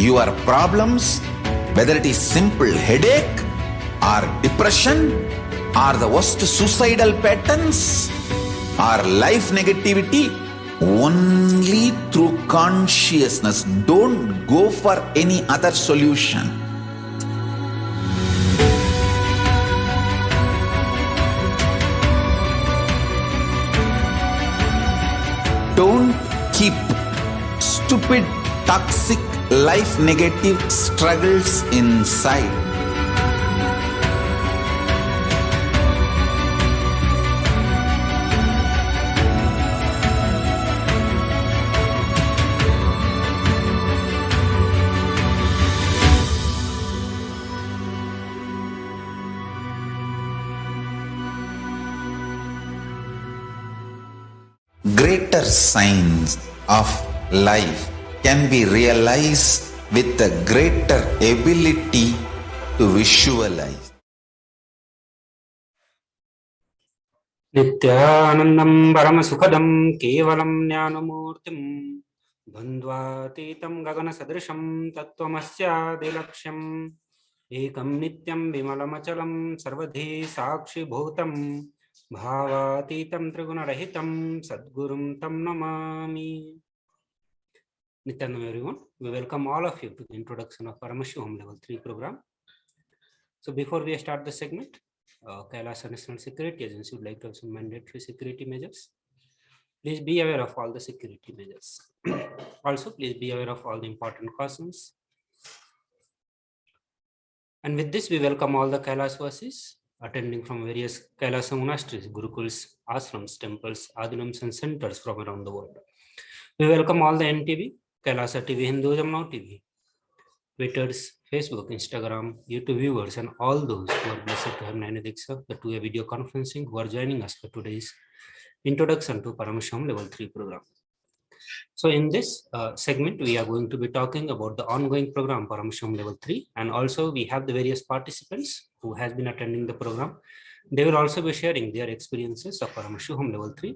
your problems, whether it is simple headache or depression or the worst suicidal patterns or life negativity, only through consciousness. Don't go for any other solution. Don't keep stupid, toxic, life negative struggles inside. Greater signs of life can be realized with a greater ability to visualize. Nithyanandam Paramashivoham Kevalam Jnanamurtim Bandhvatitam Gaganasadrisham Tattvamasya Dilaksham Ekam Nityam Vimalamachalam Sarvadhi Sakshi Bhutam Bhavatitam Trigunarahitam Sadgurum Tam Namami. Nithyanandam everyone, we welcome all of you to the introduction of Paramashivoham Level 3 program. So before we start the segment, KAILASA National Security Agency would like to have some mandatory security measures. Please be aware of all the security measures. Also, please be aware of all the important cautions. And with this, we welcome all the KAILASVasis attending from various KAILASA monasteries, gurukuls, ashrams, temples, adinams, and centers from around the world. We welcome all the NTV, KAILASA TV, Hinduism Now TV, Twitters, Facebook, Instagram, YouTube viewers, and all those who are blessed to have Jnana-Diksha, the two-way video conferencing, who are joining us for today's introduction to Paramashivoham Level 3 program. So in this segment, we are going to be talking about the ongoing program Paramashivoham Level 3, and also we have the various participants who has been attending the program. They will also be sharing their experiences of Paramashivoham Level 3,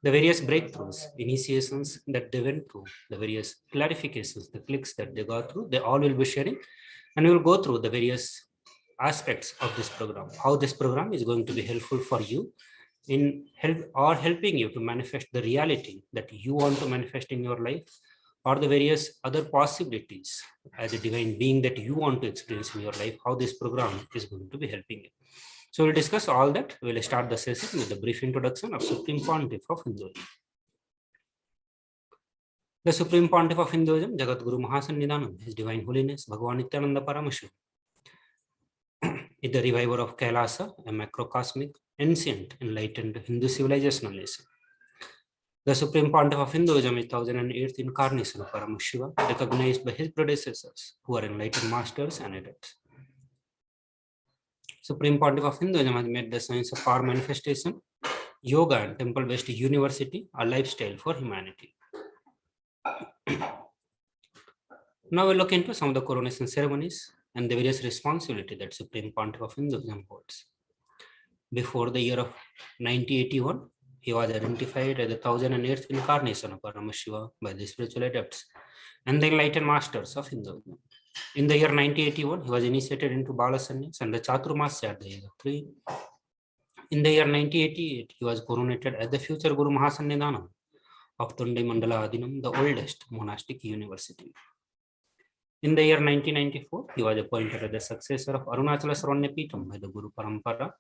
the various breakthroughs, initiations that they went through, the various clarifications, the clicks that they got through, they all will be sharing. And we will go through the various aspects of this program, how this program is going to be helpful for you in helping you to manifest the reality that you want to manifest in your life, or the various other possibilities as a divine being that you want to experience in your life, how this program is going to be helping you. So we'll discuss all that. We'll start the session with a brief introduction of Supreme Pontiff of Hinduism. The Supreme Pontiff of Hinduism, Jagat Guru Mahasannidhanam, His Divine Holiness Bhagavan Nithyananda Paramashivam, is the reviver of KAILASA, a macrocosmic, ancient, enlightened Hindu civilizational nation. The Supreme Pontiff of Hinduism is 1008th incarnation of Paramashiva, recognized by his predecessors, who are enlightened masters and adepts. Supreme Pontiff of Hinduism has made the science of power manifestation, yoga, and temple-based university a lifestyle for humanity. Now we'll look into some of the coronation ceremonies and the various responsibility that Supreme Pontiff of Hinduism holds. Before the year of 1981, he was identified as the 1008th incarnation of Paramashiva by the spiritual adepts and the enlightened masters of Hinduism. In the year 1981, he was initiated into Bala Sannyas and the Chaturmasya at the age of 3. In the year 1988, he was coronated as the future Guru Mahasannidhanam of Tundai Mandala Adinam, the oldest monastic university. In the year 1994, he was appointed as the successor of Arunachala Saranyapeetham by the Guru Parampara.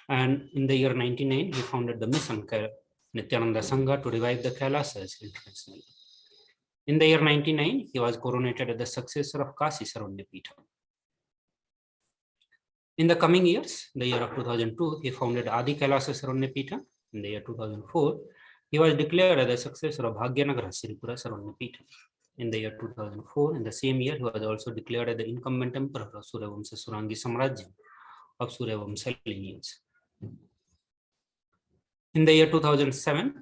And in the year 1999, he founded the mission Nithyananda Sangha to revive the KAILASAs internationally. In the year 1999, he was coronated as the successor of Kashi Saranyapeetham. In the coming years, the year of 2002, he founded Adi KAILASA Saranyapeetham. In the year 2004, he was declared as the successor of Bhagyanagara Siripura Saranyapeetham. In the year 2004, in the same year, he was also declared as the incumbent emperor of Suryavamsa Surangi Samrajyam of Suryavamsa lineage. In the year 2007,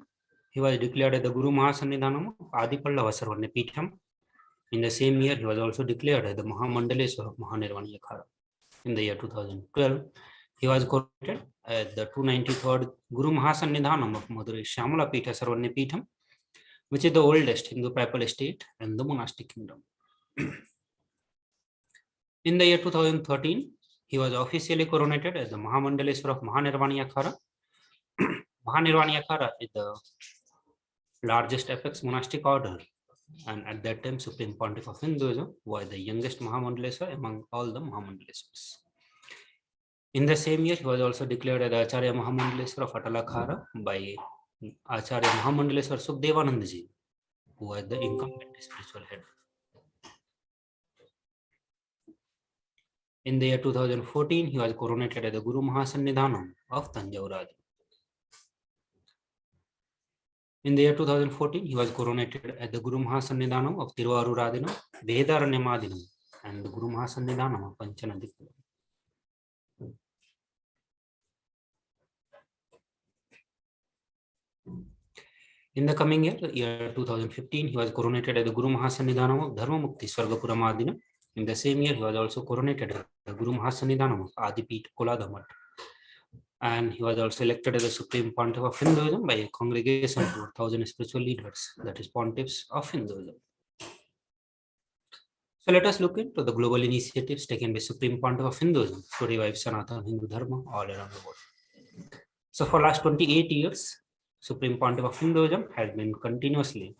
he was declared as the Guru Mahasannidhanam of Adi Pallava Saranyapeetham. In the same year, he was also declared as the Mahamandaleswar of Mahanirvana Yakhara. In the year 2012, he was coronated as the 293rd Guru Mahasannidhanam of Madurai Shyamala Peetha Saranyapeetham, which is the oldest Hindu papal estate and the monastic kingdom. In the year 2013, he was officially coronated as the Mahamandaleshwar of Mahanirvaniyakhara. Mahanirvaniyakhara is the largest apex monastic order, and at that time, Supreme Pontiff of Hinduism was the youngest Mahamandaleshwar among all the Mahamandaleshwars. In the same year, he was also declared as the Acharya Mahamandaleshwar of Atalakhara by Acharya Mahamandaleshwar Sukhdevanandaji, who was the incumbent spiritual head. In the year 2014, he was coronated as the Guru Mahasannidhanam of Tanjavur. In the year 2014, he was coronated as the Guru Mahasannidhanam of Tiruvaruradinam, Vedaranyamadinam, and the Guru Mahasannidhanam of Panchanadippuram. In the coming year 2015, he was coronated as the Guru Mahasannidhanam of Dharmamukti Swargapuramadinam. In the same year, he was also coronated as the Guru Mahasannidhanam of Adipit Koladhamat. And he was also elected as the Supreme Pontiff of Hinduism by a congregation of 1,000 spiritual leaders, that is, Pontiffs of Hinduism. So let us look into the global initiatives taken by Supreme Pontiff of Hinduism to revive Sanatana Hindu Dharma all around the world. So for last 28 years, Supreme Pontiff of Hinduism has been continuously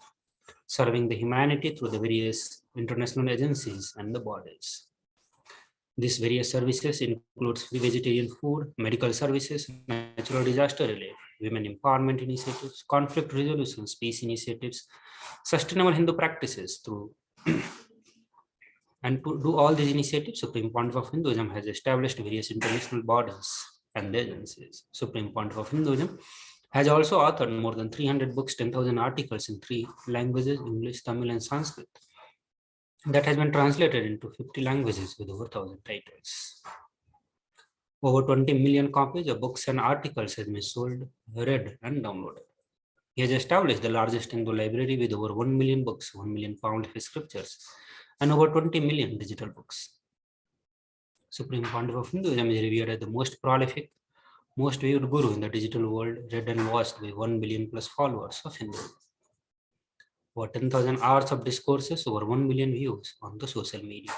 serving the humanity through the various international agencies and the bodies. These various services includes free vegetarian food, medical services, natural disaster relief, women empowerment initiatives, conflict resolution, peace initiatives, sustainable Hindu practices through. And to do all these initiatives, Supreme Pontiff of Hinduism has established various international bodies and agencies. Supreme Pontiff of Hinduism has also authored more than 300 books, 10,000 articles in 3 languages, English, Tamil, and Sanskrit. That has been translated into 50 languages with over 1,000 titles. Over 20 million copies of books and articles have been sold, read, and downloaded. He has established the largest Hindu library with over 1 million books, 1 million pound of scriptures, and over 20 million digital books. Supreme Pontiff of Hinduism is revered as the most prolific, most viewed guru in the digital world, read and watched by 1 billion plus followers of Hinduism. Over 10,000 hours of discourses, over 1 million views on the social media.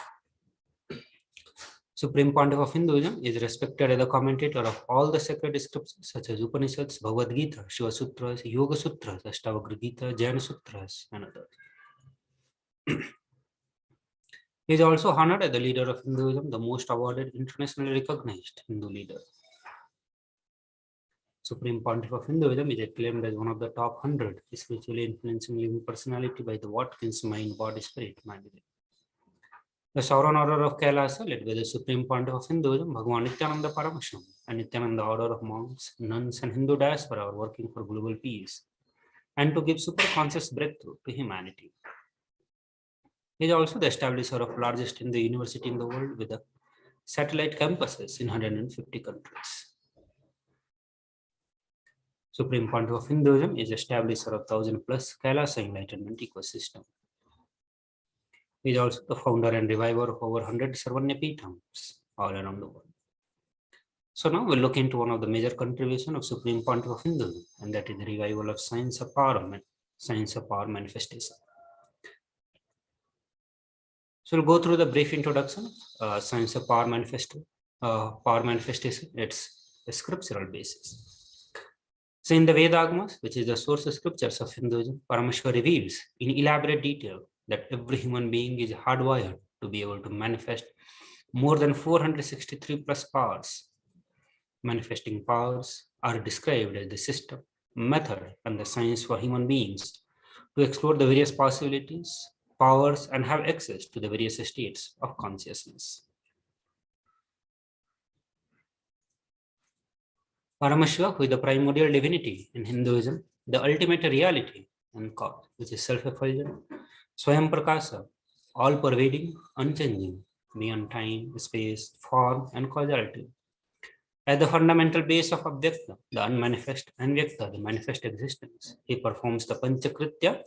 Supreme Pontiff of Hinduism is respected as the commentator of all the sacred scriptures such as Upanishads, Bhagavad Gita, Shiva Sutras, Yoga Sutras, Ashtavakra Gita, Jaina Sutras, and others. He is also honored as the leader of Hinduism, the most awarded, internationally recognized Hindu leader. Supreme Pontiff of Hinduism is acclaimed as one of the top 100 spiritually influencing living personality by the Watkins Mind Body Spirit magazine. The Sovereign Order of KAILASA, led by the Supreme Pontiff of Hinduism, Bhagavan Nithyananda Paramashivam, and Nithyananda Order of Monks, Nuns, and Hindu diaspora are working for global peace and to give super conscious breakthrough to humanity. He is also the establisher of largest Hindu university in the world with the satellite campuses in 150 countries. Supreme Pontiff of Hinduism is establisher of 1,000 plus KAILASA Enlightenment ecosystem. He is also the founder and reviver of over 100 Sarvanya Peethams all around the world. So now we'll look into one of the major contributions of Supreme Pontiff of Hinduism, and that is the revival of science of power manifestation. So we'll go through the brief introduction, science of power manifestation, its scriptural basis. So in the Vedagmas, which is the source of scriptures of Hinduism, Paramashiva reveals in elaborate detail that every human being is hardwired to be able to manifest more than 463 plus powers. Manifesting powers are described as the system, method, and the science for human beings to explore the various possibilities, powers, and have access to the various states of consciousness. Paramashiva, who is the primordial divinity in Hinduism, the ultimate reality and cause, which is self-effulgent, Swayam Prakasa, all-pervading, unchanging, beyond time, space, form, and causality. At the fundamental base of Abhyakta, the unmanifest, and Vyakta, the manifest existence, he performs the Panchakritya,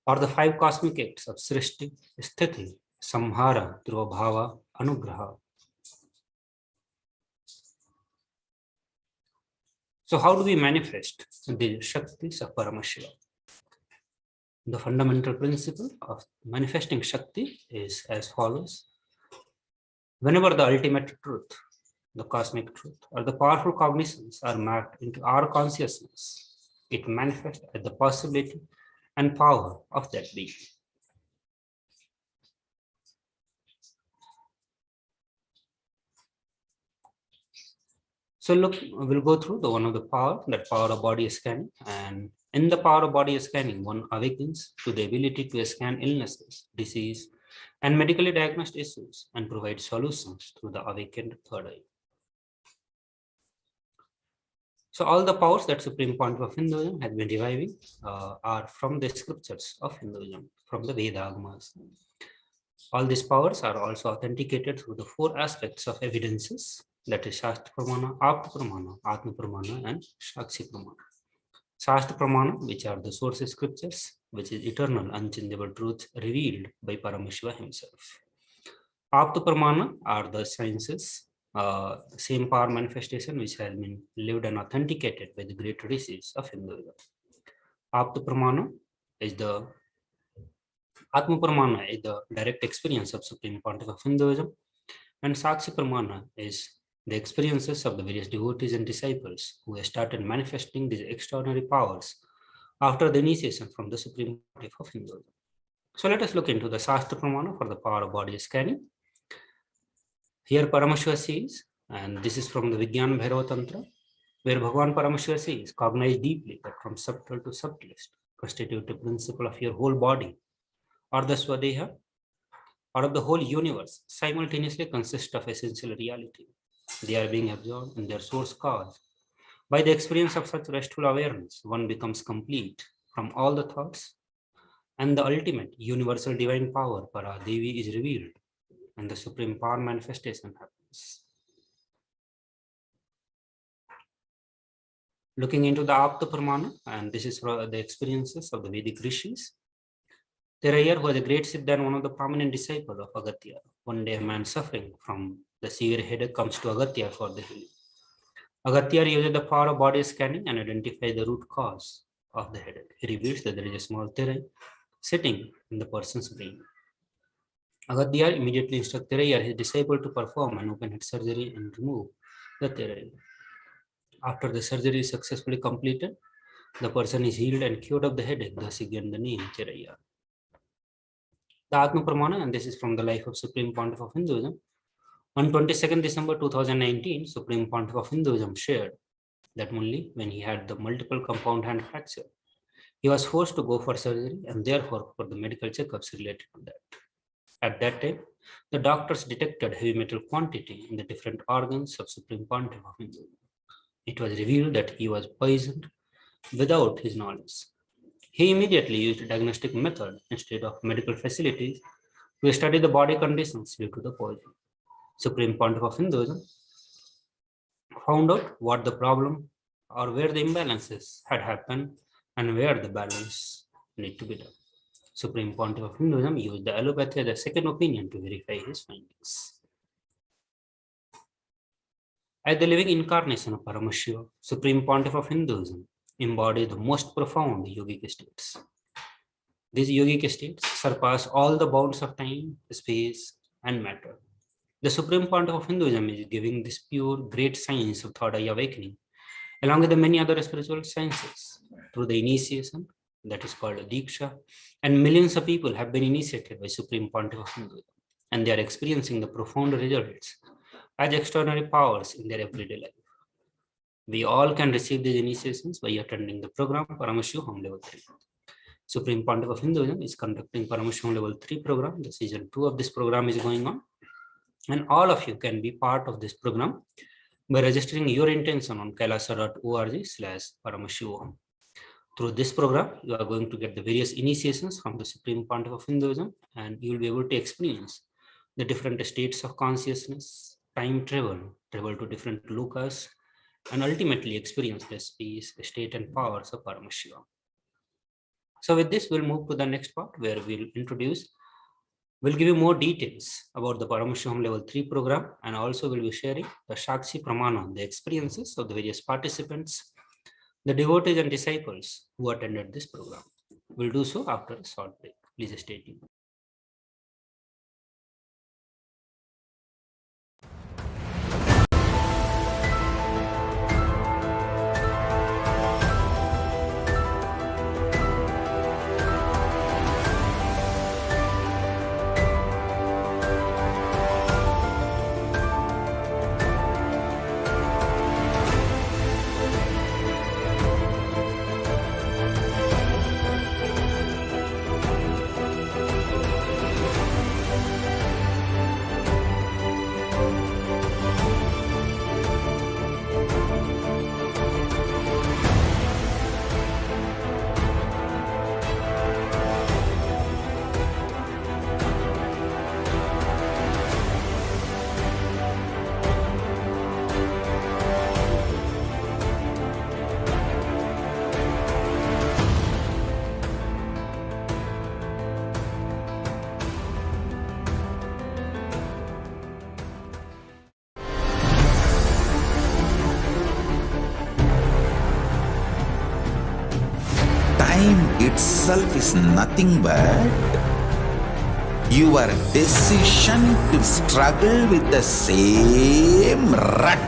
or the 5 cosmic acts of Srishti, Sthiti, Samhara, Dhruvabhava, Anugraha. So how do we manifest the Shaktis of Paramashiva? The fundamental principle of manifesting Shakti is as follows. Whenever the ultimate truth, the cosmic truth, or the powerful cognitions are mapped into our consciousness, it manifests as the possibility and power of that being. So look, we'll go through the one of the power, that power of body scanning. And in the power of body scanning, one awakens to the ability to scan illnesses, disease, and medically diagnosed issues and provide solutions through the awakened third eye. So all the powers that Supreme Point of Hinduism has been reviving are from the scriptures of Hinduism, from the Vedagmas. All these powers are also authenticated through the four aspects of evidences, that is Shastra Pramana, Apta Pramana, Atma Pramana, and Shakshi Pramana. Shastra Pramana, which are the source scriptures, which is eternal, unchangeable truth revealed by Paramashiva himself. Apta Pramana are the sciences, same power manifestation which has been lived and authenticated by the great rishis of Hinduism. Apta Pramana is the Atma Pramana is the direct experience of Supreme Pontiff of Hinduism, and Sakshi Pramana is the experiences of the various devotees and disciples who have started manifesting these extraordinary powers after the initiation from the Supreme Pontiff of Hinduism. So let us look into the Shastra Pramana for the power of body scanning. Here Paramashiva says, and this is from the Vijnana Bhairava Tantra, where Bhagavan Paramashiva says, cognize deeply that from subtle to subtlest constitute the principle of your whole body, or the Swadeha, or of the whole universe, simultaneously consist of essential reality. They are being absorbed in their source cause. By the experience of such restful awareness, one becomes complete from all the thoughts, and the ultimate universal divine power, Paradevi, is revealed, and the supreme power manifestation happens. Looking into the Apta Pramana, and this is for the experiences of the Vedic rishis. Terayar was a great Siddha and one of the prominent disciples of Agatya. One day a man suffering from the severe headache comes to Agatya for the healing. Agatya uses the power of body scanning and identifies the root cause of the headache. He reveals that there is a small terai sitting in the person's brain. Agatya immediately instructs Terayar, his disciple, to perform an open head surgery and remove the terai. After the surgery is successfully completed, the person is healed and cured of the headache, thus he gained the name Terayar. The Atma Pramana, and this is from the life of Supreme Pontiff of Hinduism. On 22nd December 2019, Supreme Pontiff of Hinduism shared that only when he had the multiple compound hand fracture, he was forced to go for surgery and therefore for the medical checkups related to that. At that time, the doctors detected heavy metal quantity in the different organs of Supreme Pontiff of Hinduism. It was revealed that he was poisoned without his knowledge. He immediately used a diagnostic method instead of medical facilities to study the body conditions due to the poison. Supreme Pontiff of Hinduism found out what the problem or where the imbalances had happened and where the balance need to be done. Supreme Pontiff of Hinduism used the allopathy as a second opinion to verify his findings. As the living incarnation of Paramashiva, Supreme Pontiff of Hinduism embodies the most profound yogic states. These yogic states surpass all the bounds of time, space, and matter. The Supreme Pontiff of Hinduism is giving this pure, great science of third eye awakening, along with the many other spiritual sciences, through the initiation that is called a Diksha, and millions of people have been initiated by Supreme Pontiff of Hinduism, and they are experiencing the profound results as extraordinary powers in their everyday life. We all can receive these initiations by attending the program Paramashivoham Level 3. Supreme Pontiff of Hinduism is conducting Paramashivoham Level 3 program. The season 2 of this program is going on. And all of you can be part of this program by registering your intention on kailasa.org/Paramashivoham. Through this program, you are going to get the various initiations from the Supreme Pontiff of Hinduism, and you will be able to experience the different states of consciousness, time travel to different lokas, and ultimately experience the space, the state, and powers of Paramashiva. So with this, we'll move to the next part where we'll give you more details about the Paramashivoham Level 3 program, and also we'll be sharing the Shakshi Pramana, the experiences of the various participants, the devotees and disciples who attended this program. We'll do so after a short break. Please stay tuned. Time itself is nothing but your decision to struggle with the same rut.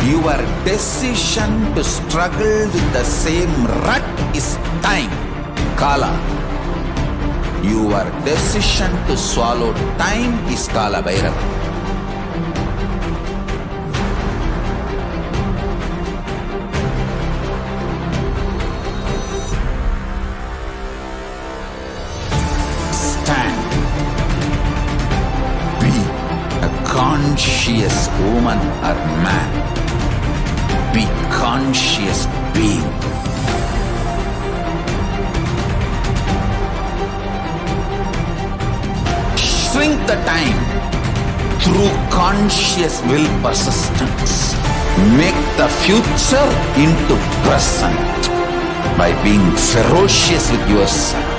Your decision to struggle with the same rut is time, Kala. Your decision to swallow time is Kala Bhairava. Stand. Be a conscious woman or man. Be conscious being. Shrink the time through conscious will persistence. Make the future into present by being ferocious with yourself.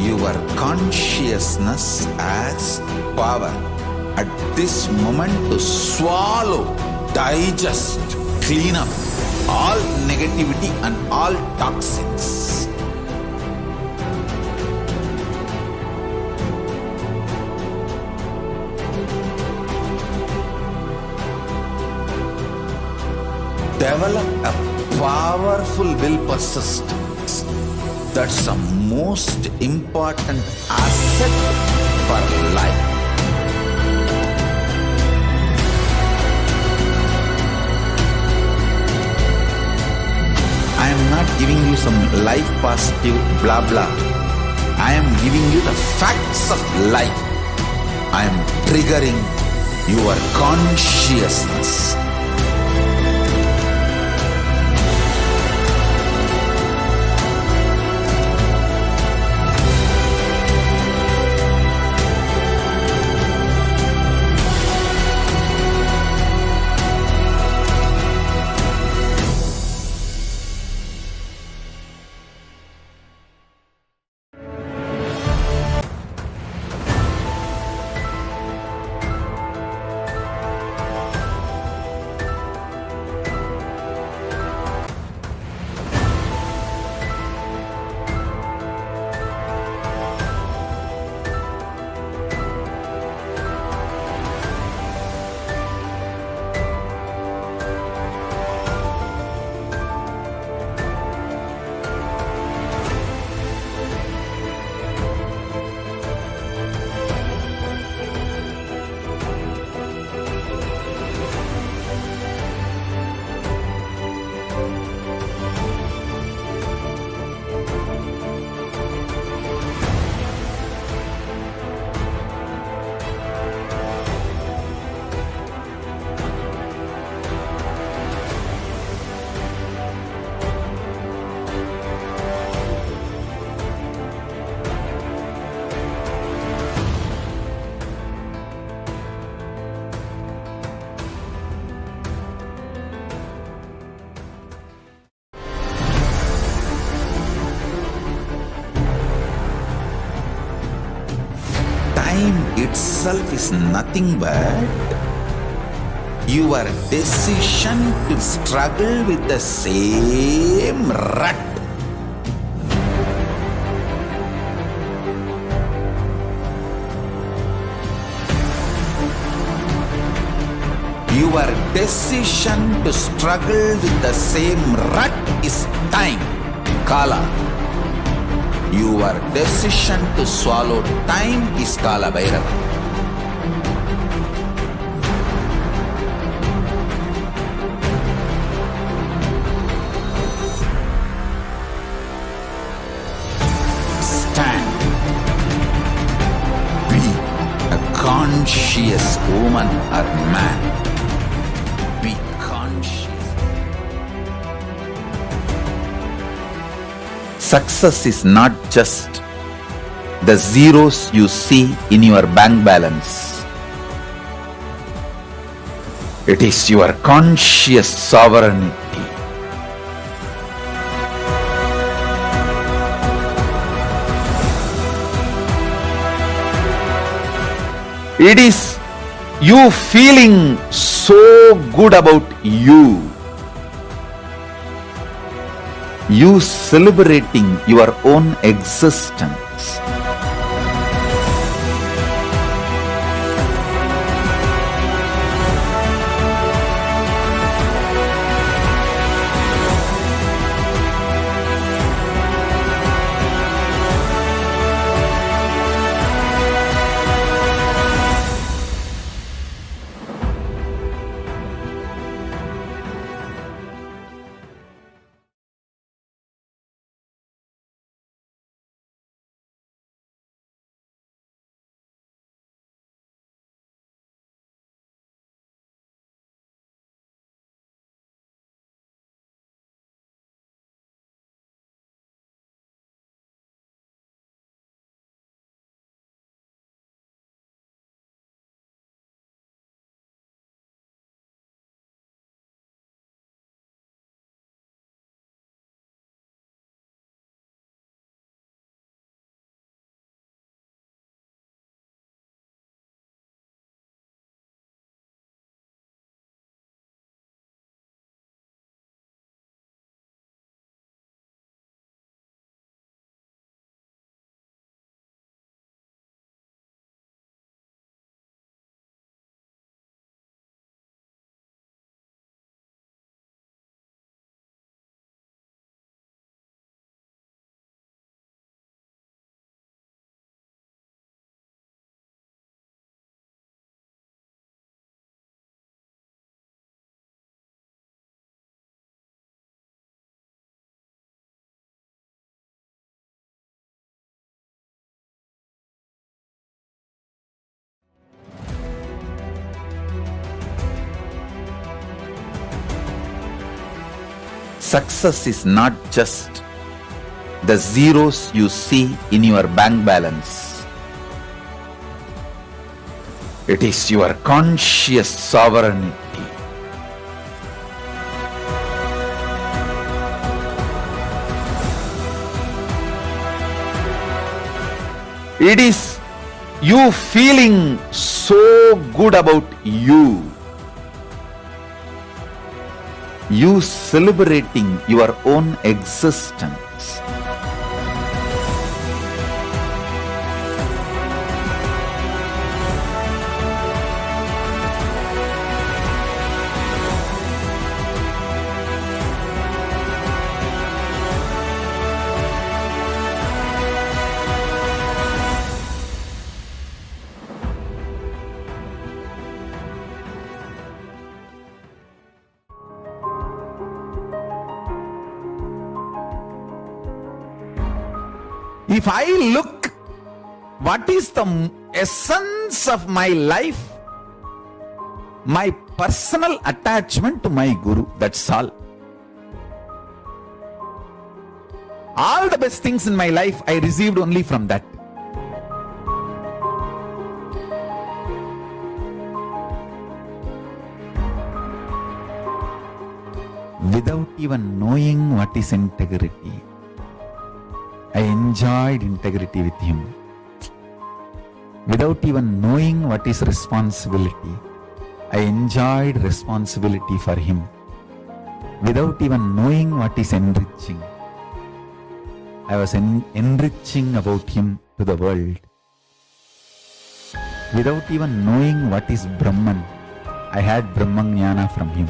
Your consciousness has power at this moment to swallow, digest, clean up all negativity and all toxins. Develop a powerful will persistence. That's the most important asset for life. I am not giving you some life positive blah blah. I am giving you the facts of life. I am triggering your consciousness. itself is nothing but your decision to struggle with the same rut. Your decision to struggle with the same rut is time, Kala. Your decision to swallow time is Kala Bhairava. Stand. Be a conscious woman or man. Be conscious. Success is not just the zeros you see in your bank balance. It is your conscious sovereignty. It is you feeling so good about you. You celebrating your own existence. Success is not just the zeros you see in your bank balance. It is your conscious sovereignty. It is you feeling so good about you. You celebrating your own existence. If I look, what is the essence of my life? My personal attachment to my Guru, that's all. All the best things in my life I received only from that. Without even knowing what is integrity, I enjoyed integrity with him. Without even knowing what is responsibility, I enjoyed responsibility for him. Without even knowing what is enriching, I was enriching about him to the world. Without even knowing what is Brahman, I had Brahman Jnana from him.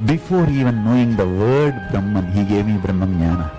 Before even knowing the word Brahman, he gave me Brahman Jnana.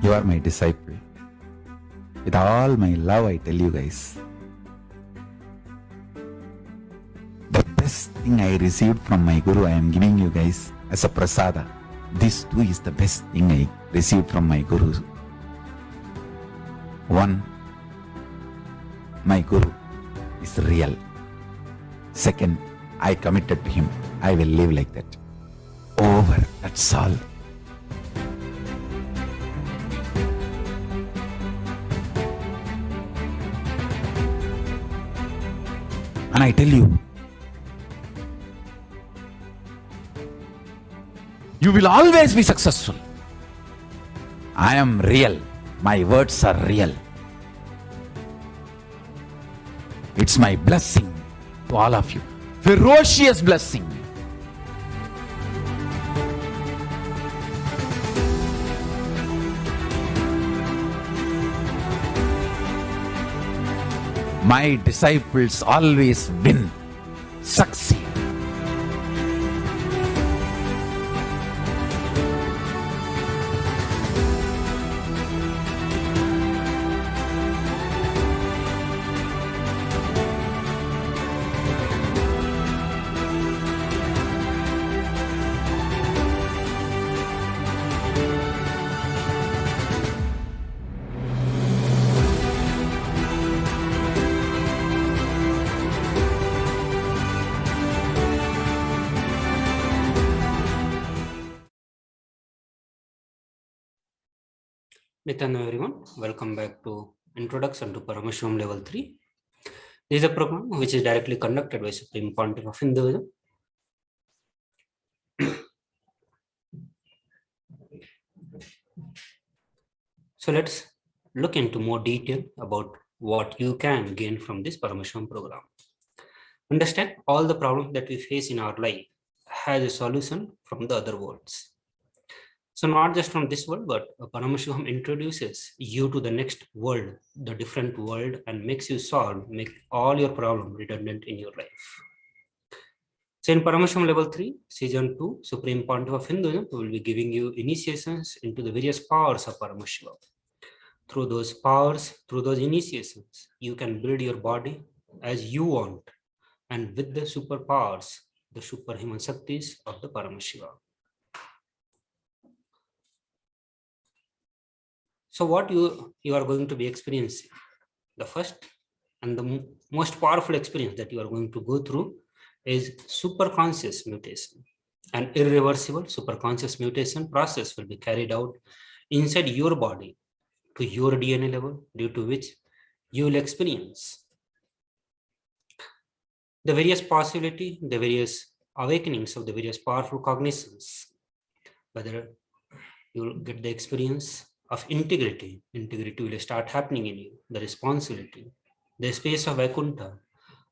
You are my disciple. With all my love, I tell you guys. The best thing I received from my Guru, I am giving you guys as a prasada. This too is the best thing I received from my Guru. One, my Guru is real. Second, I committed to him. I will live like that. Over. That's all. And I tell you, you will always be successful. I am real. My words are real. It's my blessing to all of you. Ferocious blessing. My disciples always win, succeed. Nithyananda everyone, welcome back to Introduction to Paramashivoham Level 3. This is a program which is directly conducted by Supreme Pontiff of Hinduism. So let's look into more detail about what you can gain from this Paramashivoham program. Understand all the problems that we face in our life has a solution from the other worlds. So not just from this world, but Paramashivoham introduces you to the next world, the different world, and makes you make all your problems redundant in your life. So in Paramashivoham Level 3, Season 2, Supreme Pontiff of Hinduism will be giving you initiations into the various powers of Paramashiva. Through those powers, through those initiations, you can build your body as you want, and with the superpowers, the superhuman Shaktis of the Paramashiva. So what you are going to be experiencing, the first and the most powerful experience that you are going to go through is superconscious mutation. An irreversible superconscious mutation process will be carried out inside your body to your DNA level, due to which you will experience the various possibility, the various awakenings of the various powerful cognitions, whether you will get the experience of integrity. Integrity will start happening in you, the responsibility, the space of Vaikuntha,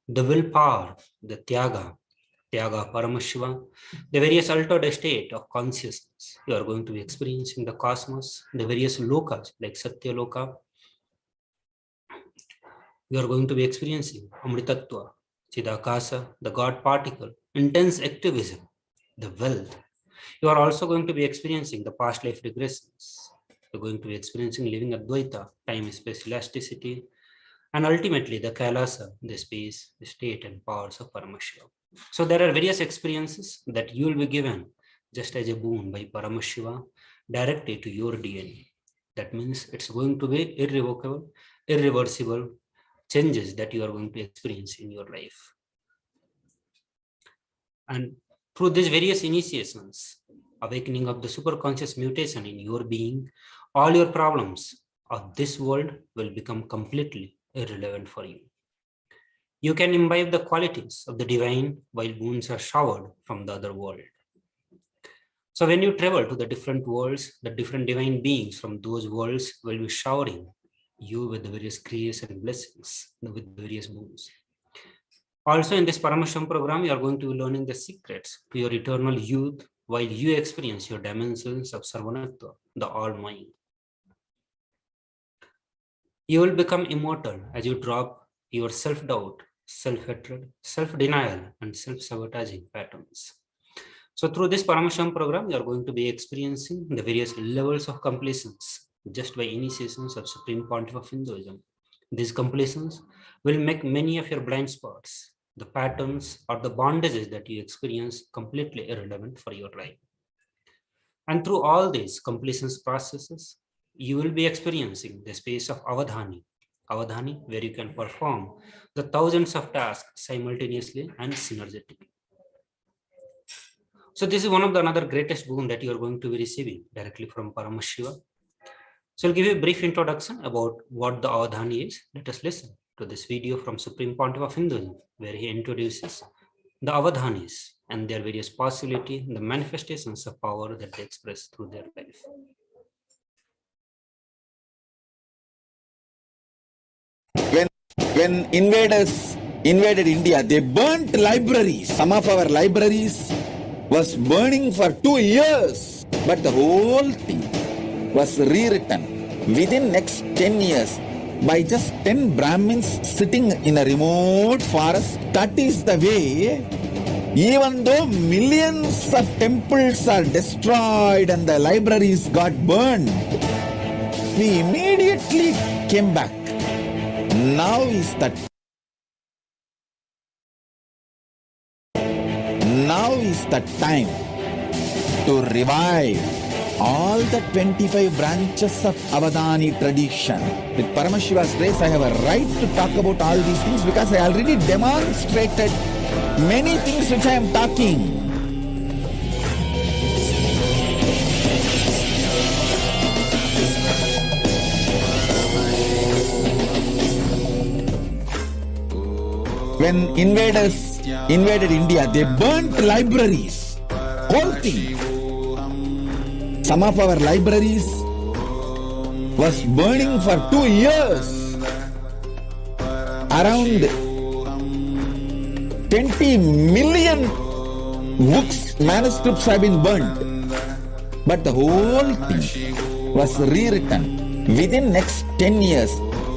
the willpower, the Tyaga Paramashiva, the various altered state of consciousness you are going to be experiencing the cosmos, the various lokas like Satya Loka. You are going to be experiencing Amritattva, Chidakasa, the God particle, intense activism, the wealth. You are also going to be experiencing the past life regressions. You're going to be experiencing living Advaita, time-space elasticity, and ultimately the KAILASA, the space, the state, and powers of Paramashiva. So there are various experiences that you will be given just as a boon by Paramashiva directly to your DNA. That means it's going to be irrevocable, irreversible changes that you are going to experience in your life. And through these various initiations, awakening of the superconscious mutation in your being, all your problems of this world will become completely irrelevant for you. You can imbibe the qualities of the divine while boons are showered from the other world. So when you travel to the different worlds, the different divine beings from those worlds will be showering you with the various grace and blessings, with various boons. Also in this Paramashivoham program, you are going to be learning the secrets to your eternal youth while you experience your dimensions of Sarvanatva, the all-knowing. You will become immortal as you drop your self-doubt, self-hatred, self-denial, and self-sabotaging patterns. So through this Paramashivoham program, you are going to be experiencing the various levels of complacence just by initiations of Supreme Pontiff of Hinduism. These complacence will make many of your blind spots, the patterns or the bondages that you experience completely irrelevant for your life. And through all these complacence processes, you will be experiencing the space of Avadhani, where you can perform the thousands of tasks simultaneously and synergetically. So this is one of the another greatest boon that you are going to be receiving directly from Paramashiva. So I'll give you a brief introduction about what the Avadhani is. Let us listen to this video from Supreme Pontiff of Hinduism, where he introduces the Avadhanis and their various possibilities, the manifestations of power that they express through their life. When invaders invaded India, they burnt libraries. Some of our libraries was burning for 2 years, but the whole thing was rewritten within next 10 years by just 10 Brahmins sitting in a remote forest. That is the way, even though millions of temples are destroyed and the libraries got burned, we immediately came back. Now is the time to revive all the 25 branches of Avadhani tradition. With Paramashiva's grace, I have a right to talk about all these things because I already demonstrated many things which I am talking. When invaders invaded India, they burnt libraries, whole thing. Some of our libraries was burning for 2 years. Around 20 million books, manuscripts have been burnt. But the whole thing was rewritten within next 10 years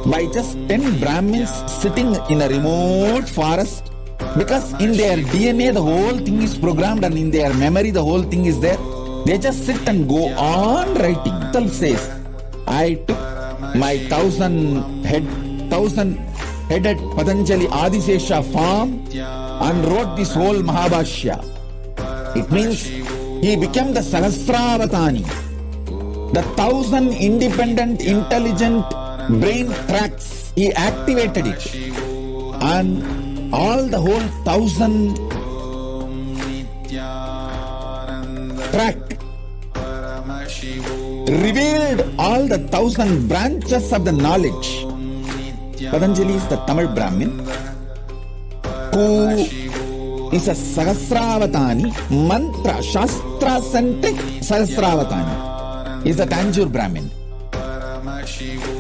by just 10 Brahmins sitting in a remote forest, because in their DNA the whole thing is programmed and in their memory the whole thing is there. They just sit and go on writing. Self says, I took my 1,000-headed Patanjali Adisesha farm and wrote this whole Mahabhashya. It means he became the Sahasravatani, the 1,000 independent, intelligent brain tracks. He activated it, and all the whole 1,000 track revealed all the 1,000 branches of the knowledge. Patanjali is the Tamil Brahmin who is a Sahasravatani, mantra, Shastra-centric Sahasravatani. He is a Tanjore Brahmin,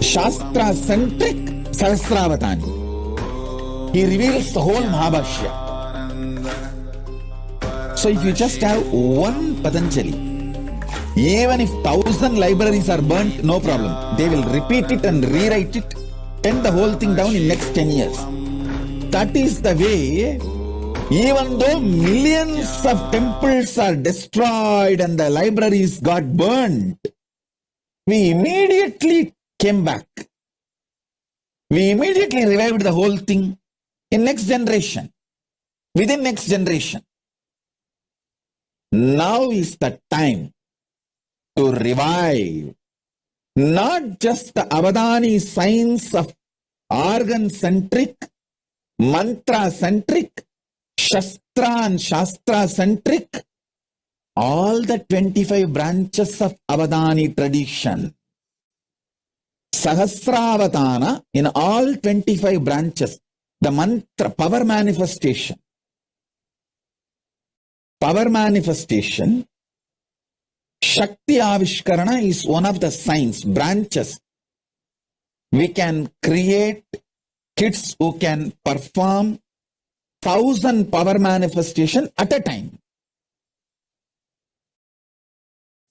Shastra-centric Sahasravatani. He reveals the whole Mahabhashya. So if you just have one Patanjali, even if 1,000 libraries are burnt, no problem. They will repeat it and rewrite it, pen the whole thing down in next 10 years. That is the way, even though millions of temples are destroyed and the libraries got burned, we immediately came back. We immediately revived the whole thing in next generation, within next generation. Now is the time to revive not just the Avadani science of organ-centric, mantra-centric, Shastra and Shastra-centric, all the 25 branches of Avadani tradition. Sahasravatana in all 25 branches, the mantra, power manifestation. Power manifestation, Shakti Avishkarana is one of the signs, branches. We can create kids who can perform 1,000 power manifestation at a time.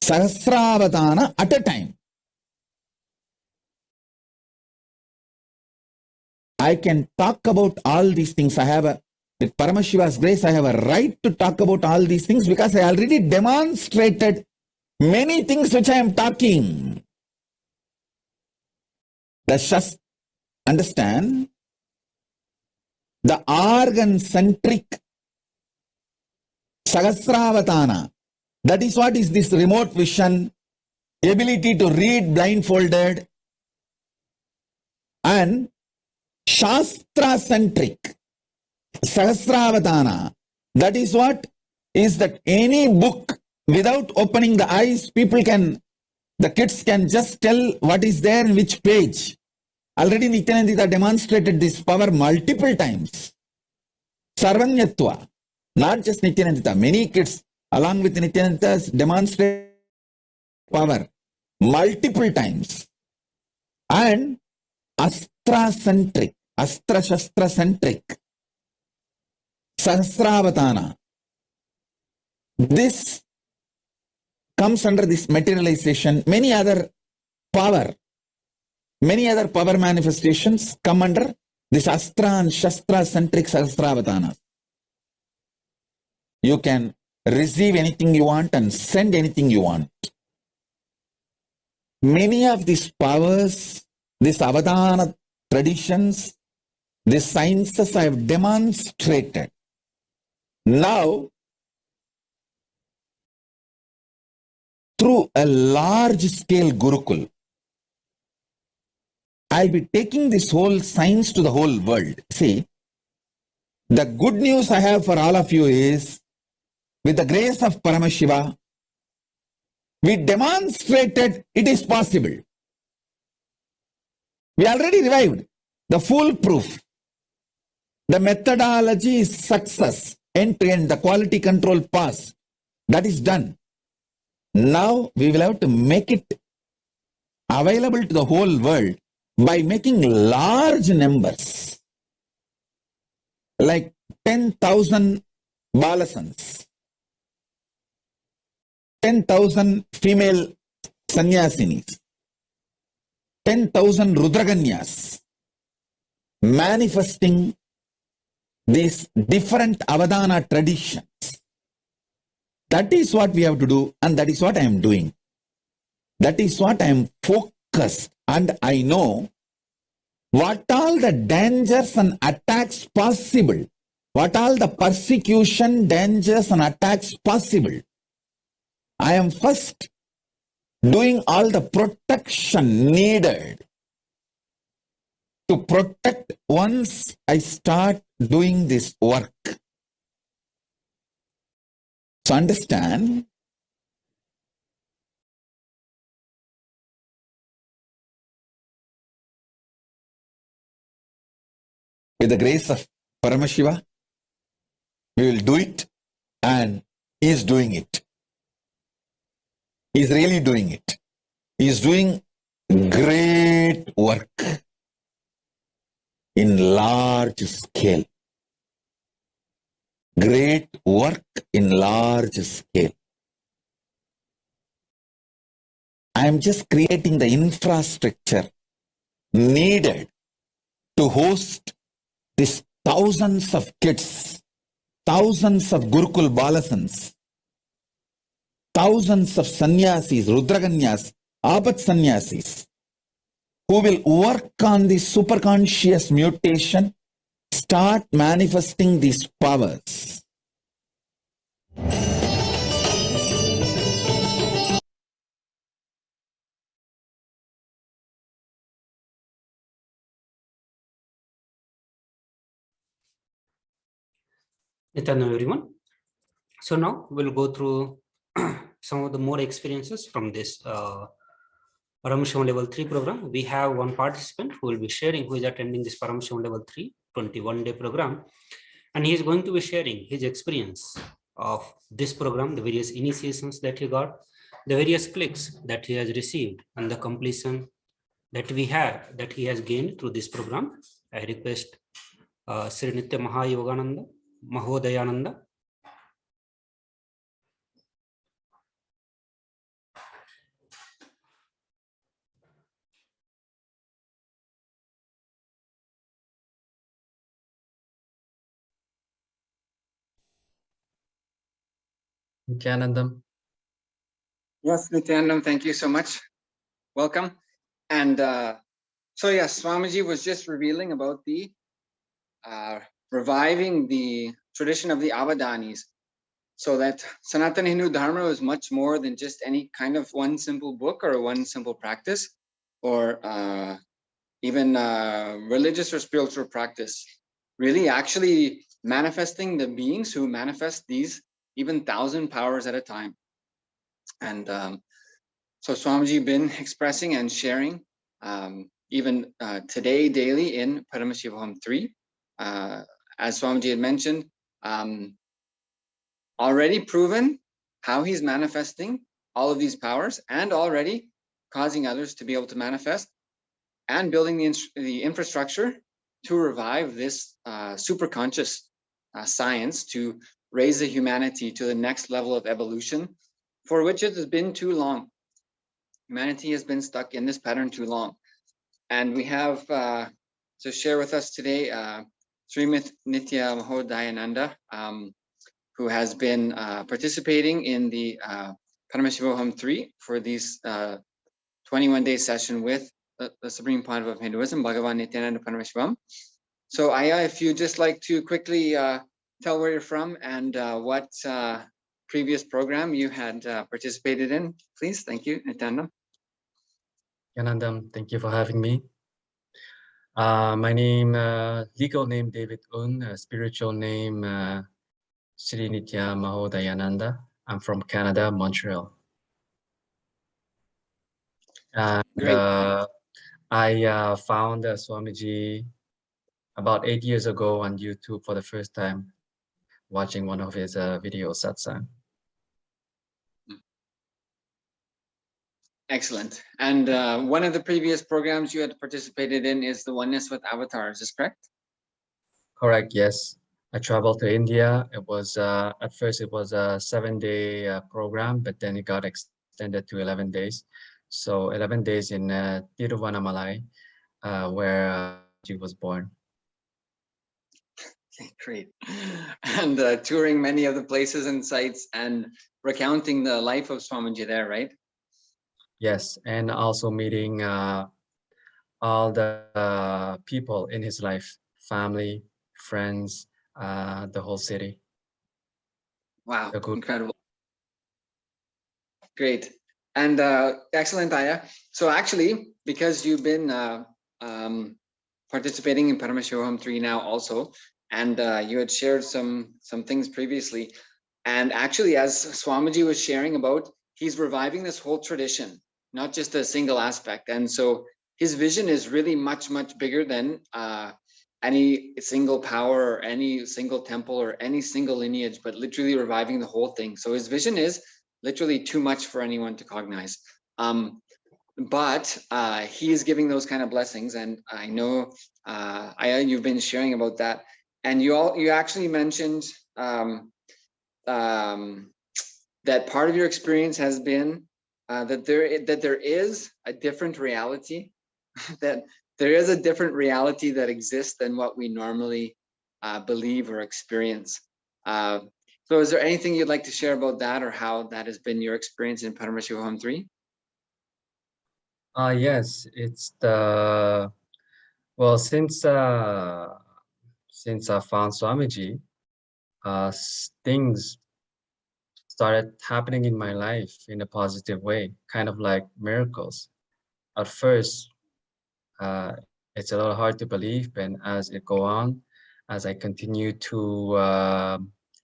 Sahasravatana at a time. I can talk about all these things. With Paramashiva's grace, I have a right to talk about all these things because I already demonstrated many things which I am talking. Understand? The organ-centric Sahasravatana. That is what is this remote vision, ability to read blindfolded, and Shastra-centric Sahasravatana. That is what is that any book without opening the eyes, the kids can just tell what is there in which page. Already Nithyananda demonstrated this power multiple times. Sarvanyatva, not just Nithyananda, many kids along with Nithyananda demonstrate power multiple times. And Astra-centric, Astra-Shastra-centric, Sahasravatana. This comes under this materialization. Many other power manifestations come under this Astra and Shastra-centric Sahasravatana. You can receive anything you want and send anything you want. Many of these powers, these Avadana traditions, these sciences I have demonstrated. Now, through a large-scale Gurukul, I'll be taking this whole science to the whole world. See, the good news I have for all of you is, with the grace of Paramashiva, we demonstrated it is possible. We already revived the foolproof. The methodology is success, end-to-end, the quality control pass. That is done. Now we will have to make it available to the whole world by making large numbers, like 10,000 balasans, 10,000 female sannyasinis, 10,000 rudraganyas, manifesting these different Avadana traditions. That is what we have to do, and that is what I am doing. That is what I am focused, and I know what all the dangers and attacks possible, what all the persecution, dangers and attacks possible. I am first doing all the protection needed to protect once I start doing this work. So understand, with the grace of Paramashiva, we will do it, and he is doing it. He is really doing it. He is doing great work in large scale. Great work in large scale. I am just creating the infrastructure needed to host these thousands of kids, thousands of Gurukul Balasans, thousands of sannyasis, Rudraganyas, Apat sannyasis, who will work on the superconscious mutation, start manifesting these powers. Nithyananda, everyone. So now we'll go through some of the more experiences from this Paramashivoham level 3 program. We have one participant who will be sharing, who is attending this Paramashivoham level 3 21-day program, and he is going to be sharing his experience of this program, the various initiations that he got, the various clicks that he has received, and the completion that he has gained through this program. I request Sri Nitya Mahayogananda, Mahodayananda. Nithyanandam. Yes, Nithyanandam, thank you so much. Welcome. And so yes, Swamiji was just revealing about the reviving the tradition of the Avadanis, so that Sanatana Hindu Dharma was much more than just any kind of one simple book or one simple practice, or even religious or spiritual practice. Really actually manifesting the beings who manifest these even 1,000 powers at a time. And so Swamiji been expressing and sharing even today daily in Paramashivoham 3. As Swamiji had mentioned, already proven how he's manifesting all of these powers and already causing others to be able to manifest and building the infrastructure to revive this super conscious science to raise the humanity to the next level of evolution, for which it has been too long. Humanity has been stuck in this pattern too long. And we have to share with us today Srimati Nitya Mahodayananda, who has been participating in the Paramashivoham 3 for these 21-day session with the Supreme Pontiff of Hinduism, Bhagavan Nithyananda Paramashivam. So Aya, if you just like to quickly tell where you're from and what previous program you had participated in, please. Thank you, Nithyananda. Nithyanandam, thank you for having me. My name, legal name David Un, spiritual name Sri Nitya Mahodayananda. I'm from Canada, Montreal. And I found Swamiji about 8 years ago on YouTube for the first time, watching one of his videos, Satsang. Excellent. And one of the previous programs you had participated in is the Oneness with Avatars, is this correct? Correct, yes. I traveled to India. It was, at first it was a 7-day program, but then it got extended to 11 days. So 11 days in Tiruvannamalai, where she was born. Okay, great. And touring many of the places and sites and recounting the life of Swamiji there, right? Yes, and also meeting all the people in his life, family, friends, the whole city. Wow, incredible. Great. And excellent, Aya. So actually, because you've been participating in Paramashivoham 3 now also, and you had shared some things previously, and actually as Swamiji was sharing about, he's reviving this whole tradition, not just a single aspect. And so his vision is really much, much bigger than any single power or any single temple or any single lineage, but literally reviving the whole thing. So his vision is literally too much for anyone to cognize. But he is giving those kind of blessings, and I know you've been sharing about that, and you actually mentioned that part of your experience has been that there is a different reality, that there is a different reality that exists than what we normally believe or experience. So is there anything you'd like to share about that, or how that has been your experience in Paramashivoham 3? Yes, it's the, well, since I found Swamiji, things started happening in my life in a positive way, kind of like miracles. At first, it's a little hard to believe, and as it go on, as I continue to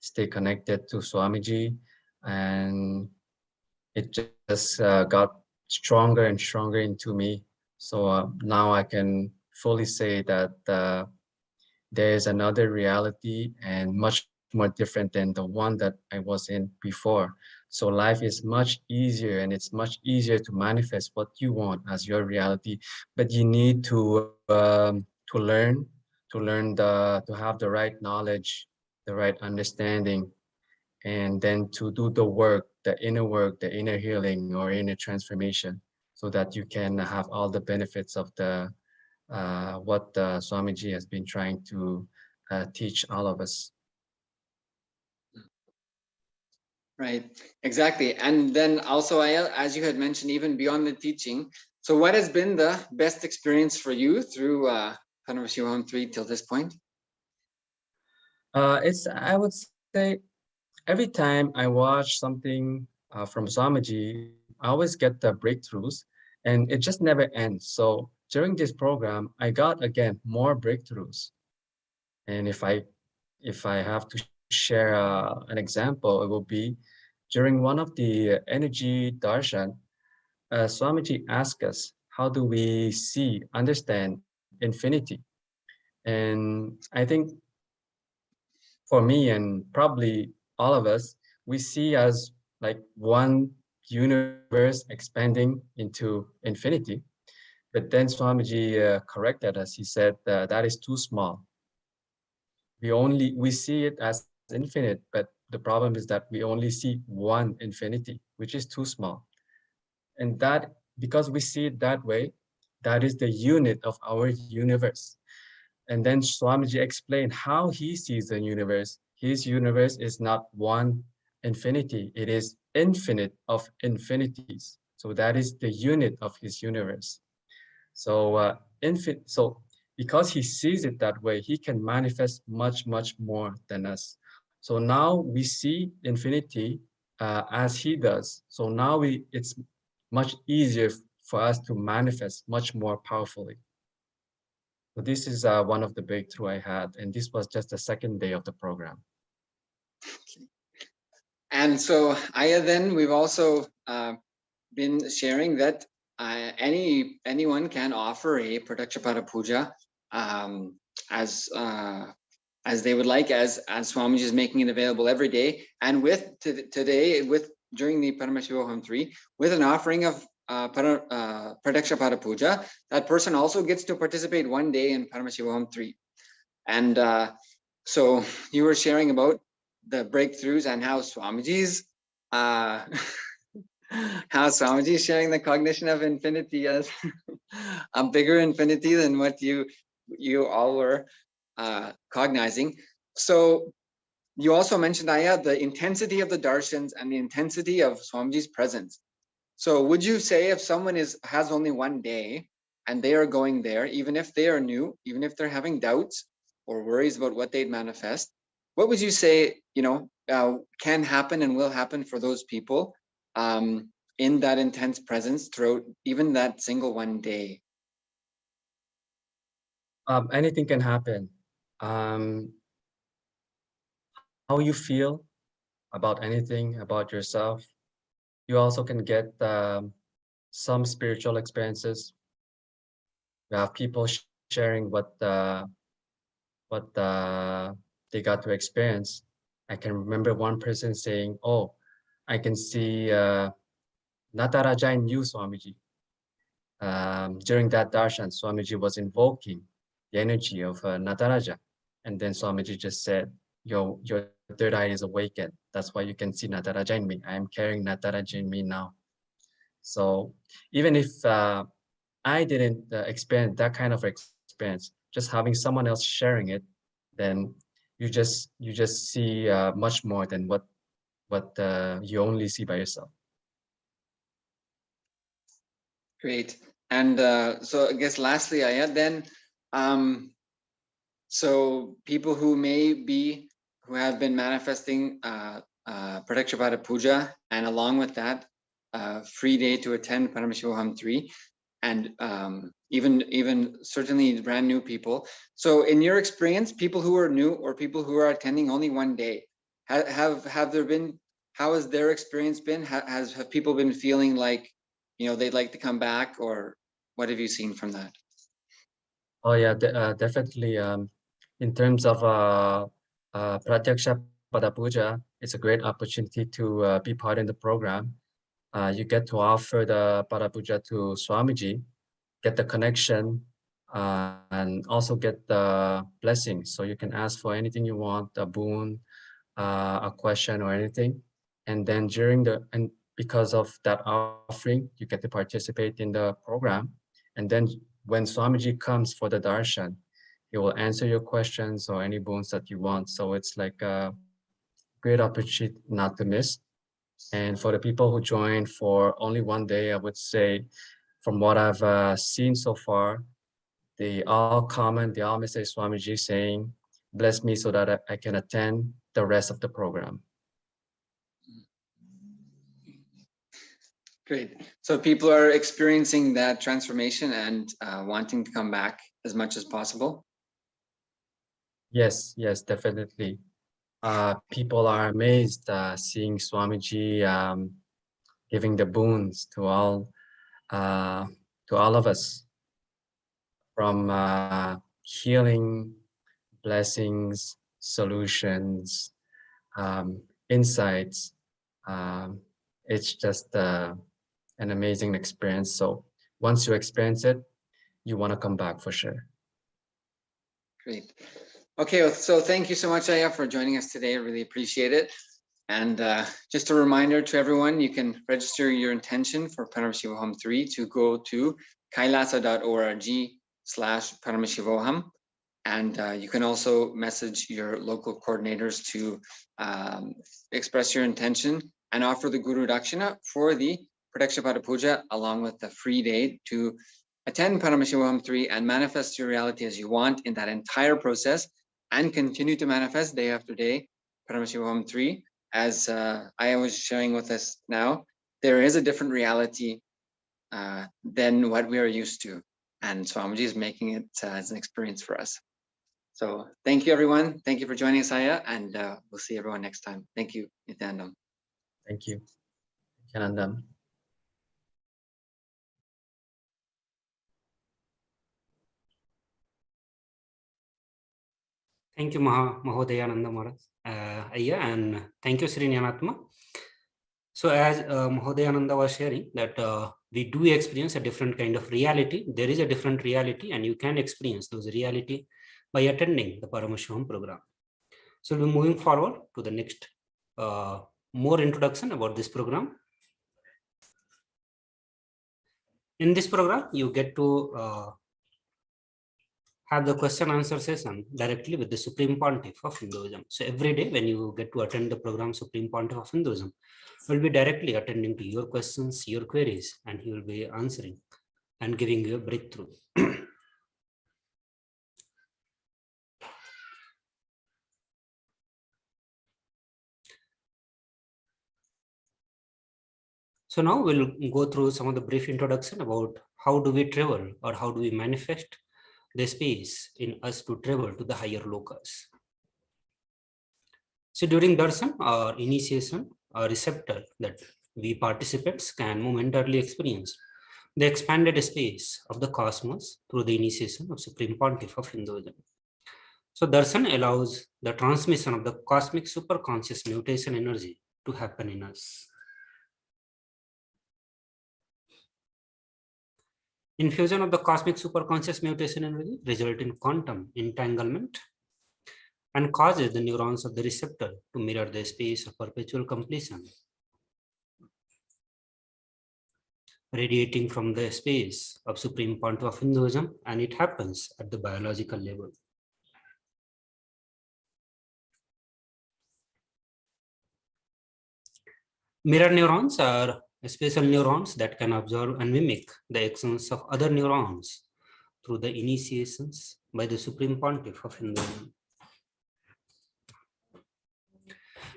stay connected to Swamiji, and it just got stronger and stronger into me. So now I can fully say that there is another reality and much more different than the one that I was in before. So life is much easier, and it's much easier to manifest what you want as your reality. But you need to have the right knowledge, the right understanding, and then to do the work, the inner healing or inner transformation, so that you can have all the benefits of what Swamiji has been trying to teach all of us. Right, exactly. And then also, as you had mentioned, even beyond the teaching, so what has been the best experience for you through Paramashivoham 3 till this point? I would say, every time I watch something from Swamiji, I always get the breakthroughs, and it just never ends. So during this program, I got again more breakthroughs. And if I have to share an example, it will be during one of the energy darshan. Swamiji asked us, how do we see, understand infinity? And I think for me and probably all of us, we see as like one universe expanding into infinity. But then Swamiji corrected us. He said that is too small. We see it as infinite, but the problem is that we only see one infinity, which is too small. And that, because we see it that way, that is the unit of our universe. And then Swamiji explained how he sees the universe. His universe is not one infinity, it is infinite of infinities. So that is the unit of his universe. So so because he sees it that way, he can manifest much, much more than us. So now we see infinity as he does. So now it's much easier for us to manifest much more powerfully. So this is one of the breakthrough I had, and this was just the second day of the program. And so, Aya, then we've also been sharing that anyone can offer a Pratyakshapada Puja as they would like, as Swamiji is making it available every day. And during the Paramashivoham 3, with an offering of Pratyakshapada Puja, that person also gets to participate one day in Paramashivoham 3. And so you were sharing about the breakthroughs and how Swamiji's sharing the cognition of infinity as a bigger infinity than what you all were cognizing. So you also mentioned, Aya, the intensity of the darshans and the intensity of Swamiji's presence. So would you say if someone has only one day and they are going there, even if they are new, even if they're having doubts or worries about what they'd manifest, what would you say, can happen and will happen for those people in that intense presence throughout even that single one day? Anything can happen. How you feel about anything, about yourself. You also can get some spiritual experiences. You have people sharing what they got to experience. I can remember one person saying, "Oh, I can see Nataraja in you, Swamiji." During that darshan, Swamiji was invoking the energy of Nataraja, and then Swamiji just said, "Your third eye is awakened. That's why you can see Nataraja in me. I am carrying Nataraja in me now." So even if I didn't experience that kind of experience, just having someone else sharing it, then you just see much more than what you only see by yourself. Great. And so I guess lastly, Aya, then, so people who have been manifesting Pratyakshapada Puja, and along with that, free day to attend Paramashivoham 3, and even certainly brand new people. So in your experience, people who are new or people who are attending only one day, Have there been, how has their experience been? Have people been feeling like, you know, they'd like to come back, or what have you seen from that? Oh yeah, definitely. In terms of Pratyaksha Pada Puja, it's a great opportunity to be part in the program. You get to offer the Pada Puja to Swamiji, get the connection, and also get the blessing. So you can ask for anything you want, a boon, a question, or anything. And then and because of that offering, you get to participate in the program. And then when Swamiji comes for the darshan, he will answer your questions or any boons that you want. So it's like a great opportunity not to miss. And for the people who joined for only one day, I would say, from what I've seen so far, they all message Swamiji saying, bless me so that I can attend the rest of the program. Great. So people are experiencing that transformation and wanting to come back as much as possible. Yes, definitely. People are amazed seeing Swamiji giving the boons to all of us, from healing, blessings, solutions, insights. It's just an amazing experience. So once you experience it, you want to come back for sure. Great. Okay, so thank you so much, Aya, for joining us today. I really appreciate it. And just a reminder to everyone, you can register your intention for Paramashivoham 3 to go to kailasa.org/Paramashivoham. And you can also message your local coordinators to express your intention and offer the Guru Dakshina for the Pratyaksha Pada Puja, along with the free day to attend Paramashivoham 3 and manifest your reality as you want in that entire process, and continue to manifest day after day Paramashivoham 3. As I was sharing with us now, there is a different reality than what we are used to. And Swamiji is making it as an experience for us. So thank you, everyone. Thank you for joining us, Aya, and we'll see everyone next time. Thank you, Nithyanandam. Thank you, Nithyanandam. Thank you, Mahodayananda Maharaj, Ayya, and thank you, Sri Nyanatma. So as Mahodayananda was sharing that we do experience a different kind of reality. There is a different reality, and you can experience those reality by attending the Paramashivoham program. So we're moving forward to the next more introduction about this program. In this program, you get to have the question answer session directly with the Supreme Pontiff of Hinduism. So every day when you get to attend the program, Supreme Pontiff of Hinduism will be directly attending to your questions, your queries, and he will be answering and giving you a breakthrough. So now we'll go through some of the brief introduction about how do we travel or how do we manifest the space in us to travel to the higher lokas. So during darshan or initiation or receptor that we participants can momentarily experience the expanded space of the cosmos through the initiation of Supreme Pontiff of Hinduism. So darshan allows the transmission of the cosmic superconscious mutation energy to happen in us. Infusion of the cosmic superconscious mutation energy results in quantum entanglement and causes the neurons of the receptor to mirror the space of perpetual completion, radiating from the space of Supreme Pontiff of Hinduism, and it happens at the biological level. Mirror neurons are special neurons that can observe and mimic the actions of other neurons through the initiations by the Supreme Pontiff of Hinduism.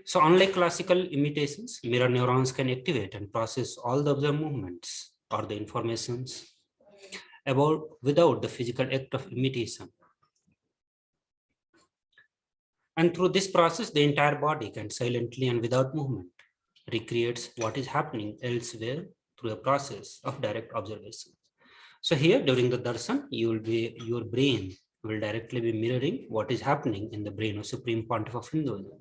So unlike classical imitations, mirror neurons can activate and process all the observed movements or the informations without the physical act of imitation. And through this process, the entire body can silently and without movement recreates what is happening elsewhere through a process of direct observation. So here during the darshan, your brain will directly be mirroring what is happening in the brain of Supreme Pontiff of Hinduism.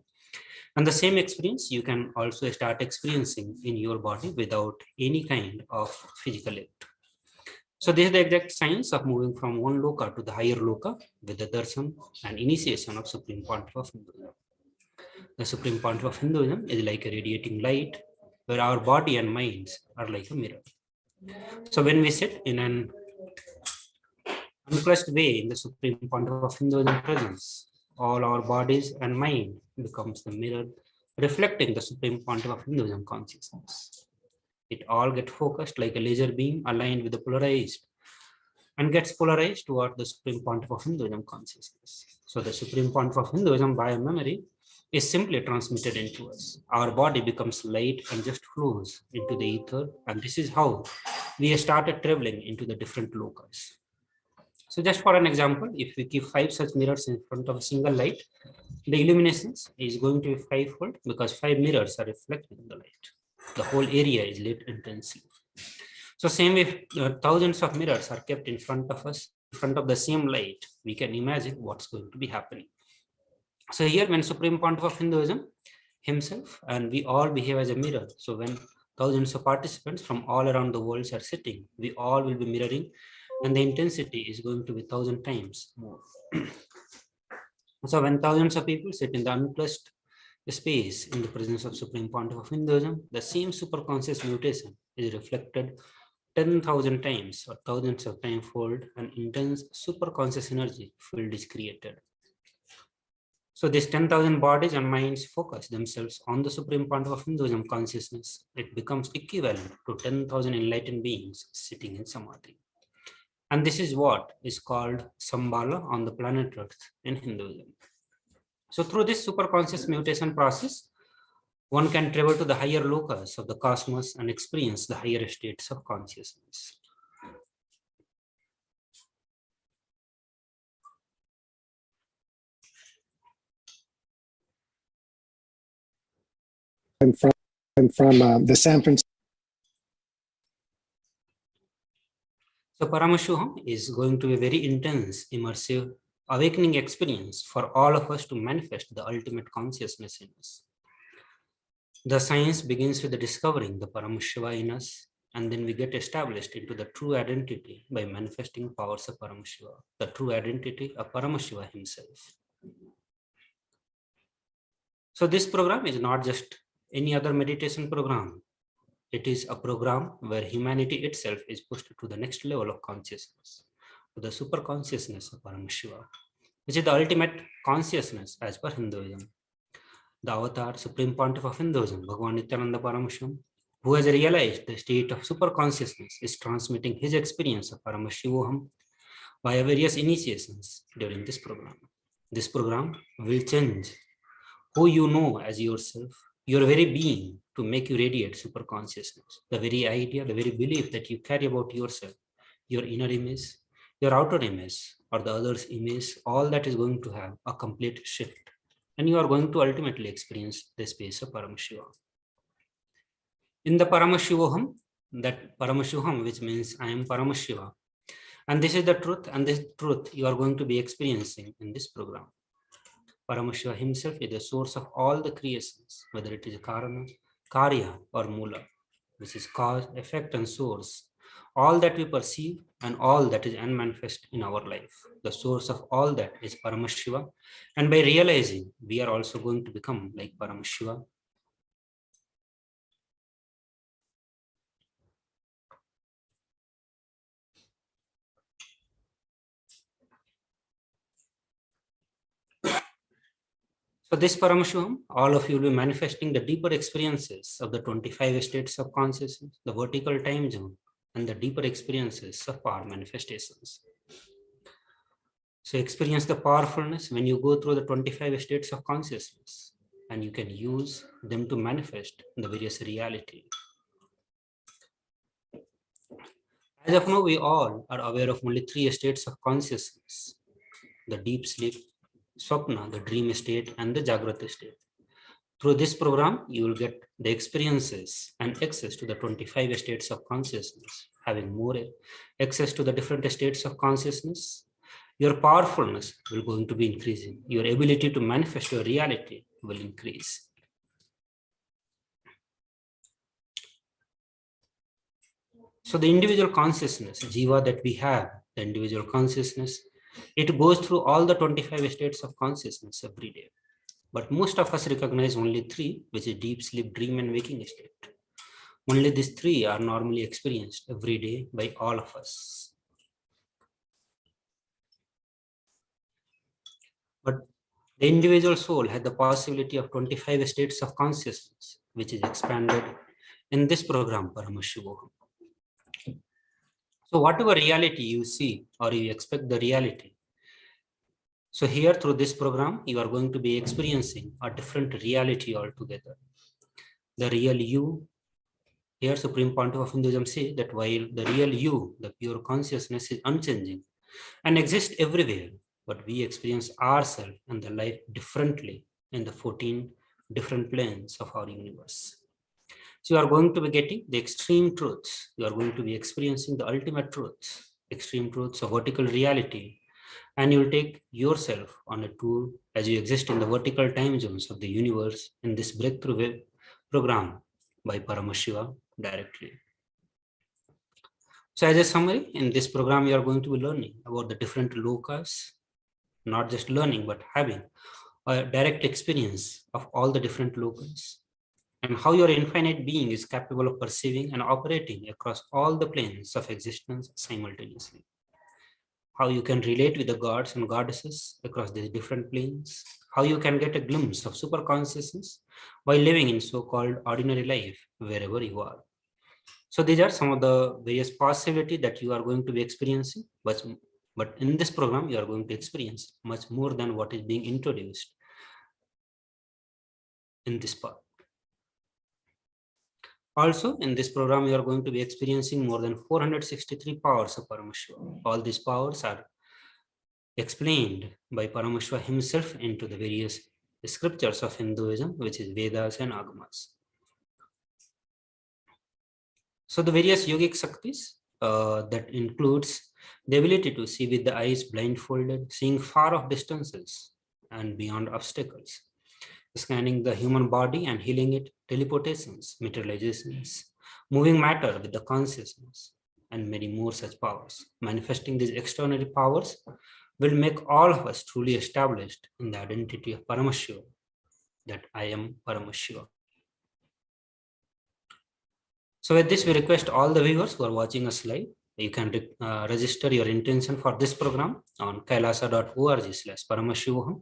And the same experience you can also start experiencing in your body without any kind of physical act. So this is the exact science of moving from one loka to the higher loka with the darshan and initiation of Supreme Pontiff of Hinduism. The Supreme Pontiff of Hinduism is like a radiating light where our body and minds are like a mirror. So when we sit in an unclassed way in the Supreme Pontiff of Hinduism presence, all our bodies and mind becomes the mirror reflecting the Supreme Pontiff of Hinduism consciousness. It all gets focused like a laser beam aligned with the polarized and gets polarized toward the Supreme Pontiff of Hinduism consciousness. So the Supreme Pontiff of Hinduism by memory is simply transmitted into us. Our body becomes light and just flows into the ether. And this is how we started traveling into the different lokas. So just for an example, if we keep 5 such mirrors in front of a single light, the illuminations is going to be 5-fold because 5 mirrors are reflecting the light. The whole area is lit intensely. So same if thousands of mirrors are kept in front of us, in front of the same light, we can imagine what's going to be happening. So here when Supreme Pontiff of Hinduism himself and we all behave as a mirror. So when thousands of participants from all around the world are sitting, we all will be mirroring and the intensity is going to be 1,000 times more. So when thousands of people sit in the unclassed space in the presence of Supreme Pontiff of Hinduism, the same superconscious mutation is reflected 10,000 times or thousands of timefold, and intense superconscious energy field is created. So these 10,000 bodies and minds focus themselves on the Supreme Pontiff of Hinduism consciousness. It becomes equivalent to 10,000 enlightened beings sitting in Samadhi. And this is what is called Sambala on the planet Earth in Hinduism. So through this superconscious mutation process, one can travel to the higher lokas of the cosmos and experience the higher states of consciousness. I'm from the San Francisco. So Paramashivoham is going to be a very intense, immersive, awakening experience for all of us to manifest the ultimate consciousness in us. The science begins with the discovering the Paramashiva in us, and then we get established into the true identity by manifesting powers of Paramashiva, the true identity of Paramashiva himself. So this program is not just any other meditation program. It is a program where humanity itself is pushed to the next level of consciousness, to the super consciousness of Paramashiva, which is the ultimate consciousness as per Hinduism. The avatar Supreme Pontiff of Hinduism, Bhagavan Nithyananda Paramashivam, who has realized the state of super consciousness, is transmitting his experience of Paramashivoham via various initiations during this program. This program will change who you know as yourself, your very being, to make you radiate super consciousness. The very idea, the very belief that you carry about yourself, your inner image, your outer image, or the other's image, all that is going to have a complete shift. And you are going to ultimately experience the space of Paramashiva. In the Paramashivoham, that Paramashivoham, which means I am Paramashiva, and this is the truth, and this truth you are going to be experiencing in this program. Paramashiva himself is the source of all the creations, whether it is Karana, Karya, or Mula, which is cause, effect, and source. All that we perceive and all that is unmanifest in our life. The source of all that is Paramashiva. And by realizing, we are also going to become like Paramashiva. So this Paramashivam, all of you will be manifesting the deeper experiences of the 25 states of consciousness, the vertical time zone, and the deeper experiences of our manifestations. So experience the powerfulness when you go through the 25 states of consciousness, and you can use them to manifest the various reality. As of now, we all are aware of only 3 states of consciousness: the deep sleep, Swapna, the dream state, and the Jagrata state. Through this program, you will get the experiences and access to the 25 states of consciousness. Having more access to the different states of consciousness, your powerfulness will going to be increasing. Your ability to manifest your reality will increase. So the individual consciousness, jiva, that we have, the individual consciousness, it goes through all the 25 states of consciousness every day. But most of us recognize only 3, which is deep sleep, dream, and waking state. Only these 3 are normally experienced every day by all of us. But the individual soul had the possibility of 25 states of consciousness, which is expanded in this program, Paramashivoham. So whatever reality you see or you expect the reality, so here through this program, you are going to be experiencing a different reality altogether. The real you, here Supreme Pontiff of Hinduism say that while the real you, the pure consciousness, is unchanging and exists everywhere, but we experience ourselves and the life differently in the 14 different planes of our universe. So you are going to be getting the extreme truths. You are going to be experiencing the ultimate truths, extreme truths of vertical reality. And you will take yourself on a tour as you exist in the vertical time zones of the universe in this breakthrough web program by Paramashiva directly. So as a summary, in this program, you are going to be learning about the different lokas, not just learning, but having a direct experience of all the different lokas, and how your infinite being is capable of perceiving and operating across all the planes of existence simultaneously. How you can relate with the gods and goddesses across these different planes, how you can get a glimpse of super consciousness while living in so-called ordinary life wherever you are. So these are some of the various possibilities that you are going to be experiencing, but in this program, you are going to experience much more than what is being introduced in this part. Also, in this program, you are going to be experiencing more than 463 powers of Paramashiva. All these powers are explained by Paramashiva himself into the various scriptures of Hinduism, which is Vedas and Agamas. So the various yogic Shaktis, that includes the ability to see with the eyes blindfolded, seeing far off distances and beyond obstacles, scanning the human body and healing it, teleportations, materializations, moving matter with the consciousness, and many more such powers. Manifesting these extraordinary powers will make all of us truly established in the identity of Paramashiva, that I am Paramashiva. So with this, we request all the viewers who are watching us live, you can register your intention for this program on kailasa.org/Paramashivoham.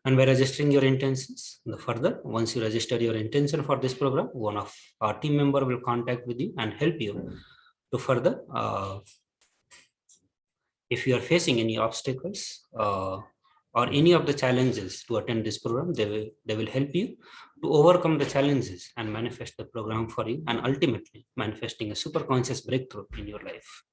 And by registering your intentions, further, once you register your intention for this program, one of our team member will contact with you and help you to further, if you are facing any obstacles or any of the challenges to attend this program, they will help you to overcome the challenges and manifest the program for you, and ultimately manifesting a super conscious breakthrough in your life.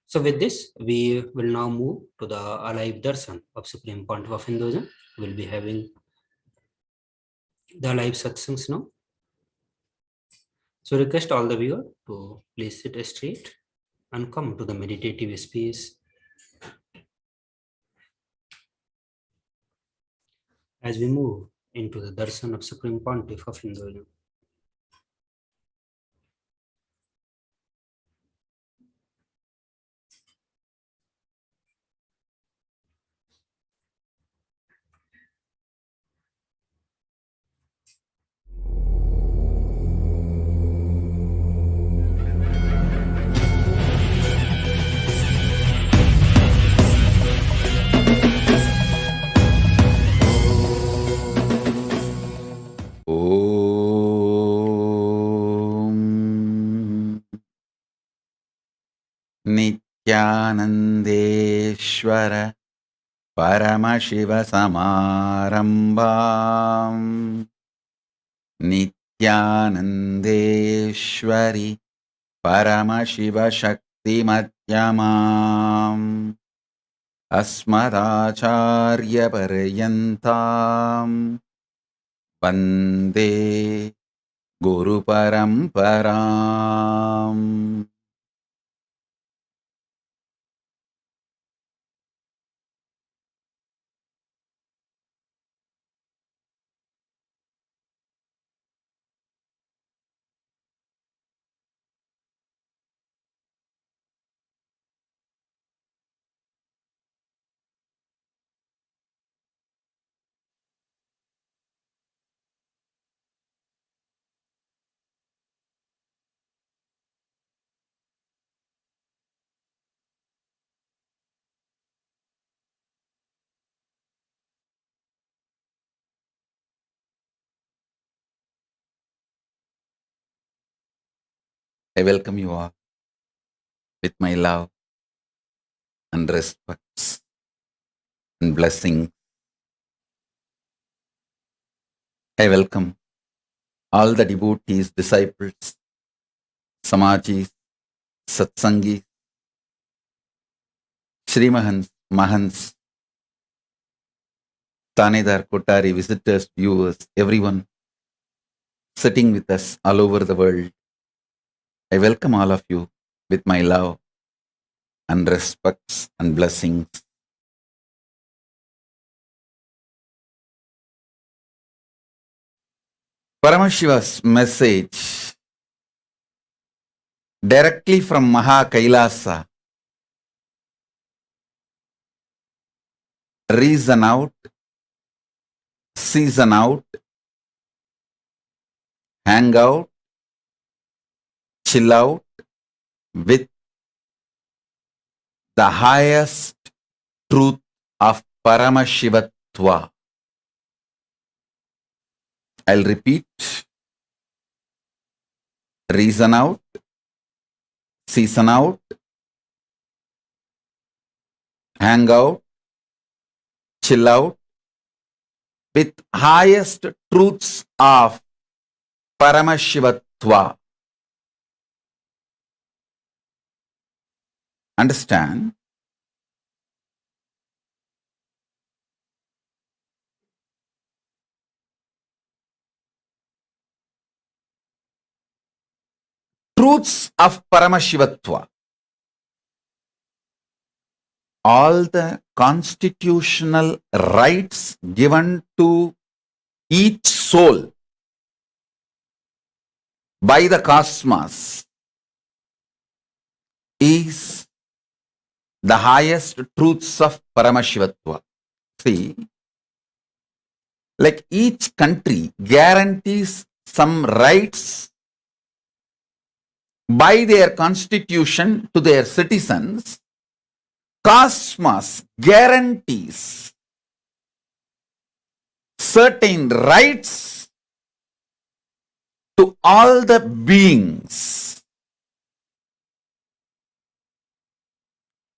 So with this, we will now move to the alive darshan of Supreme Pontiff of Hinduism. We'll be having the live satsangs now. So request all the viewer to please sit straight and come to the meditative space as we move into the darshan of Supreme Pontiff of Hinduism. नित्यानन्देश्वर परमशिवसमारम्भाम् नित्यानन्देश्वरि Paramashivoham Asmadacharya Paryantam Vande Guru Paramparam. I welcome you all with my love and respects and blessing. I welcome all the devotees, disciples, Samajis, Satsangis, Srimahans, Mahans, Tanedar, Kotari, visitors, viewers, everyone sitting with us all over the world. I welcome all of you with my love and respects and blessings. Paramashiva's message directly from KAILASA. Reason out, season out, hang out, chill out with the highest truth of Paramashivatva. I'll repeat. Reason out, season out, hang out, chill out with highest truths of Paramashivatva. Understand? Truths of Paramashivatva. All the constitutional rights given to each soul by the cosmos is the highest truths of Paramashivatva. See, like each country guarantees some rights by their constitution to their citizens, cosmos guarantees certain rights to all the beings,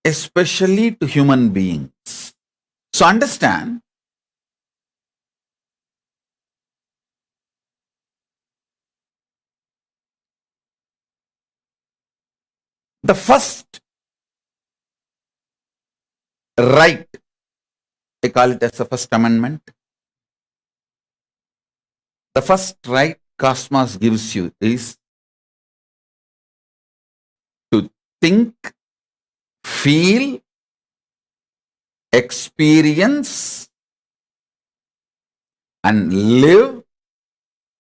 especially to human beings. So understand, the first right, I call it as the first amendment. The first right cosmos gives you is to think, feel, experience, and live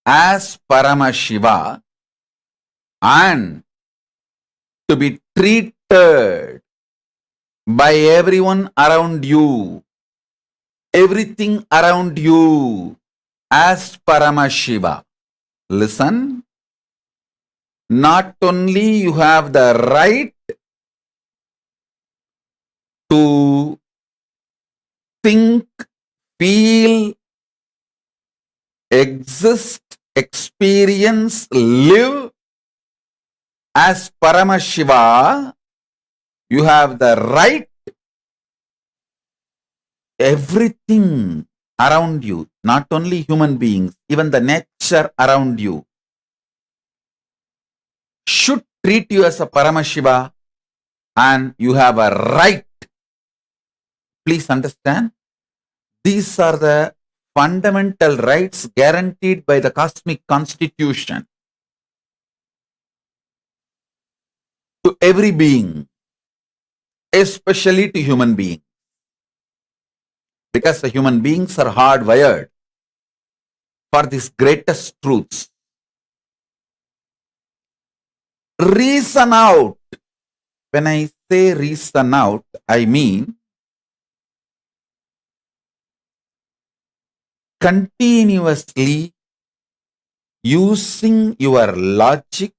as Paramashiva, and to be treated by everyone around you, everything around you as Paramashiva. Listen, not only you have the right to think, feel, exist, experience, live as Paramashiva, you have the right, everything around you, not only human beings, even the nature around you, should treat you as a Paramashiva and you have a right. Please understand, these are the fundamental rights guaranteed by the cosmic constitution to every being, especially to human beings, because the human beings are hardwired for these greatest truths. Reason out. When I say reason out, I mean continuously using your logic,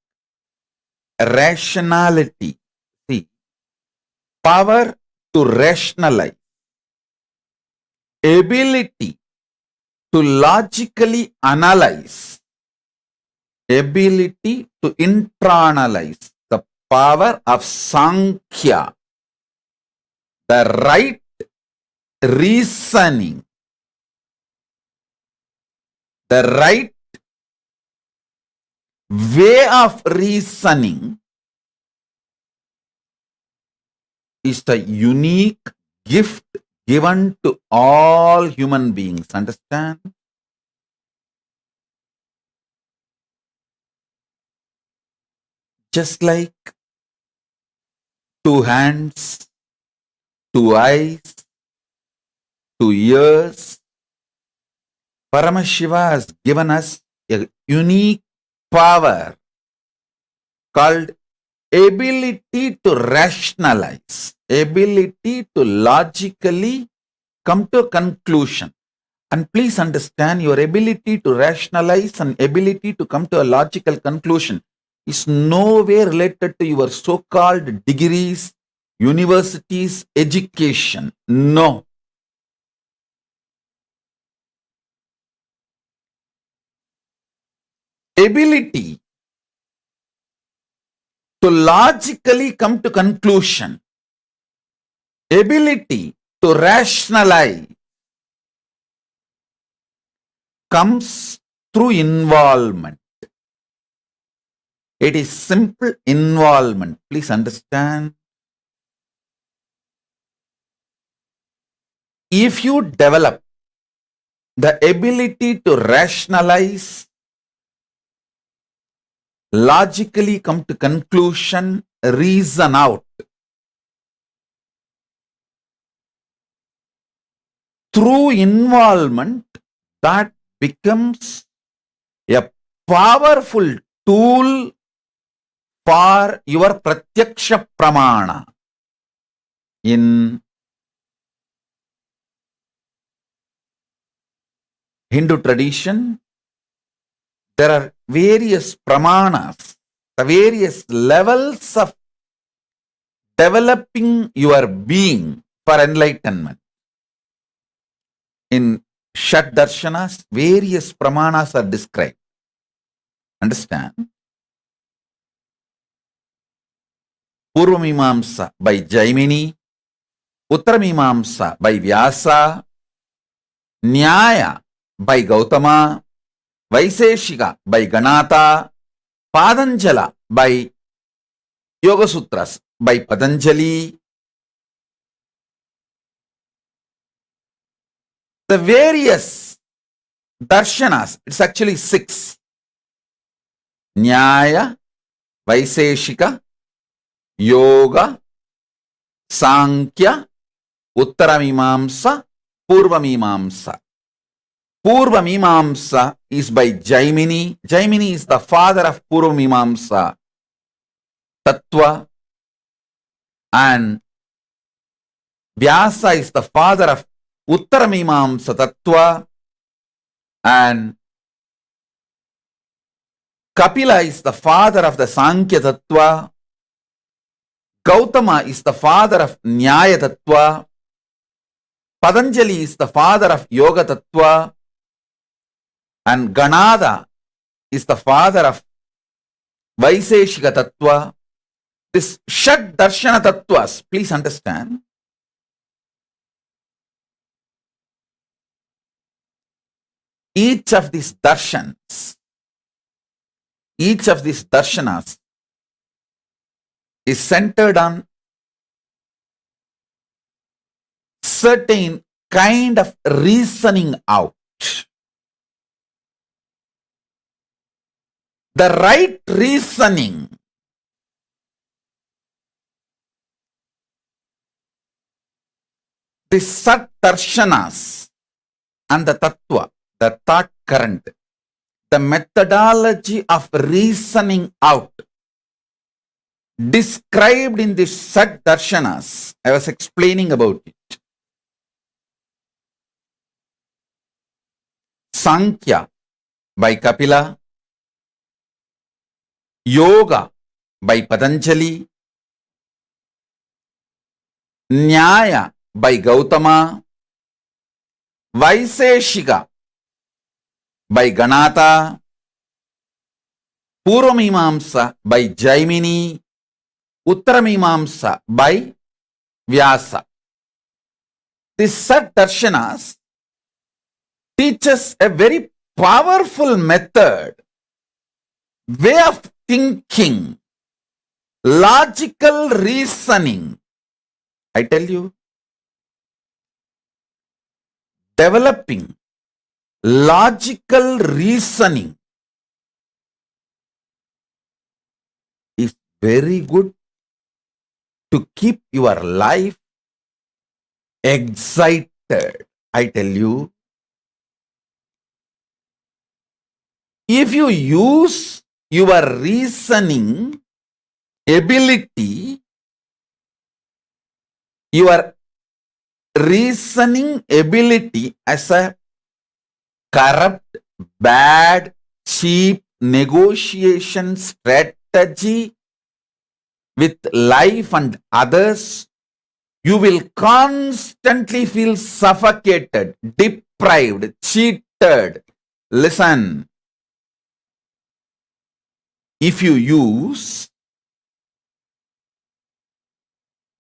rationality. See, power to rationalize, ability to logically analyze, ability to internalize, the power of Sankhya, the right reasoning, the right way of reasoning is the unique gift given to all human beings. Understand? Just like two hands, two eyes, two ears, Paramashiva has given us a unique power called ability to rationalize, ability to logically come to a conclusion. And please understand, your ability to rationalize and ability to come to a logical conclusion is no way related to your so-called degrees, universities, education. No. Ability to logically come to conclusion, ability to rationalize comes through involvement. It is simple involvement. Please understand. If you develop the ability to rationalize, logically come to conclusion, reason out, through involvement, that becomes a powerful tool for your pratyaksha pramana. In Hindu tradition, there are various pramanas, the various levels of developing your being for enlightenment. In Shat Darshanas, various pramanas are described. Understand? Purvamimamsa by Jaimini, Uttaramimamsa by Vyasa, Nyaya by Gautama, Vaiseshika by Ganata, Patanjala by Yoga Sutras by Patanjali. The various darshanas, it's actually 6. Nyaya, Vaiseshika, Yoga, Sankhya, Uttaramimamsa, Purvamimamsa. Purvamimamsa is by Jaimini. Jaimini is the father of Purvamimamsa Tattva, and Vyasa is the father of Uttaramimamsa Tattva, and Kapila is the father of the Sankhya Tattva. Gautama is the father of Nyaya Tattva. Patanjali is the father of Yoga Tattva. And Ganada is the father of Vaiseshika Tattva. This Shat Darshana Tattvas, please understand, each of these darshans, each of these darshanas is centered on certain kind of reasoning out. The right reasoning the Sat Darshanas and the Tattva, the thought current, the methodology of reasoning out described in the Sat Darshanas. I was explaining about it. Sankhya by Kapila, Yoga by Patanjali, Nyaya by Gautama, Vaiseshika by Ganata, Purvamimamsa by Jaimini, Uttaramimamsa by Vyasa. This Sat Darshanas teaches a very powerful method, way of thinking, logical reasoning. I tell you, developing logical reasoning is very good to keep your life excited. I tell you, if you use your reasoning ability, your reasoning ability as a corrupt, bad, cheap negotiation strategy with life and others, you will constantly feel suffocated, deprived, cheated. Listen, if you use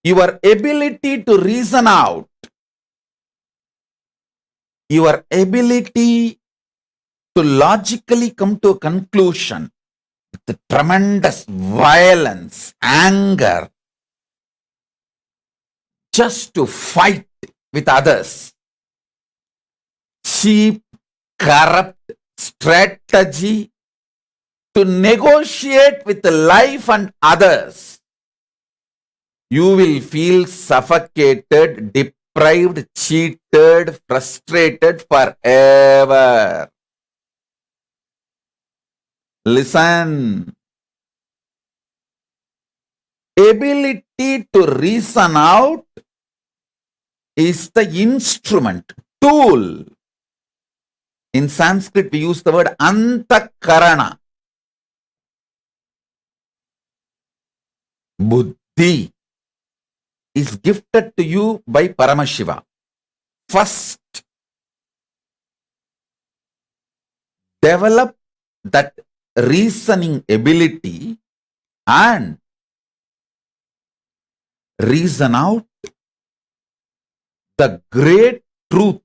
your ability to reason out, your ability to logically come to a conclusion with the tremendous violence, anger, just to fight with others, cheap, corrupt strategy to negotiate with life and others, you will feel suffocated, deprived, cheated, frustrated forever. Listen. Ability to reason out is the instrument, tool. In Sanskrit, we use the word antakarana. Buddhi is gifted to you by Paramashiva. First, develop that reasoning ability and reason out the great truth.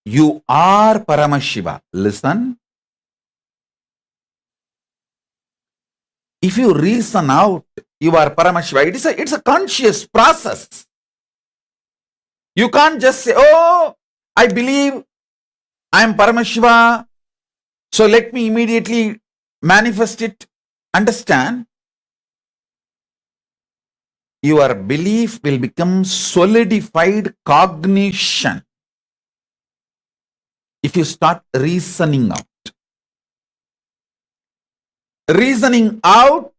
You are Paramashiva. Listen. If you reason out you are Paramashiva, it's a conscious process. You can't just say, oh, I believe I am Paramashiva, so let me immediately manifest it. Understand? Your belief will become solidified cognition if you start reasoning out. Reasoning out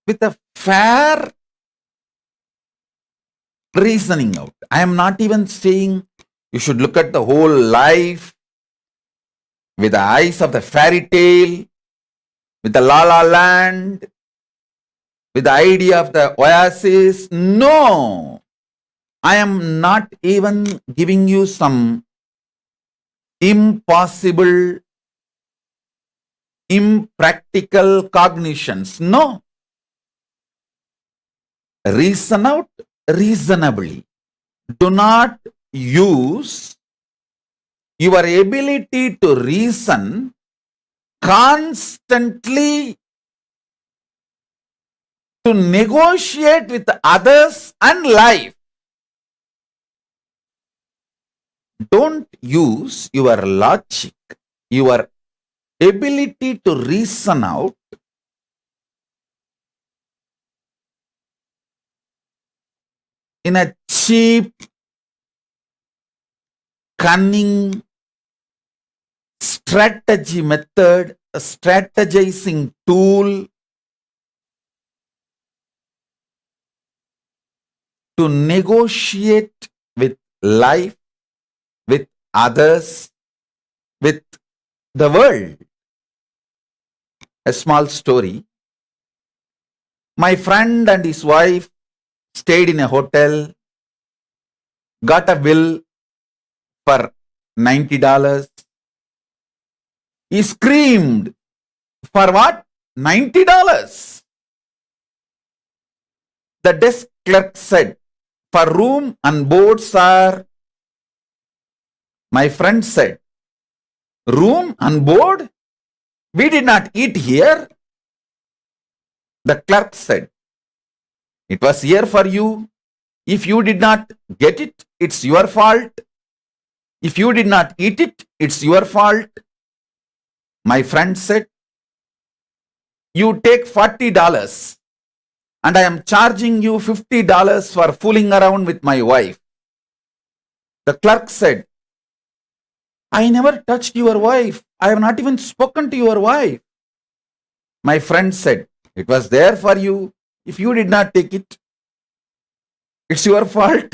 with a fair reasoning out. I am not even saying you should look at the whole life with the eyes of the fairy tale, with the la la land, with the idea of the oasis. No, I am not even giving you some impossible impractical cognitions. No. Reason out reasonably. Do not use your ability to reason constantly to negotiate with others and life. Don't use your logic, your ability to reason out in a cheap, cunning strategy method, a strategizing tool to negotiate with life, with others, with the world. A small story. My friend and his wife stayed in a hotel, got a bill for $90. He screamed, for what? $90. The desk clerk said, for room and board, sir. My friend said, room and board? We did not eat here. The clerk said, it was here for you. If you did not get it, it's your fault. If you did not eat it, it's your fault. My friend said, you take $40 and I am charging you $50 for fooling around with my wife. The clerk said, I never touched your wife. I have not even spoken to your wife. My friend said, it was there for you. If you did not take it, it's your fault.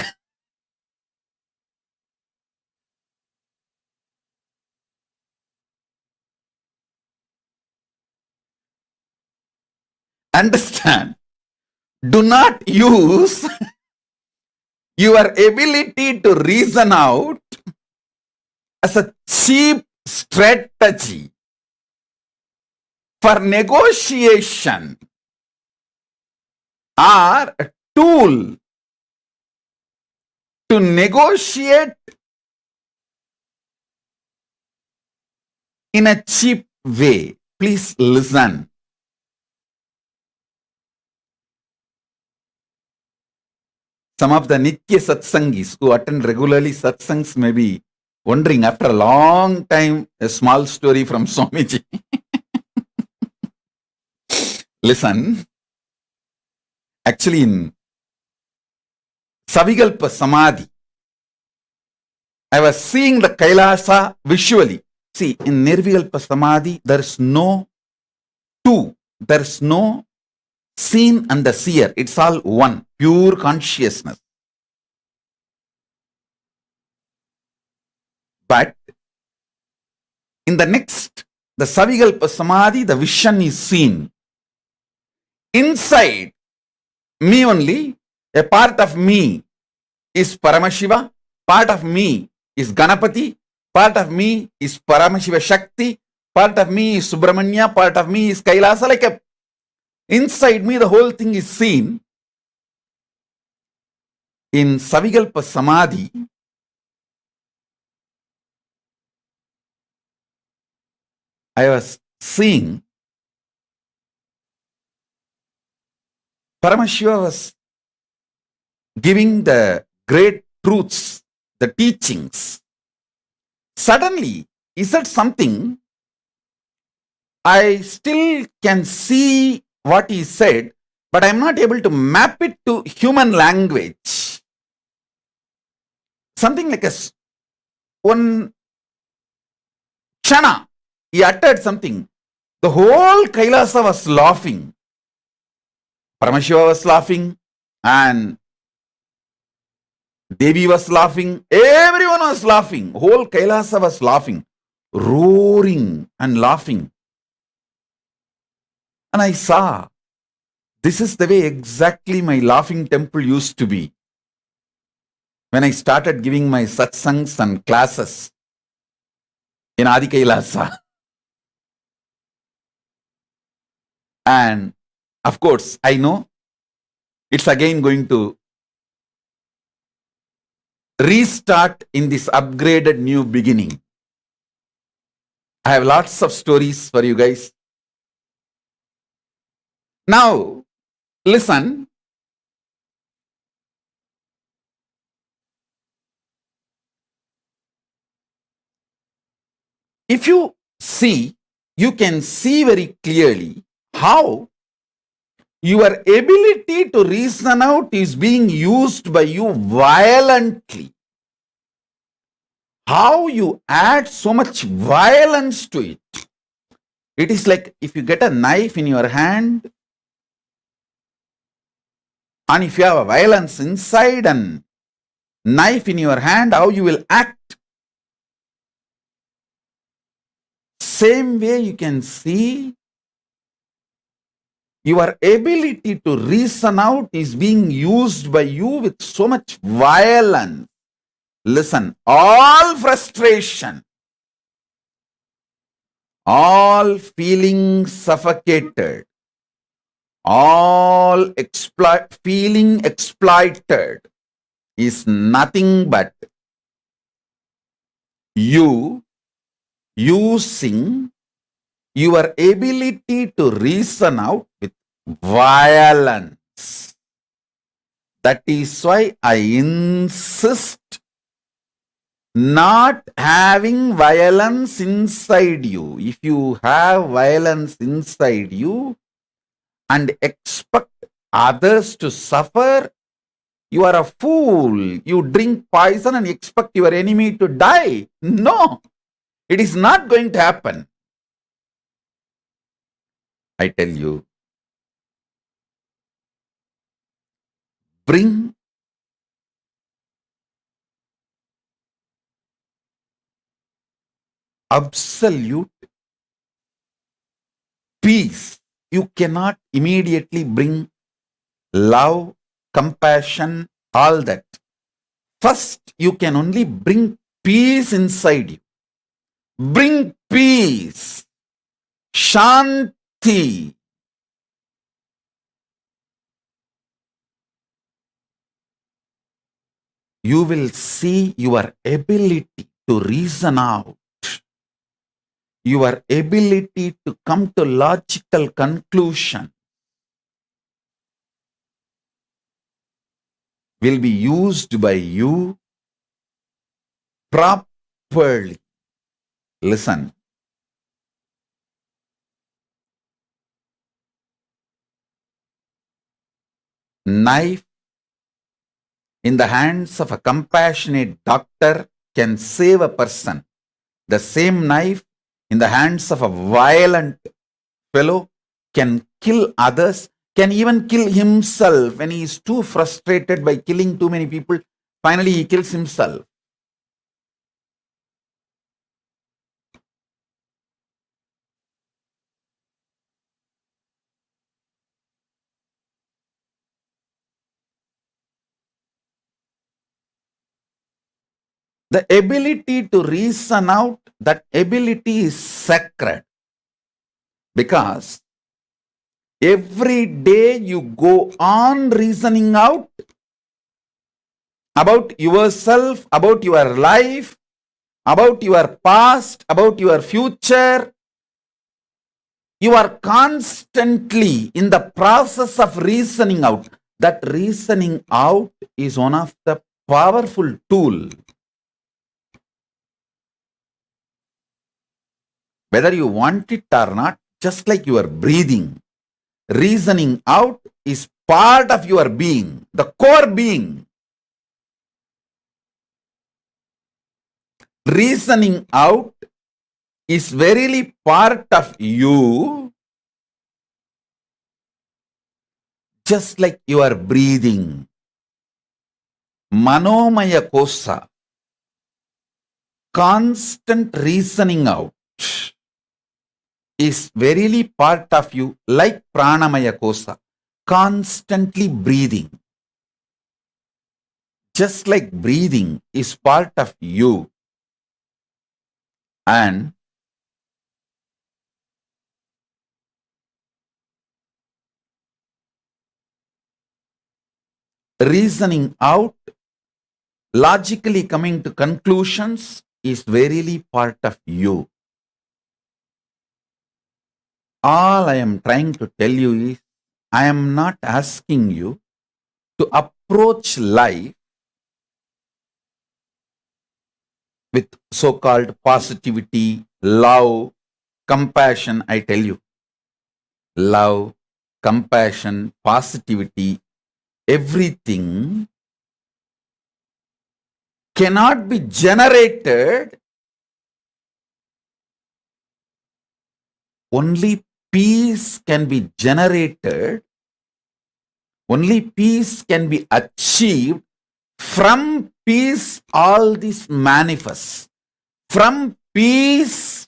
Understand? Do not use your ability to reason out as a cheap strategy for negotiation or a tool to negotiate in a cheap way. Please listen. Some of the Nitya Satsangis who attend regularly Satsangs may be wondering after a long time, a small story from Swamiji. Listen, actually in Savikalpa Samadhi, I was seeing the Kailasa visually. See, in Nirvikalpa Samadhi, there is no two, there is no seen and the seer. It's all one, pure consciousness. But in the next, the Savikalpa Samadhi, the vision is seen. Inside me only, a part of me is Paramashiva, part of me is Ganapati, part of me is Paramashiva Shakti, part of me is Subramanya, part of me is Kailasa. Like a inside me, the whole thing is seen. In Savikalpa Samadhi, I was seeing Paramashiva was giving the great truths, the teachings. Suddenly, he said something. I still can see what he said, but I'm not able to map it to human language. Something like one chana, he uttered something. The whole Kailasa was laughing. Paramashiva was laughing and Devi was laughing. Everyone was laughing. Whole Kailasa was laughing, roaring and laughing. And I saw, this is the way exactly my laughing temple used to be. When I started giving my satsangs and classes in Adi Kailasa. And of course, I know it's again going to restart in this upgraded new beginning. I have lots of stories for you guys. Now, listen. If you see, you can see very clearly how your ability to reason out is being used by you violently. How you add so much violence to it. It is like if you get a knife in your hand, and if you have a violence inside and knife in your hand, how you will act. Same way you can see your ability to reason out is being used by you with so much violence. Listen, all frustration, all feeling suffocated, all feeling exploited is nothing but you using your ability to reason out with violence. That is why I insist not having violence inside you. If you have violence inside you and expect others to suffer, you are a fool. You drink poison and expect your enemy to die. No, it is not going to happen. I tell you, bring absolute peace. You cannot immediately bring love, compassion, all that. First, you can only bring peace inside you. Bring peace, shanti. You will see your ability to reason out, your ability to come to logical conclusion will be used by you properly. Listen. Knife in the hands of a compassionate doctor can save a person. The same knife in the hands of a violent fellow can kill others, can even kill himself when he is too frustrated by killing too many people. Finally, he kills himself. The ability to reason out, that ability is sacred. Because every day you go on reasoning out about yourself, about your life, about your past, about your future. You are constantly in the process of reasoning out. That reasoning out is one of the powerful tools. Whether you want it or not, just like your breathing, reasoning out is part of your being, the core being. Reasoning out is verily part of you, just like your breathing. Manomaya kosa, constant reasoning out, is verily part of you, like pranamaya kosa, constantly breathing. Just like breathing is part of you, and reasoning out, logically coming to conclusions is verily part of you. All I am trying to tell you is, I am not asking you to approach life with so-called positivity, love, compassion. I tell you, love, compassion, positivity, everything cannot be generated. Only peace can be generated. Only peace can be achieved. From peace, all this manifests. From peace,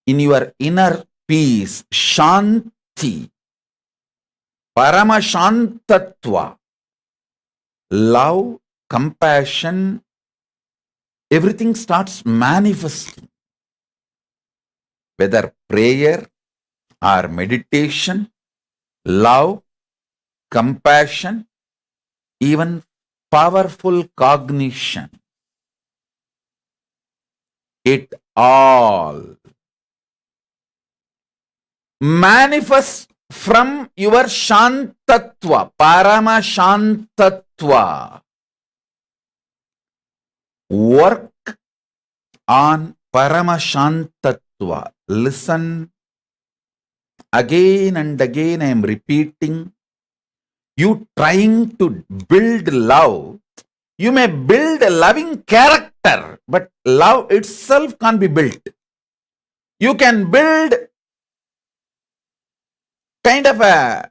in your inner peace, Shanti, Paramashantatva, love, compassion, everything starts manifesting. Whether prayer or meditation, love, compassion, even powerful cognition, it all manifests from your Shantatva, Paramashantatva. Work on Paramashantatva. Listen again and again. I am repeating. You trying to build love. You may build a loving character, but love itself can't be built. You can build kind of a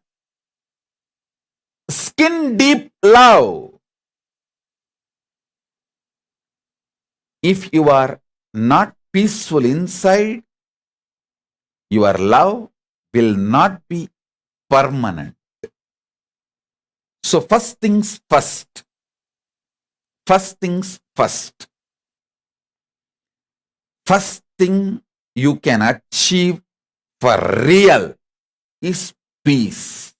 skin deep love. If you are not peaceful inside, your love will not be permanent. So first things first. First things first. First thing you can achieve for real is peace.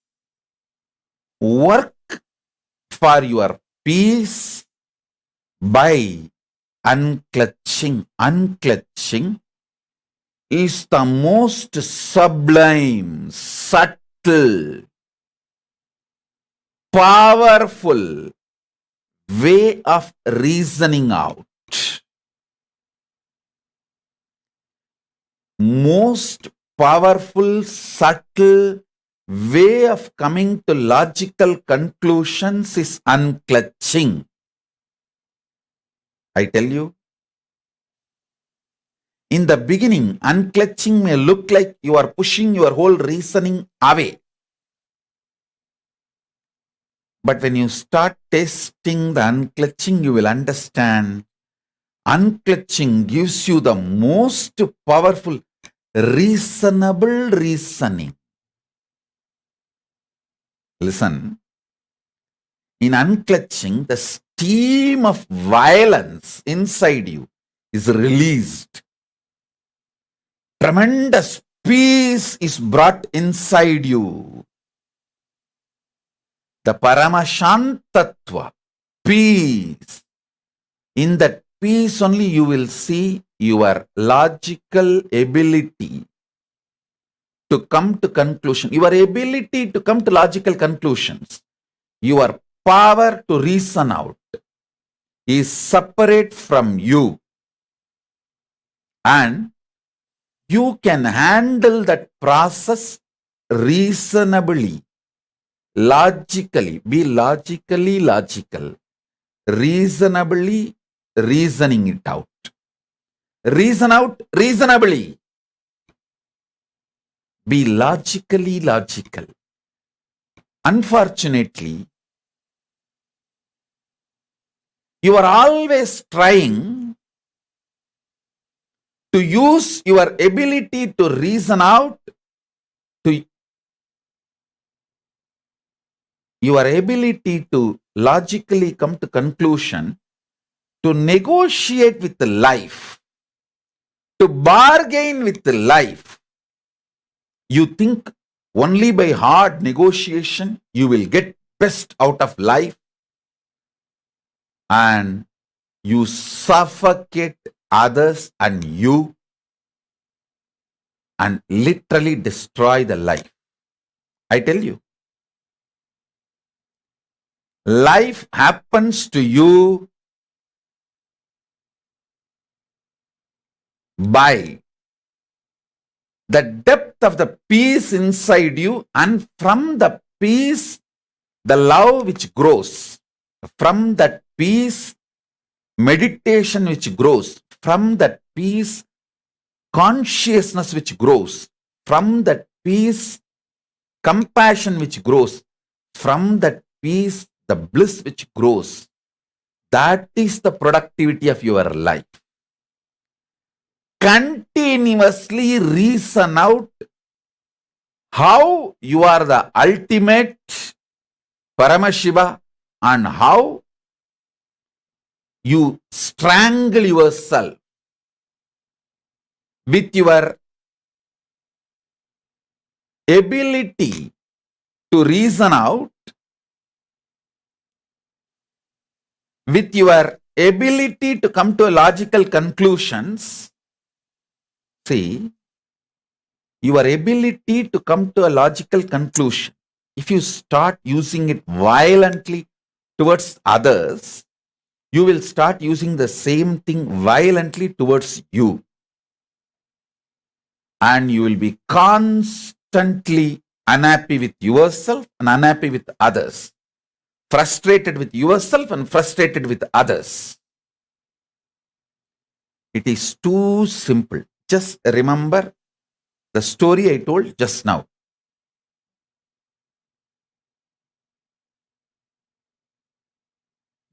Work for your peace by unclutching. Unclutching is the most sublime, subtle, powerful way of reasoning out. Most powerful, subtle way of coming to logical conclusions is unclutching. I tell you, in the beginning, unclutching may look like you are pushing your whole reasoning away. But when you start testing the unclutching, you will understand unclutching gives you the most powerful, reasonable reasoning. Listen, in unclutching, the steam of violence inside you is released. Tremendous peace is brought inside you. The Paramashantatva, peace. In that peace only you will see your logical ability to come to conclusion, your ability to come to logical conclusions, your power to reason out is separate from you. And you can handle that process reasonably, logically, be logically logical, reasonably reasoning it out. Reason out reasonably. Be logically logical. Unfortunately, you are always trying to use your ability to reason out, to your ability to logically come to conclusion, to negotiate with life, to bargain with life. You think only by hard negotiation you will get best out of life. and you suffocate others and you and literally destroy the life. I tell you, life happens to you by the depth of the peace inside you, and from the peace, the love which grows. From that peace, meditation which grows. From that peace, consciousness which grows. From that peace, compassion which grows. From that peace, the bliss which grows. That is the productivity of your life. Continuously reason out how you are the ultimate Paramashiva and how you strangle yourself with your ability to reason out, with your ability to come to logical conclusions. See, your ability to come to a logical conclusion, if you start using it violently towards others, you will start using the same thing violently towards you. And you will be constantly unhappy with yourself and unhappy with others. Frustrated with yourself and frustrated with others. It is too simple. Just remember the story I told just now.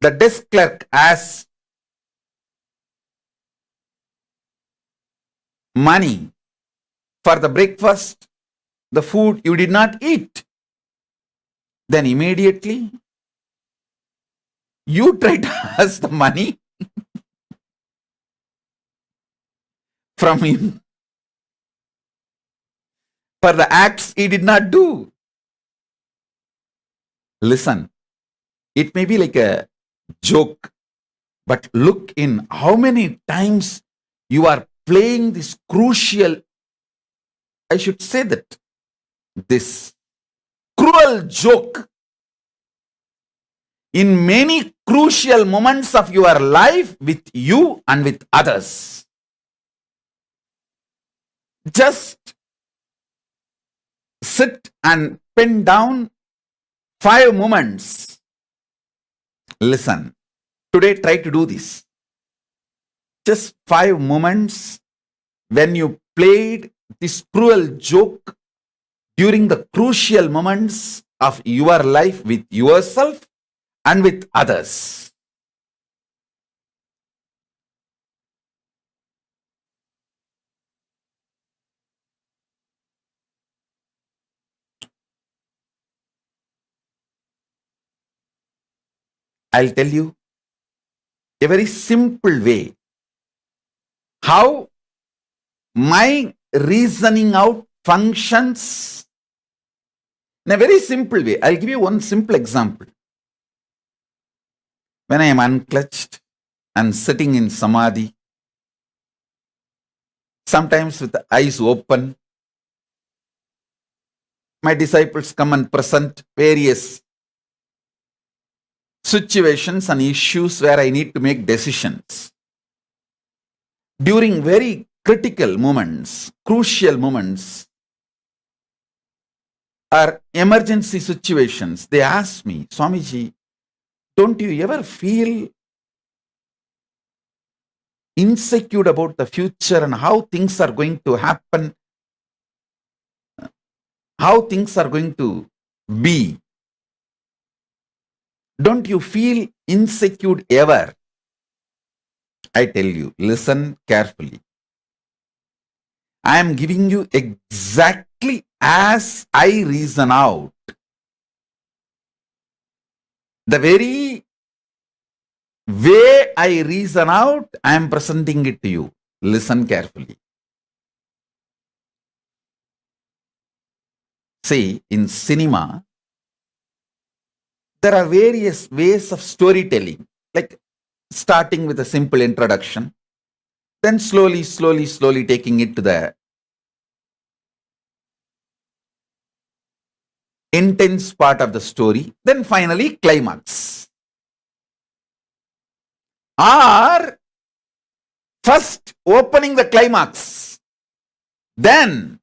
The desk clerk asks money for the breakfast, the food you did not eat. Then immediately you try to ask the money from him for the acts he did not do. Listen, it may be like a joke, but look in how many times you are playing this crucial, I should say that, this cruel joke in many crucial moments of your life with you and with others. Just sit and pen down 5 moments. Listen, today try to do this. Just 5 moments when you played this cruel joke during the crucial moments of your life with yourself and with others. I'll tell you a very simple way how my reasoning out functions in a very simple way. I'll give you one simple example. When I am unclutched and sitting in samadhi, sometimes with the eyes open, my disciples come and present various situations and issues where I need to make decisions. During very critical moments, crucial moments, or emergency situations, they ask me, Swamiji, don't you ever feel insecure about the future and how things are going to happen, how things are going to be? Don't you feel insecure ever? I tell you, listen carefully. I am giving you exactly as I reason out. The very way I reason out, I am presenting it to you. Listen carefully. See, in cinema, there are various ways of storytelling. Like starting with a simple introduction, then slowly taking it to the intense part of the story, then finally climax. Or first opening the climax, then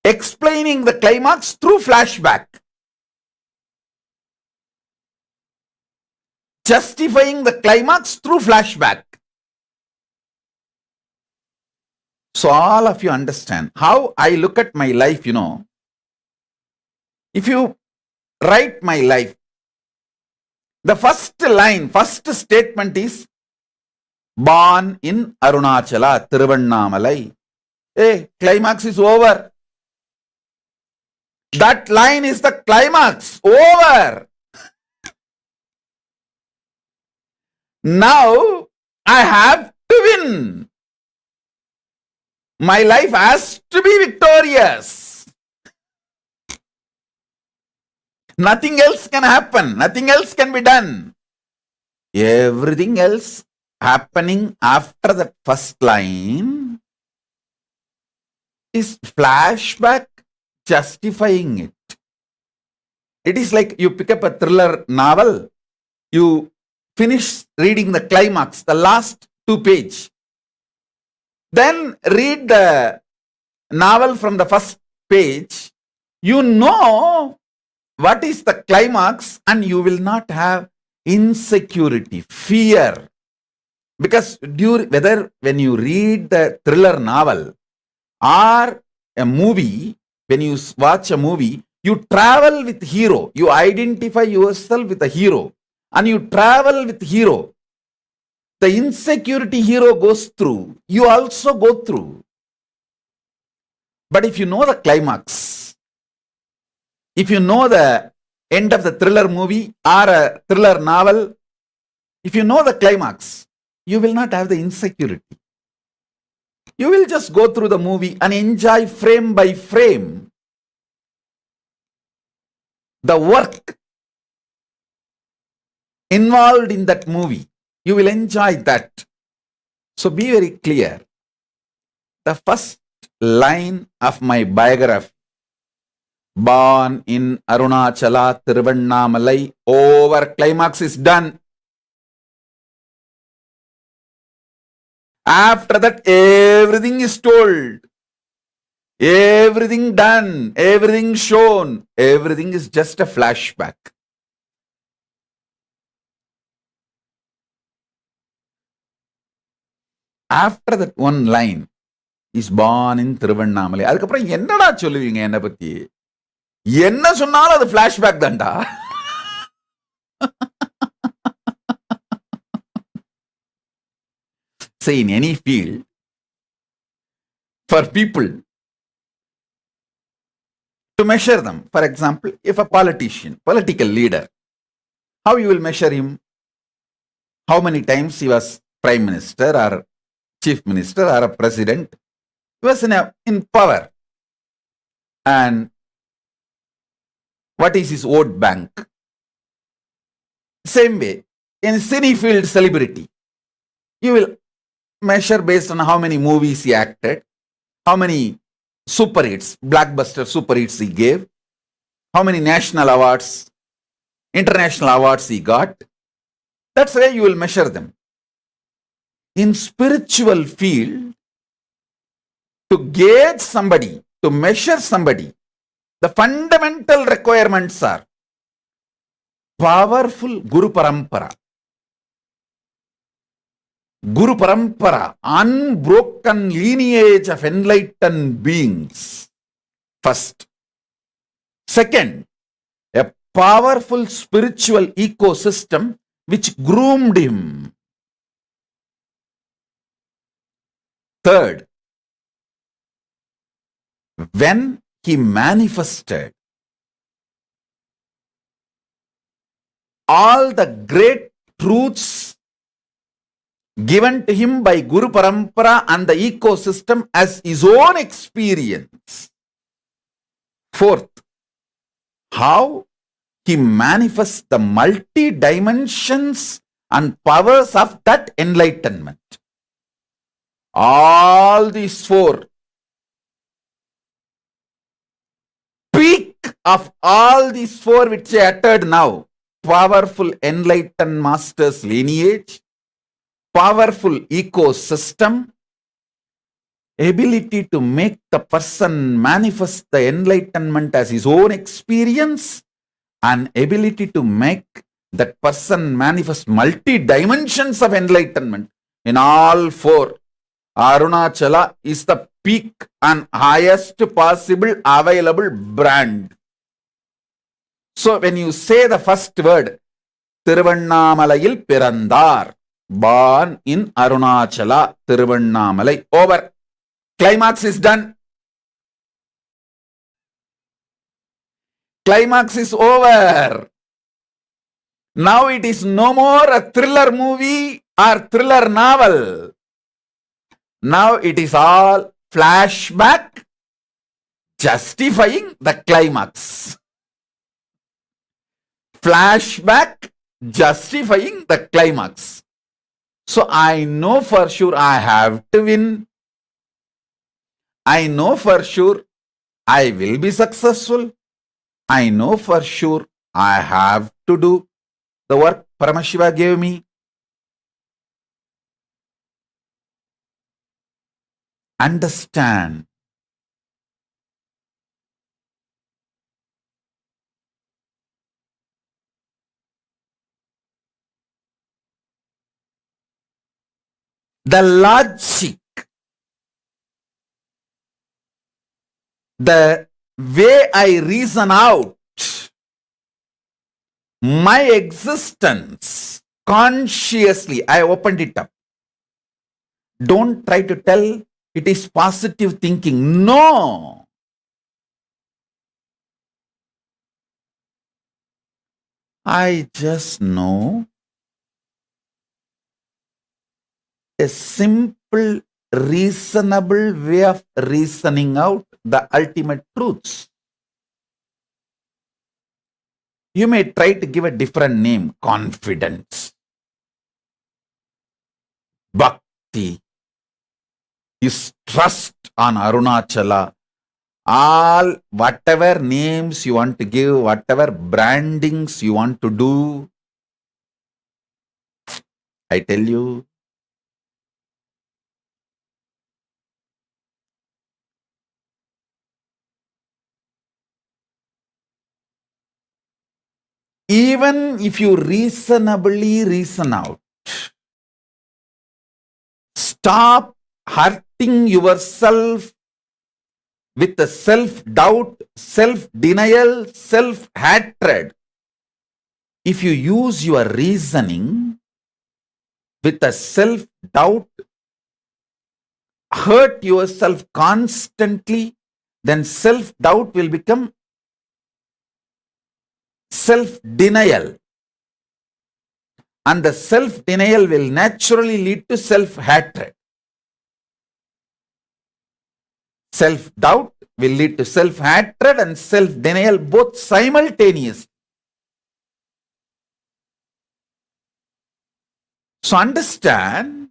explaining the climax through flashback, justifying the climax through flashback. So all of you understand how I look at my life, If you write my life, the first line, first statement is born in Arunachala, Tiruvannamalai. Hey, climax is over. That line is the climax. Over. Now I have to win. My life has to be victorious. Nothing else can happen. Nothing else can be done. Everything else happening after the first line is flashback justifying it. It is like you pick up a thriller novel, you finish reading the climax, the last 2 pages. Then read the novel from the first page. You know what is the climax and you will not have insecurity, fear. Because whether when you read the thriller novel or a movie, when you watch a movie, you travel with hero. You identify yourself with the hero and you travel with hero. The insecurity hero goes through, you also go through. But if you know the climax, if you know the end of the thriller movie or a thriller novel, if you know the climax, you will not have the insecurity. You will just go through the movie and enjoy frame by frame the work involved in that movie. You will enjoy that. So be very clear. The first line of my biography, born in Arunachala, Tiruvannamalai, over, climax is done. After that, everything is told, everything done, everything shown, everything is just a flashback. After that one line is born in Tiruvannamalai. அதுக்கப்புறம் என்னடா சொல்லுவீங்க என்னை பத்தி? என்ன சொன்னாலும் அது flashback தான்டா. Say in any field, for people to measure them, for example, if a politician, political leader, how you will measure him? How many times he was prime minister or chief minister or a president? He was in power. And what is his vote bank? Same way, in cine field celebrity, you will measure based on how many movies he acted, how many super hits, blockbuster super hits he gave, how many national awards, international awards he got. That's where you will measure them. In spiritual field, to gauge somebody, to measure somebody, the fundamental requirements are powerful Guru Parampara. Guru Parampara, unbroken lineage of enlightened beings. First. Second, a powerful spiritual ecosystem which groomed him. Third, when he manifested all the great truths given to him by Guru Parampara and the ecosystem as his own experience. Fourth, how he manifests the multi-dimensions and powers of that enlightenment. All these four, peak of all these four which I uttered now, powerful enlightened masters lineage, powerful ecosystem, ability to make the person manifest the enlightenment as his own experience, and ability to make that person manifest multi-dimensions of enlightenment. In all four, Arunachala is the peak and highest possible available brand. So when you say the first word, Tiruvannamalai Pirandar, born in Arunachala, Tiruvannamalai, over. Climax is done. Climax is over. Now it is no more a thriller movie or thriller novel. Now it is all flashback justifying the climax. Flashback justifying the climax. So I know for sure I have to win. I know for sure I will be successful. I know for sure I have to do the work Paramashiva gave me. Understand. The logic, the way I reason out my existence consciously, I opened it up. Don't try to tell it is positive thinking. No. I just know a simple, reasonable way of reasoning out the ultimate truths. You may try to give a different name, confidence, bhakti, is trust on Arunachala. All whatever names you want to give, whatever brandings you want to do, I tell you, even if you reasonably reason out, stop hurting yourself with the self-doubt, self-denial, self-hatred. If you use your reasoning with a self-doubt, hurt yourself constantly, then self-doubt will become self-denial. And the self-denial will naturally lead to self-hatred. Self-doubt will lead to self-hatred and self-denial both simultaneously. So understand,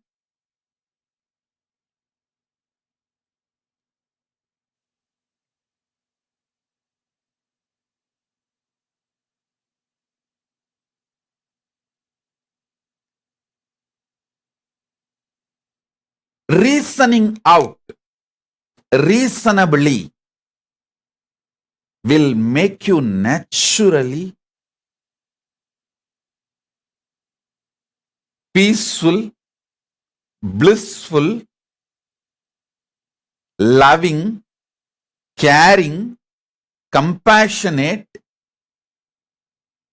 reasoning out reasonably will make you naturally peaceful, blissful, loving, caring, compassionate,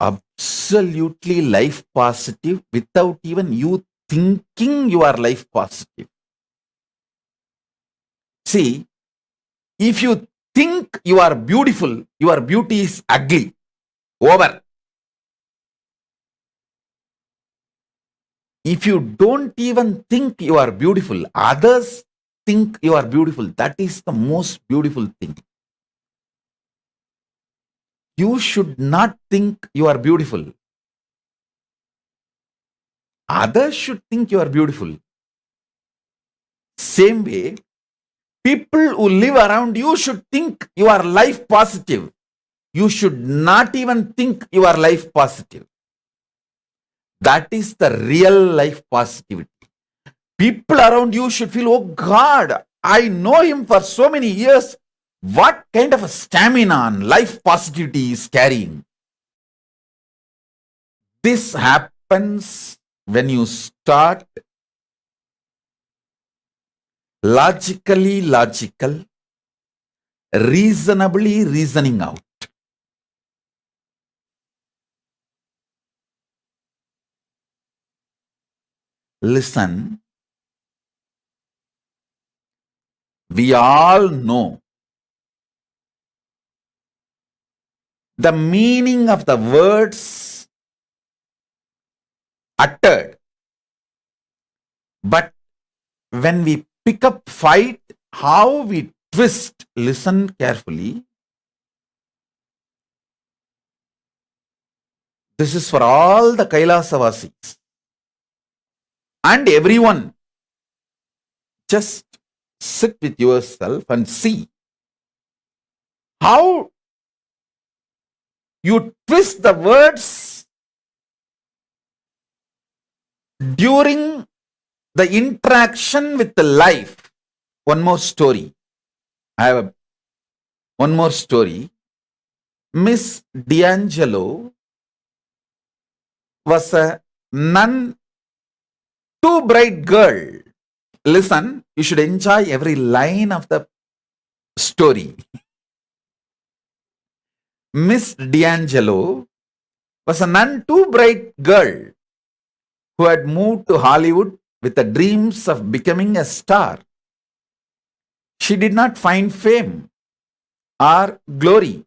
absolutely life positive without even you thinking you are life positive. See, if you think you are beautiful, your beauty is ugly. Over. If you don't even think you are beautiful, others think you are beautiful. That is the most beautiful thing. You should not think you are beautiful. others should think you are beautiful. Same way, people who live around you should think you are life positive. You should not even think you are life positive. That is the real life positivity. People around you should feel, oh God, I know him for so many years. What kind of a stamina and life positivity he is carrying? This happens when you start logically logical, reasonably reasoning out. Listen, we all know the meaning of the words uttered. But when we pick up fight, how we twist, listen carefully. This is for all the Kailasavasis and everyone. Just sit with yourself and see how you twist the words during the interaction with the life. One more story. I have one more story. Miss D'Angelo was a none too bright girl. Listen, you should enjoy every line of the story. Miss D'Angelo was a none too bright girl who had moved to Hollywood with the dreams of becoming a star. She did not find fame or glory,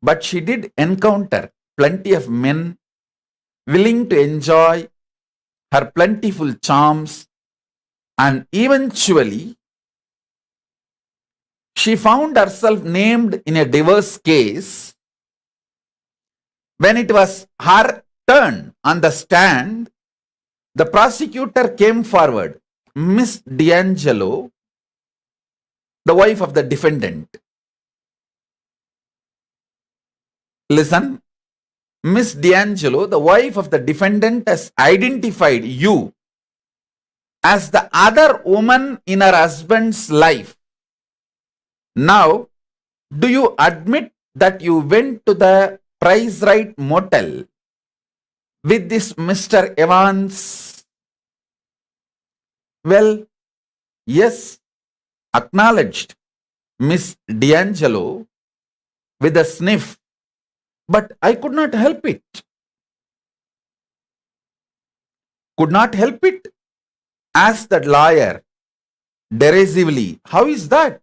but she did encounter plenty of men willing to enjoy her plentiful charms, and eventually she found herself named in a divorce case. When it was her turn on the stand, the prosecutor came forward. Miss D'Angelo, the wife of the defendant. Listen, Miss D'Angelo, the wife of the defendant, has identified you as the other woman in her husband's life. Now, do you admit that you went to the Price Right motel with this Mr. Evans? Well, yes, acknowledged Miss D'Angelo with a sniff, but I could not help it. Could not help it? Asked the lawyer derisively. How is that?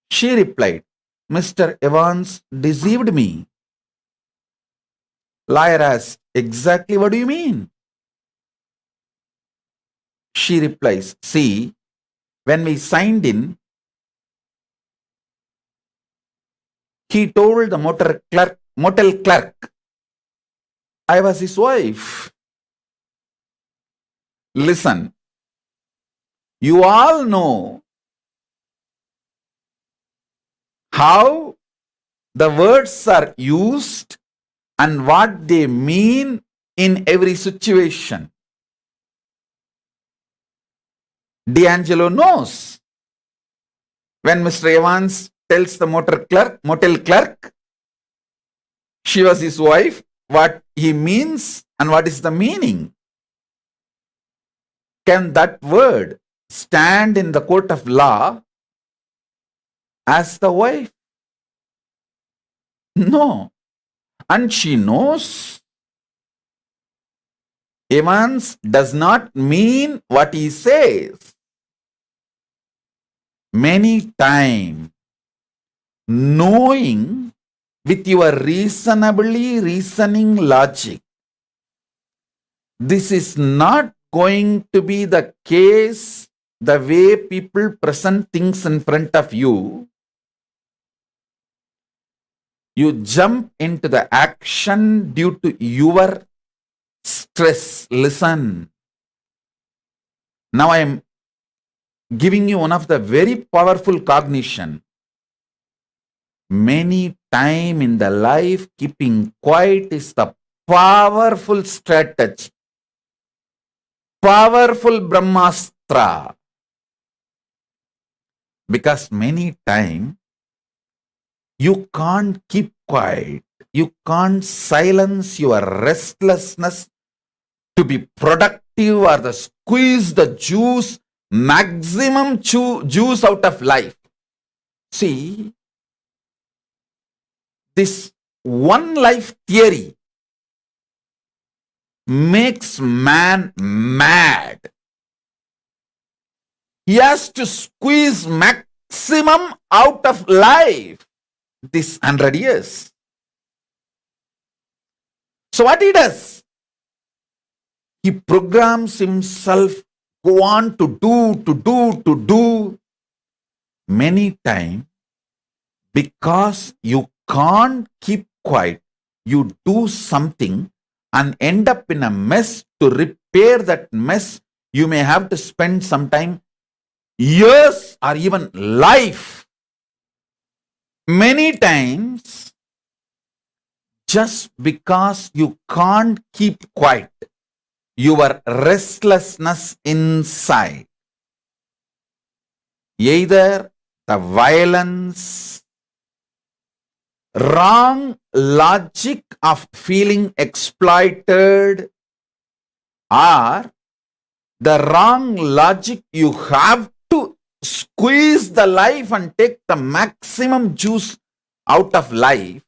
She replied, Mr. Evans deceived me. Lawyer asked, exactly what do you mean? She replies, see, when we signed in, he told the motel clerk, I was his wife. Listen, you all know how the words are used and what they mean in every situation. D'Angelo knows. When Mr. Evans tells the motel clerk, she was his wife, what he means and what is the meaning. Can that word stand in the court of law as the wife? No. And she knows Evans does not mean what he says. Many times, knowing with your reasonably reasoning logic, this is not going to be the case the way people present things in front of you. You jump into the action due to your stress. Listen. Now I am giving you one of the very powerful cognition. Many time in the life, keeping quiet is the powerful strategy. Powerful Brahmastra. Because many time, you can't keep quiet. You can't silence your restlessness to be productive or the squeeze the juice, maximum juice out of life. See, this one life theory makes man mad. He has to squeeze maximum out of life this 100 years. So what he does? He programs himself, go on to do. Many times, because you can't keep quiet, you do something and end up in a mess. To repair that mess, you may have to spend some time, years or even life. Many times, just because you can't keep quiet, your restlessness inside, either the violence, wrong logic of feeling exploited, or the wrong logic you have to squeeze the life and take the maximum juice out of life.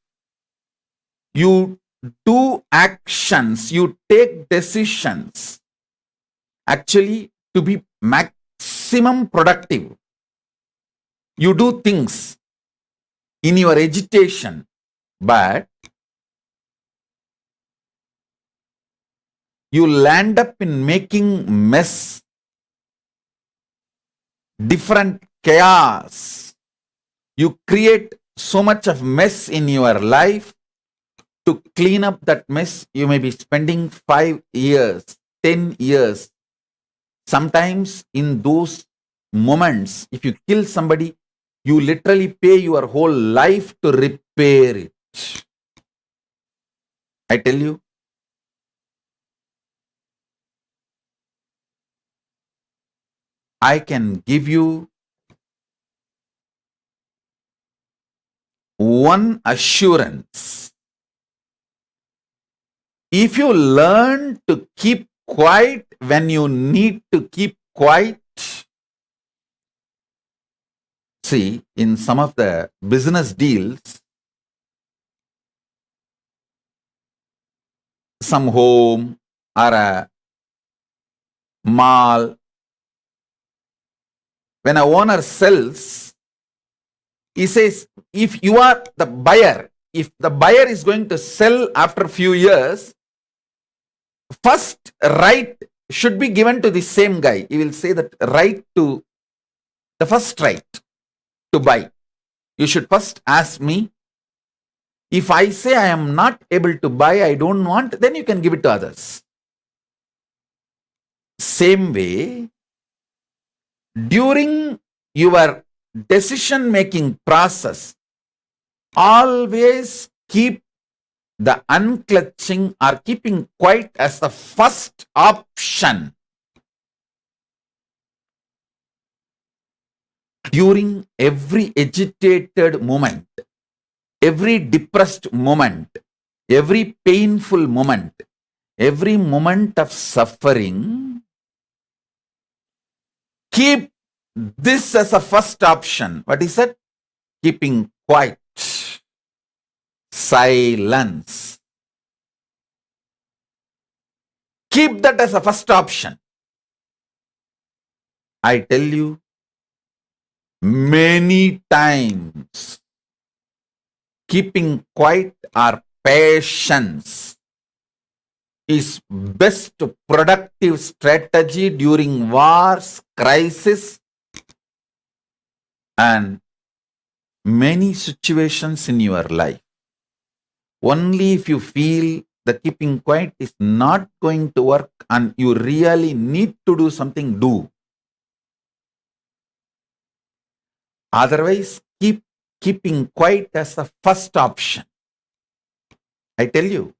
You do actions, you take decisions actually to be maximum productive. You do things in your agitation, but you land up in making mess, different chaos. You create so much of mess in your life. To clean up that mess, you may be spending 5 years, 10 years. Sometimes in those moments, if you kill somebody, you literally pay your whole life to repair it. I tell you, I can give you one assurance. If you learn to keep quiet when you need to keep quiet, see, in some of the business deals, some home or a mall, when a owner sells, he says, if you are the buyer, if the buyer is going to sell after a few years, first right should be given to the same guy. He will say that right to the first right to buy. You should first ask me. If I say I am not able to buy, I don't want, then you can give it to others. Same way, during your decision-making process, always keep the unclutching or keeping quiet as the first option. During every agitated moment, every depressed moment, every painful moment, every moment of suffering, keep this as a first option. What is that? Keeping quiet. Silence. Keep that as a first option. I tell you, many times, keeping quiet or patience is best productive strategy during wars, crisis, and many situations in your life. Only if you feel the keeping quiet is not going to work and you really need to do something, do. Otherwise, keep keeping quiet as the first option. I tell you,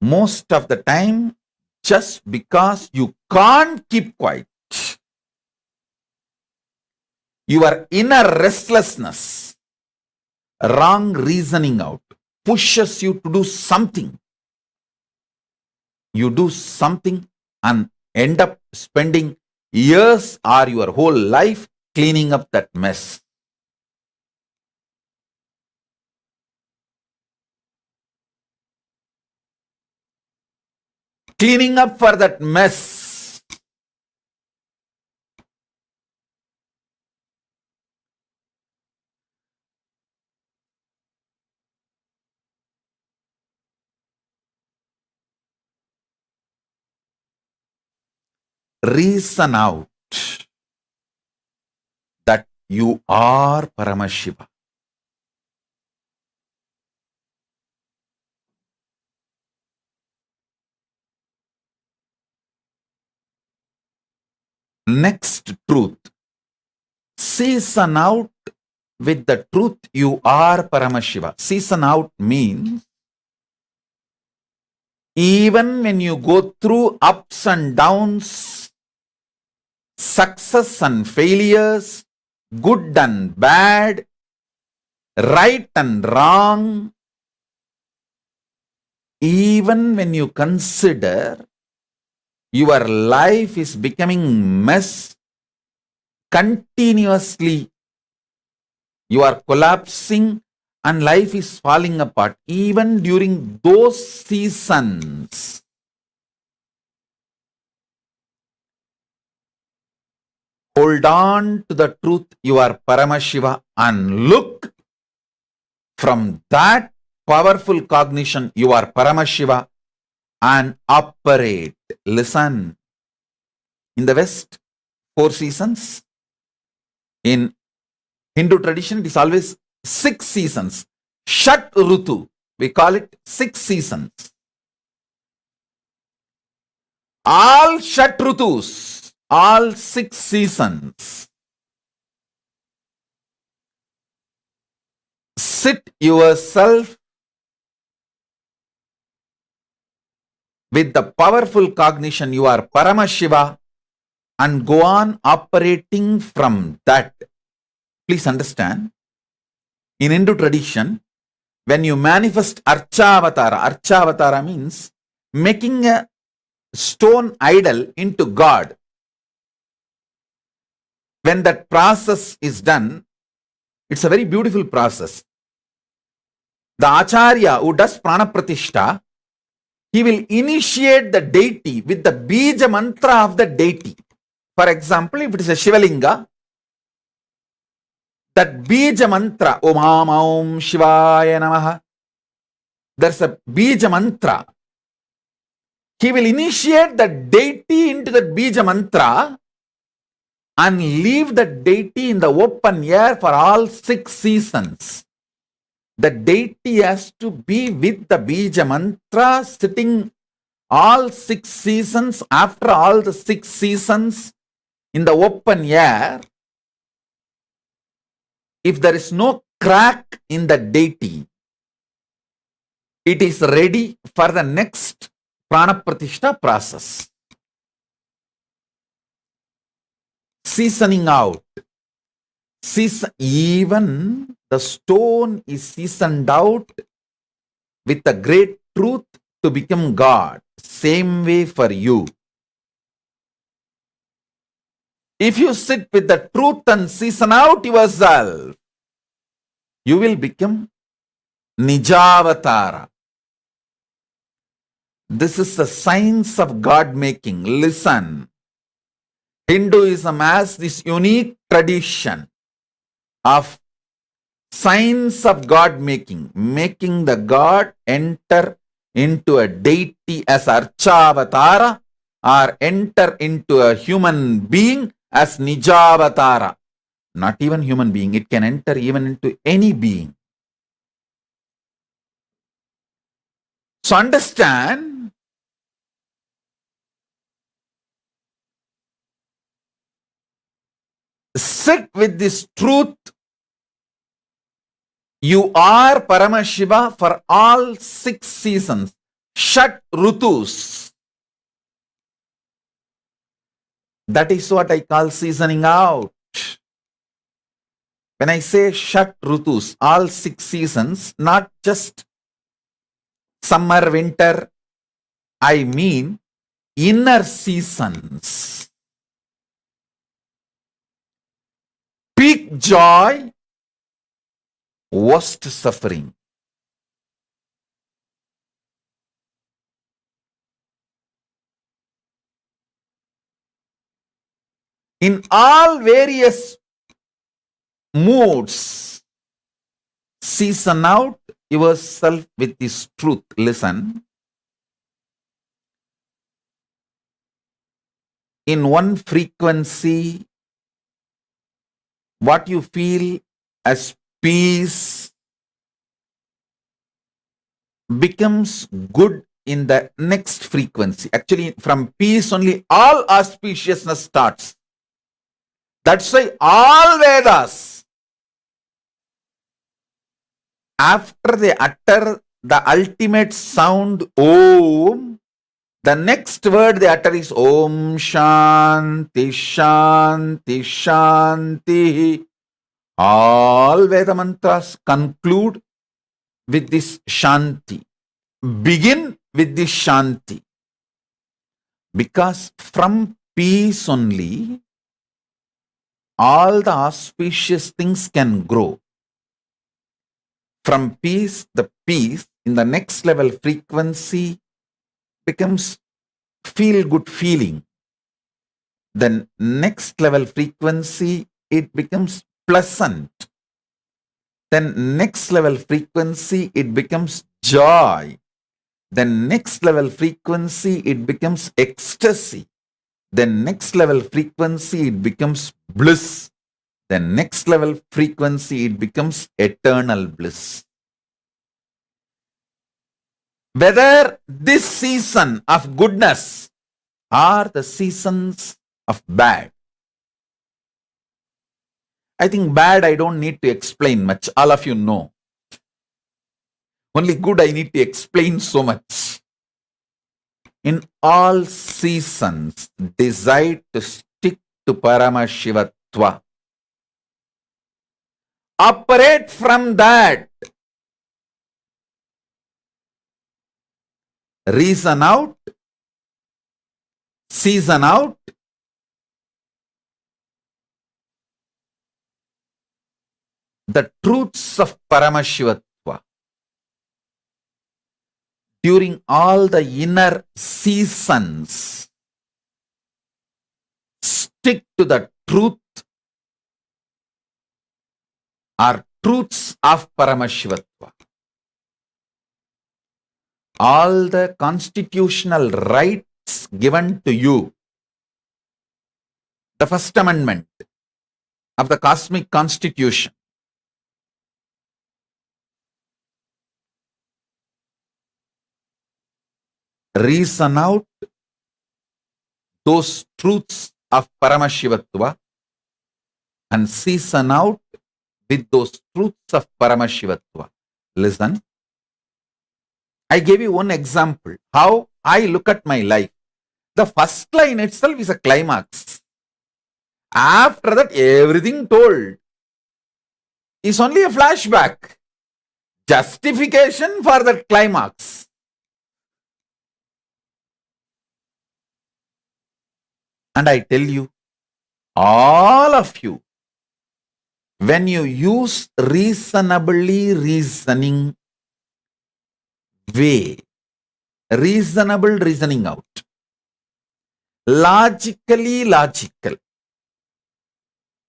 most of the time, just because you can't keep quiet, your inner restlessness, wrong reasoning out, pushes you to do something. You do something and end up spending years or your whole life cleaning up that mess. Cleaning up for that mess. Reason out that you are Paramashiva. Next truth. Season out with the truth you are Paramashiva. Season out means even when you go through ups and downs, success and failures, good and bad, right and wrong, even when you consider your life is becoming mess, continuously you are collapsing and life is falling apart, even during those seasons, hold on to the truth you are Paramashiva and look from that powerful cognition you are Paramashiva and operate. Listen, in the West, 4 seasons. In Hindu tradition, it is always 6 seasons. Shat Rutu, we call it 6 seasons. All Shat Rutus, all 6 seasons. Sit yourself with the powerful cognition you are Paramashiva and go on operating from that. Please understand, in Hindu tradition, when you manifest Archavatara means making a stone idol into God. When that process is done, it's a very beautiful process. The Acharya who does Prana Pratishta, he will initiate the deity with the Bija mantra of the deity. For example, if it is a Shivalinga, that Bija mantra, Om Om Shivaya Namaha, there's a Bija mantra. He will initiate the deity into the Bija mantra and leave the deity in the open air for all 6 seasons. The deity has to be with the Bija mantra sitting all 6 seasons. After all the 6 seasons in the open air, if there is no crack in the deity, it is ready for the next Prana Pratishta process. Seasoning out. Even the stone is seasoned out with the great truth to become God. Same way for you. If you sit with the truth and season out yourself, you will become Nijavatara. This is the science of God making. Listen, Hinduism has this unique tradition of science of God making, making the God enter into a deity as Archavatara or enter into a human being as Nijavatara. Not even human being, it can enter even into any being. So understand, sit with this truth. You are Paramashiva for all 6 seasons. Shat Rutus. That is what I call seasoning out. When I say Shat Rutus, all 6 seasons, not just summer, winter, I mean inner seasons. Peak joy, worst suffering. In all various moods, season out yourself with this truth. Listen. In one frequency, what you feel as peace becomes good in the next frequency. Actually, from peace only all auspiciousness starts. That's why all Vedas, after they utter the ultimate sound Om, the next word they utter is Om Shanti Shanti Shanti. All Veda mantras conclude with this Shanti. Begin with this Shanti. Because from peace only, all the auspicious things can grow. From peace, the peace in the next level frequency becomes feel-good feeling. Then next level frequency, it becomes pleasant. Then next level frequency, it becomes joy. Then next level frequency, it becomes ecstasy. Then next level frequency, it becomes bliss. Then next level frequency, it becomes eternal bliss. Whether this season of goodness or the seasons of bad. I think bad I don't need to explain much. All of you know. Only good I need to explain so much. In all seasons, decide to stick to Paramashivatva. Operate from that. Reason out, season out, the truths of Paramashivatva. During all the inner seasons, stick to the truth or truths of Paramashivatva. All the constitutional rights given to you, the First Amendment of the Cosmic Constitution, reason out those truths of Paramashivatva and season out with those truths of Paramashivatva. Listen, I gave you one example, how I look at my life. The first line itself is a climax. After that, everything told is only a flashback, justification for that climax. And I tell you, all of you, when you use reasonably reasoning way, reasonable reasoning out, logically logical,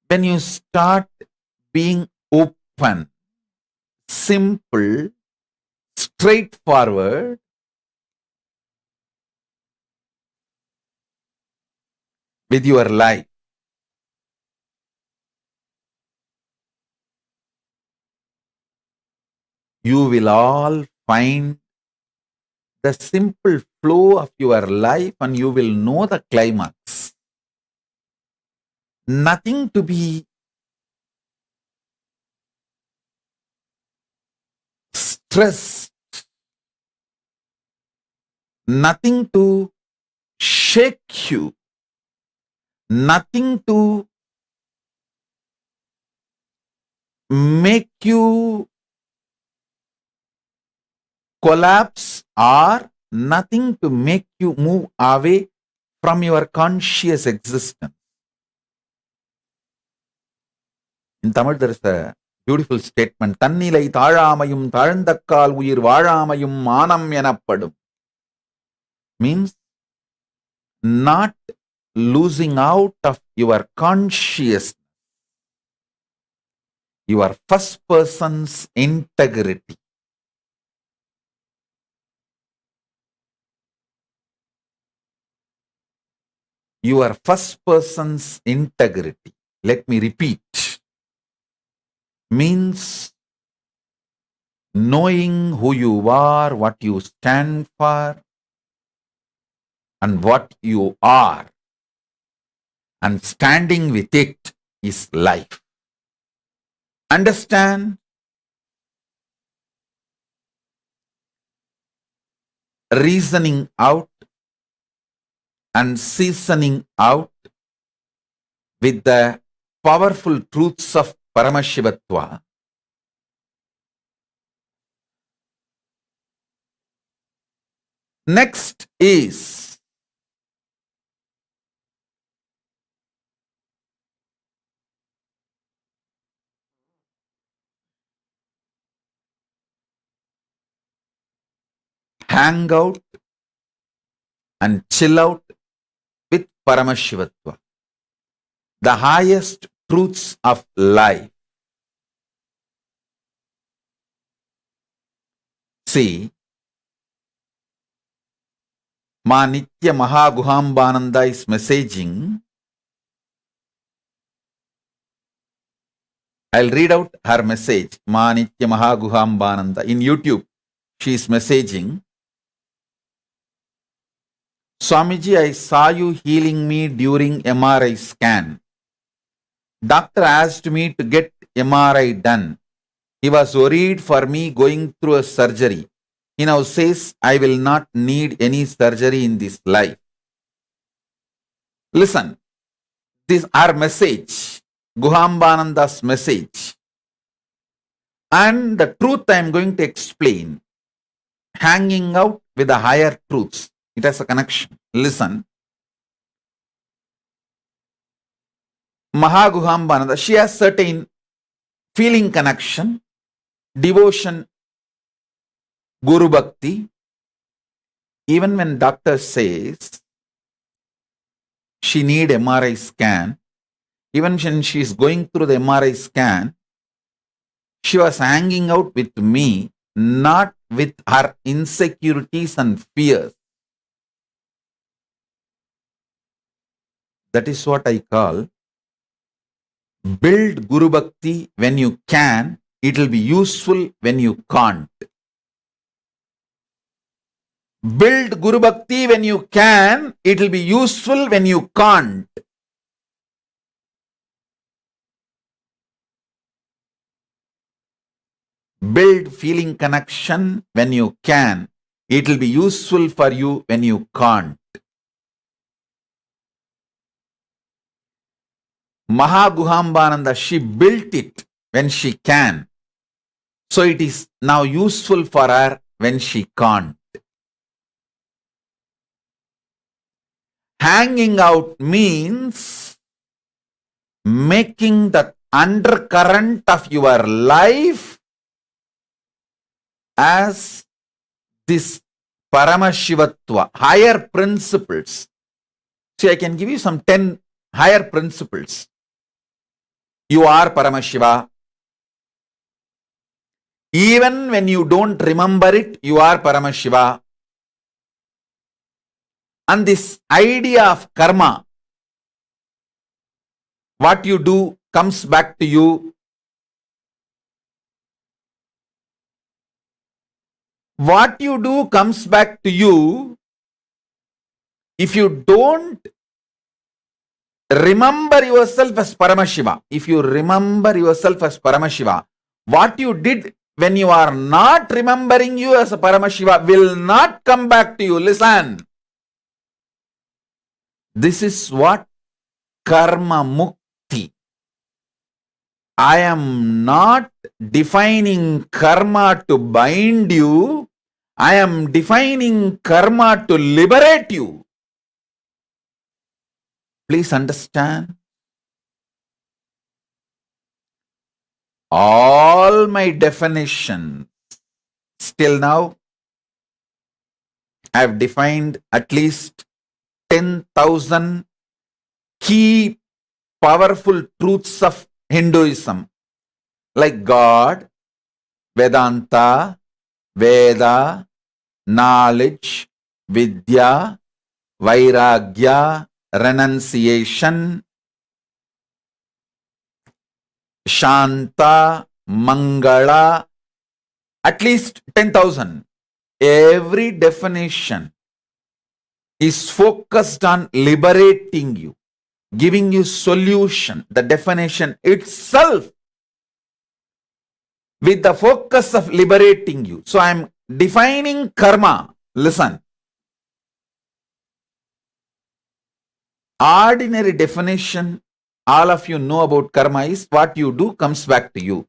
when you start being open, simple, straightforward, with your life, you will all find the simple flow of your life and you will know the climax. Nothing to be stressed, nothing to shake you, nothing to make you collapse, or nothing to make you move away from your conscious existence. In Tamil, there is a beautiful statement. Tannilai தாழாமையும் தாழ்ந்தக்கால் உயிர் வாழாமையும் மானம் எனப்படும். Means not losing out of your consciousness, your first person's integrity. Your first person's integrity. Let me repeat. Means knowing who you are, what you stand for, and what you are, and standing with it is life. Understand? Reasoning out and seasoning out with the powerful truths of Paramashivatva. Next is hang out and chill out with Paramashivatva, the highest truths of life. See, Ma Nitya Mahaguhambananda is messaging. I'll read out her message. Ma Nitya Mahaguhambananda in YouTube. She is messaging. Swamiji, I saw you healing me during MRI scan. Doctor asked me to get MRI done. He was worried for me going through a surgery. He now says I will not need any surgery in this life. Listen, this is our message, Guhambananda's message. And the truth I am going to explain, hanging out with the higher truths. It has a connection. Listen. Mahaguhambananda, she has certain feeling connection, devotion, Guru Bhakti. Even when doctor says she need MRI scan, even when she is going through the MRI scan, she was hanging out with me, not with her insecurities and fears. That is what I call build Guru Bhakti when you can. It will be useful when you can't. Build Guru Bhakti when you can. It will be useful when you can't. Build feeling connection when you can. It will be useful for you when you can't. Mahaguhambananda, she built it when she can. So it is now useful for her when she can't. Hanging out means making the undercurrent of your life as this Paramashivatva, higher principles. See, I can give you some 10 higher principles. You are Paramashiva. Even when you don't remember it, you are Paramashiva. And this idea of karma, what you do comes back to you. what you do comes back to you. If you don't remember yourself as Paramashiva, if you remember yourself as Paramashiva, what you did when you are not remembering you as a Paramashiva will not come back to you. Listen. This is what karma mukti. I am not defining karma to bind you. I am defining karma to liberate you. Please understand. All my definitions till now, I have defined at least 10,000 key powerful truths of Hinduism, like God, Vedanta, Veda, knowledge, Vidya, Vairagya, renunciation, Shanta, Mangala, at least 10,000. Every definition is focused on liberating you, giving you solution. The definition itself with the focus of liberating you. So I am defining karma. Listen. Ordinary definition, all of you know about karma is what you do comes back to you.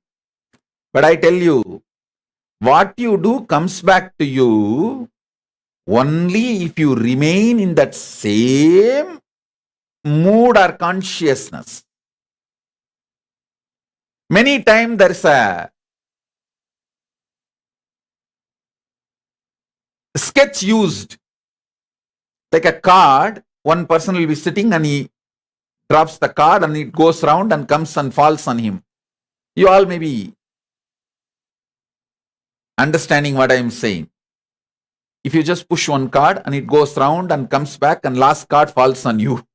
But I tell you, what you do comes back to you only if you remain in that same mood or consciousness. Many times there is a sketch used, like a card. One person will be sitting and he drops the card and it goes round and comes and falls on him. You all may be understanding what I am saying. If you just push one card and it goes round and comes back and last card falls on you.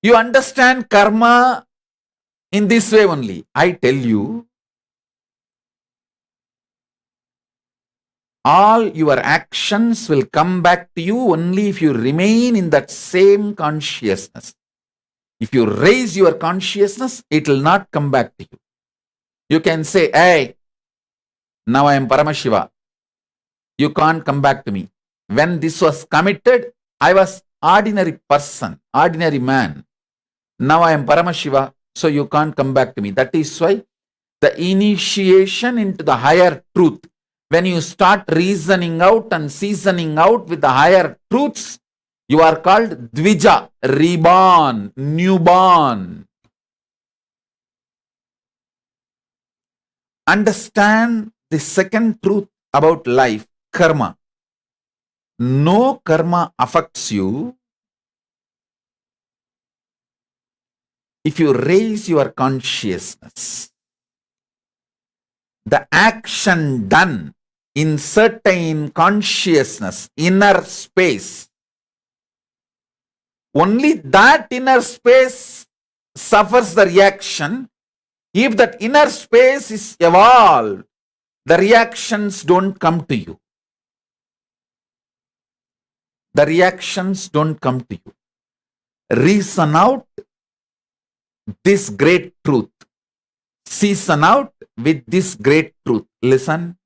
You understand karma in this way only. I tell you, all your actions will come back to you only if you remain in that same consciousness. If you raise your consciousness, it will not come back to you. You can say, hey, now I am Paramashiva. You can't come back to me. When this was committed, I was ordinary person, ordinary man. Now I am Paramashiva, so you can't come back to me. That is why the initiation into the higher truth, when you start reasoning out and seasoning out with the higher truths, you are called Dvija, reborn, newborn. Understand the second truth about life, karma. No karma affects you if you raise your consciousness. The action done in certain consciousness, inner space, only that inner space suffers the reaction. If that inner space is evolved, the reactions don't come to you. The reactions don't come to you. Reason out this great truth. Season out with this great truth. Listen.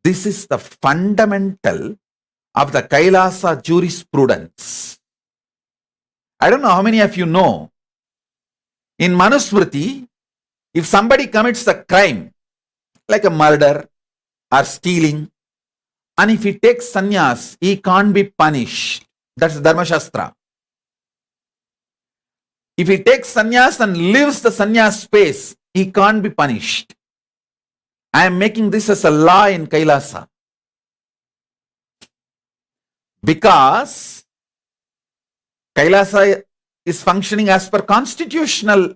This is the fundamental of the KAILASA jurisprudence. I don't know how many of you know. In Manusmriti, if somebody commits a crime, like a murder or stealing, and if he takes sannyas, he can't be punished. That's Dharma Shastra. If he takes sannyas and lives the sannyas space, he can't be punished. I am making this as a law in KAILASA. Because KAILASA is functioning as per constitution of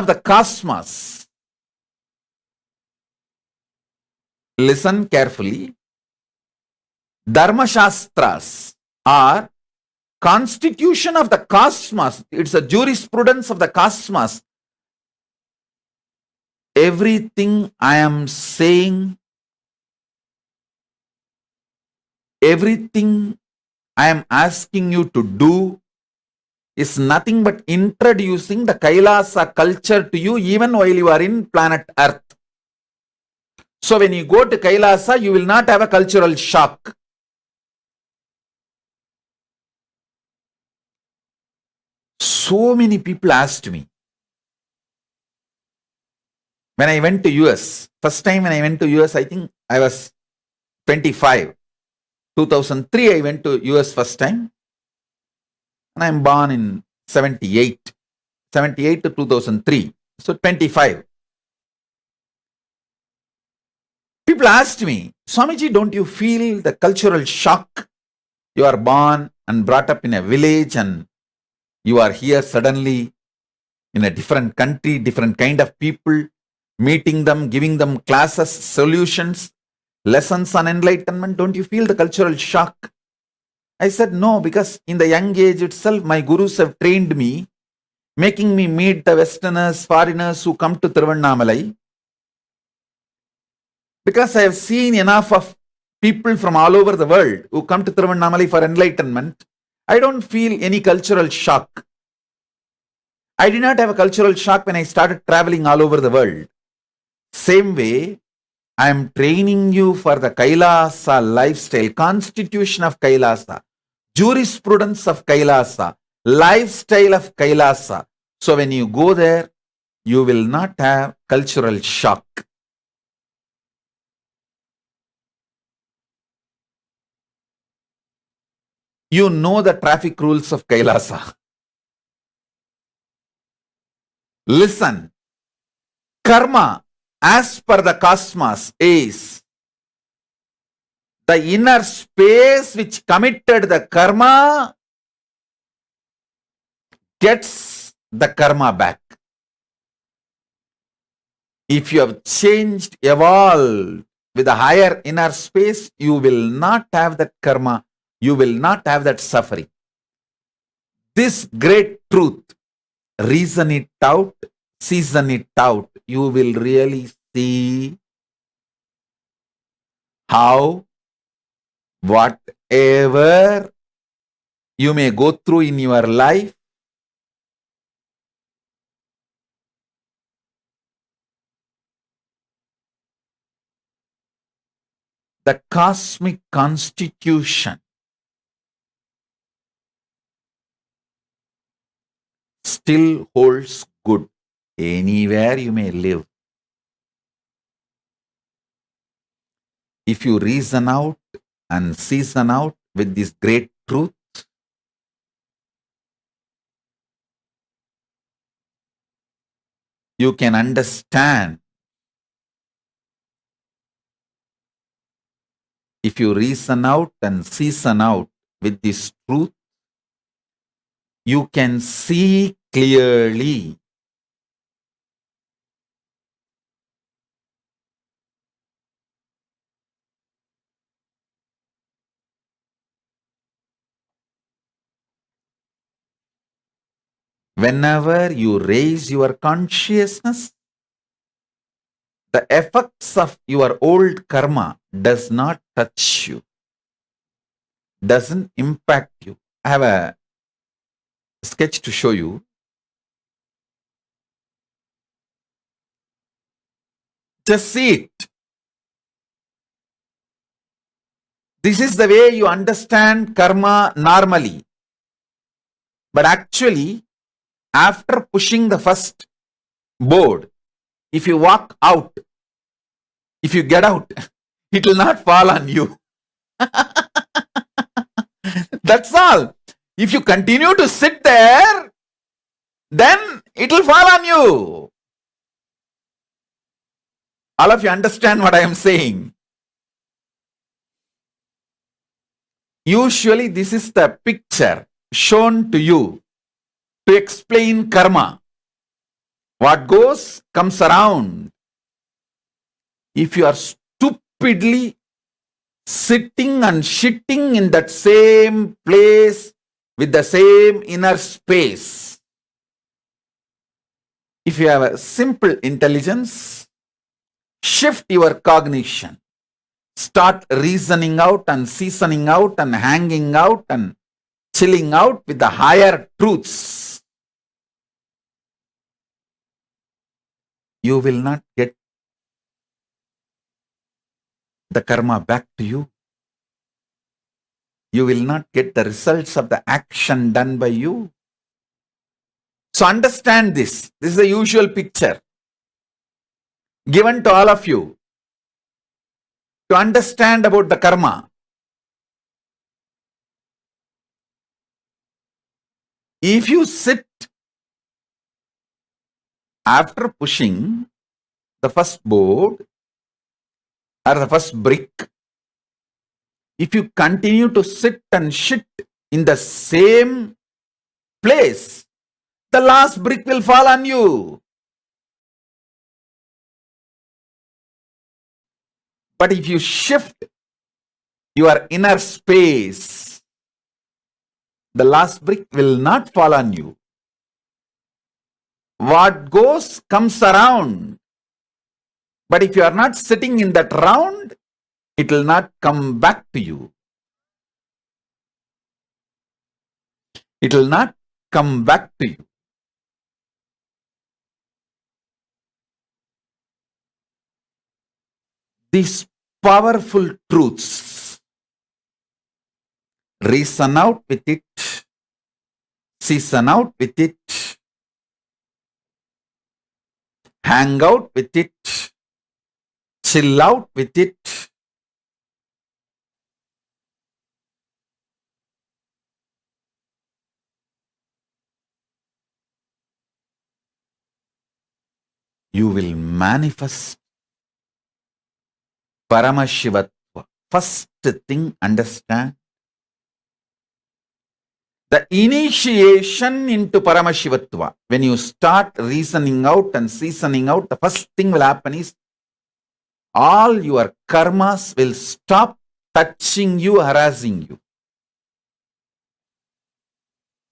the cosmos. Listen carefully. Dharma Shastras are constitution of the cosmos, it's a jurisprudence of the cosmos. Everything I am saying, everything I am asking you to do is nothing but introducing the Kailasa culture to you even while you are in planet Earth. So when you go to Kailasa, you will not have a cultural shock. So many people asked me, when I went to US, first time when I went to US, I think I was 25. 2003, I went to US first time. And I'm born in 78. 78 to 2003. So 25. People asked me, Swamiji, don't you feel the cultural shock? You are born and brought up in a village and you are here suddenly in a different country, different kind of people, meeting them, giving them classes, solutions, lessons on enlightenment. Don't you feel the cultural shock? I said, no, because in the young age itself, my gurus have trained me, making me meet the Westerners, foreigners who come to Tiruvannamalai. Because I have seen enough of people from all over the world who come to Tiruvannamalai for enlightenment, I don't feel any cultural shock. I did not have a cultural shock when I started traveling all over the world. Same way, I am training you for the Kailasa lifestyle, constitution of Kailasa, jurisprudence of Kailasa, lifestyle of Kailasa. So when you go there, you will not have cultural shock. You know the traffic rules of Kailasa. Listen, karma as per the cosmos is the inner space which committed the karma gets the karma back. If you have changed, evolved with a higher inner space, you will not have that karma. You will not have that suffering. This great truth, reason it out, season it out, you will really see how whatever you may go through in your life, the cosmic constitution still holds good anywhere you may live. If you reason out and season out with this great truth, you can understand. If you reason out and season out with this truth, you can see clearly. Whenever you raise your consciousness, the effects of your old karma does not touch you, doesn't impact you. I have a sketch to show you. Just see it. This is the way you understand karma normally. But actually, after pushing the first board, if you walk out, if you get out, it will not fall on you. That's all. If you continue to sit there, then it will fall on you. All of you understand what I am saying? Usually this is the picture shown to you to explain karma. What goes comes around. If you are stupidly sitting and shitting in that same place with the same inner space. If you have a simple intelligence, shift your cognition. Start reasoning out and seasoning out and hanging out and chilling out with the higher truths. You will not get the karma back to you. You will not get the results of the action done by you. So understand this. This is the usual picture given to all of you to understand about the karma. If you sit after pushing the first board or the first brick, if you continue to sit and shit in the same place, the last brick will fall on you. But if you shift your inner space, the last brick will not fall on you. What goes comes around. But if you are not sitting in that round, it will not come back to you. It will not come back to you. These powerful truths, reason out with it, season out with it, hang out with it, chill out with it. You will manifest Paramashivatva. First thing, understand. The initiation into Paramashivatva, when you start reasoning out and seasoning out, the first thing will happen is all your karmas will stop touching you, harassing you.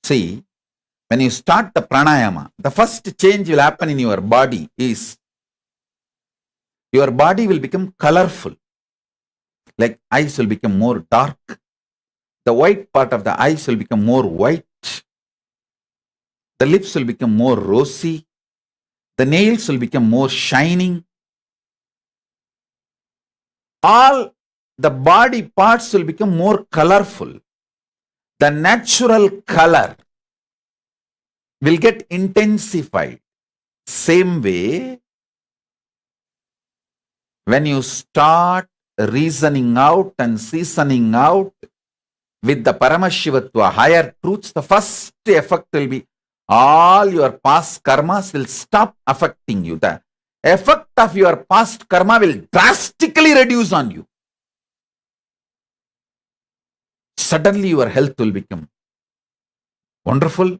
See, when you start the pranayama, the first change will happen in your body is your body will become colorful. Like eyes will become more dark. The white part of the eyes will become more white. The lips will become more rosy. The nails will become more shining. All the body parts will become more colorful. The natural color will get intensified. Same way, when you start reasoning out and seasoning out with the Paramashivatva, higher truths, the first effect will be all your past karmas will stop affecting you. The effect of your past karma will drastically reduce on you. Suddenly your health will become wonderful.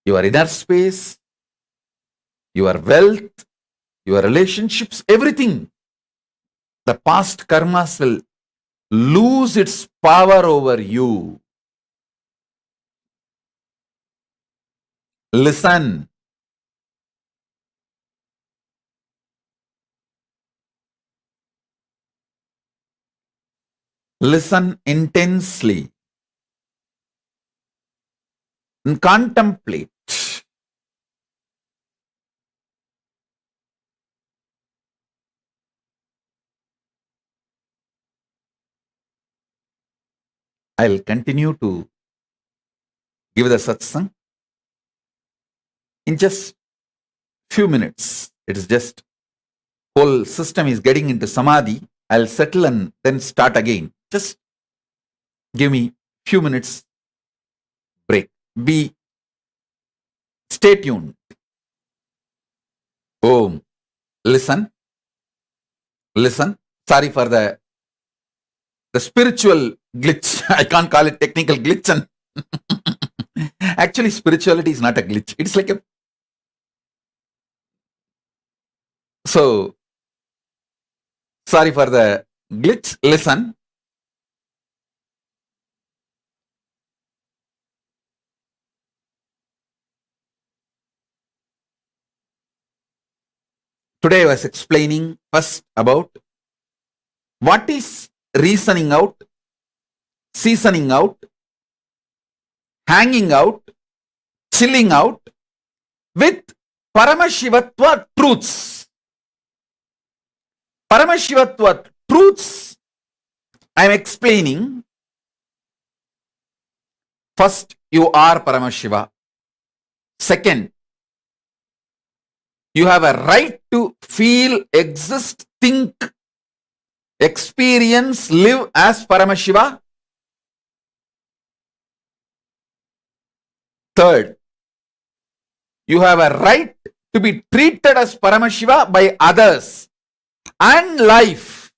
Your inner space, your wealth, your relationships, everything. The past karmas will lose its power over you. Listen. Listen intensely. And contemplate. I'll continue to give the satsang in just few minutes. It is just whole system is getting into samadhi. I'll settle and then start again. Just give me few minutes break. Stay tuned. Om. Listen. Sorry for the spiritual glitch. I can't call it technical glitch. And actually, spirituality is not a glitch. It's like a... So, sorry for the glitch. Listen. Today I was explaining first about what is reasoning out, seasoning out, hanging out, chilling out with Paramashivatva truths. Paramashivatva truths I am explaining. First, you are Paramashiva. Second, you have a right to feel, exist, think, experience, live as Paramashiva. Third, you have a right to be treated as Paramashiva by others and life.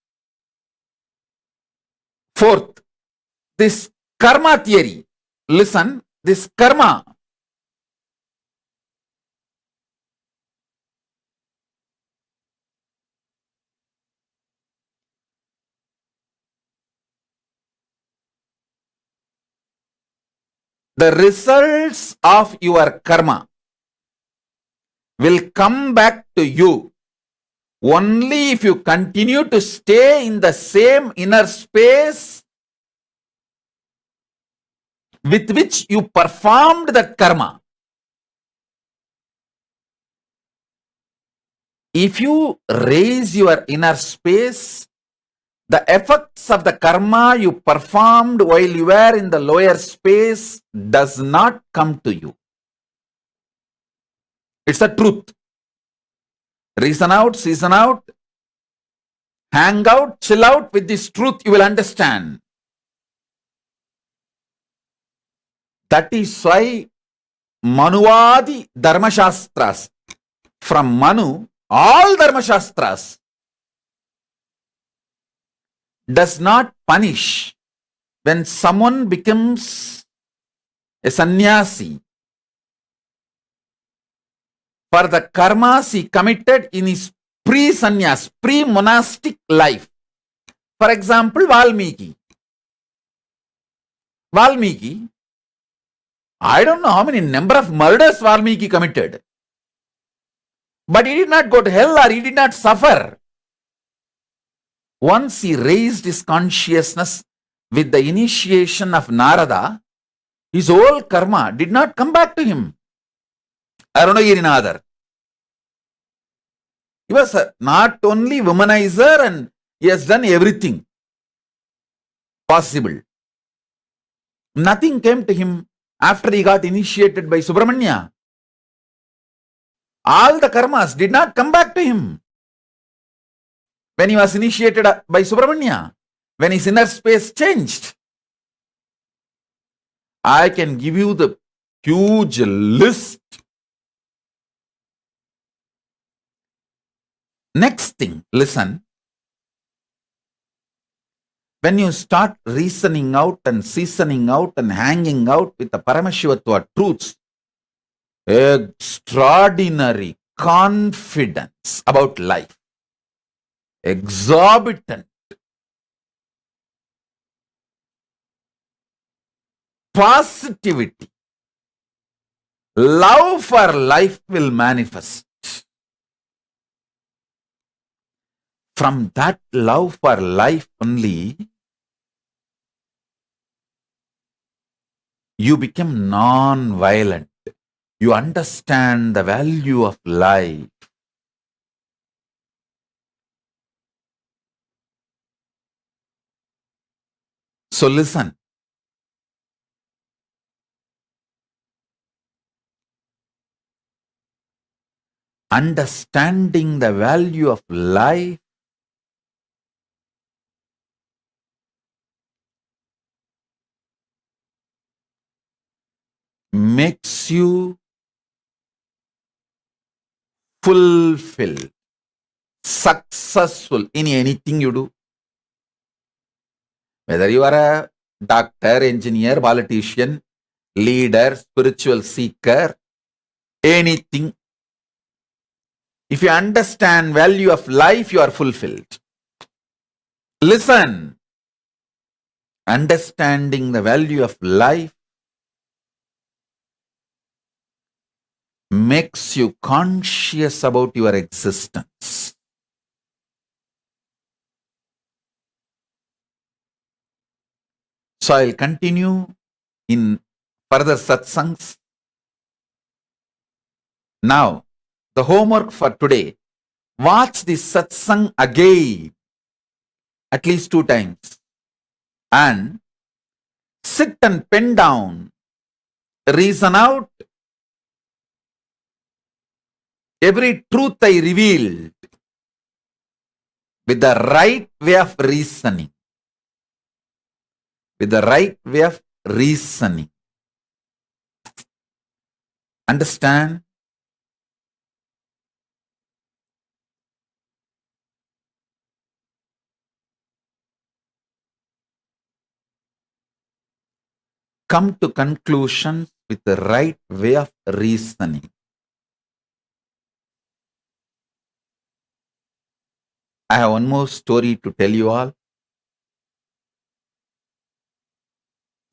Fourth, this karma theory. Listen, this karma. The results of your karma will come back to you only if you continue to stay in the same inner space with which you performed that karma. If you raise your inner space, the effects of the karma you performed while you were in the lower space does not come to you. It's a truth. Reason out, season out, hang out, chill out with this truth, you will understand. That is why Manuvadi Dharmashastras, from Manu, all Dharmashastras, does not punish when someone becomes a sannyasi for the karmas he committed in his pre-sannyas, pre-monastic life. For example, Valmiki. I don't know how many number of murders Valmiki committed. But he did not go to hell or he did not suffer. Once he raised his consciousness with the initiation of Narada, his whole karma did not come back to him. Arunagirinathar. He was not only womanizer and he has done everything possible. Nothing came to him after he got initiated by Subramanya. All the karmas did not come back to him when he was initiated by Subramanya, when his inner space changed. I can give you the huge list. Next thing, listen. When you start reasoning out and seasoning out and hanging out with the Paramashivatva truths, extraordinary confidence about life, exorbitant positivity, love for life will manifest. From that love for life only, you become non-violent. You understand the value of life. So listen. Understanding the value of life makes you fulfilled, successful in anything you do. Whether you are a doctor, engineer, politician, leader, spiritual seeker, anything. If you understand value of life, you are fulfilled. Listen. Understanding the value of life makes you conscious about your existence. So I'll continue in further satsangs. Now, the homework for today, watch this satsang again, at least 2 times, and sit and pen down, reason out every truth I revealed with the right way of reasoning. With the right way of reasoning. Understand? Come to conclusions with the right way of reasoning. I have one more story to tell you all.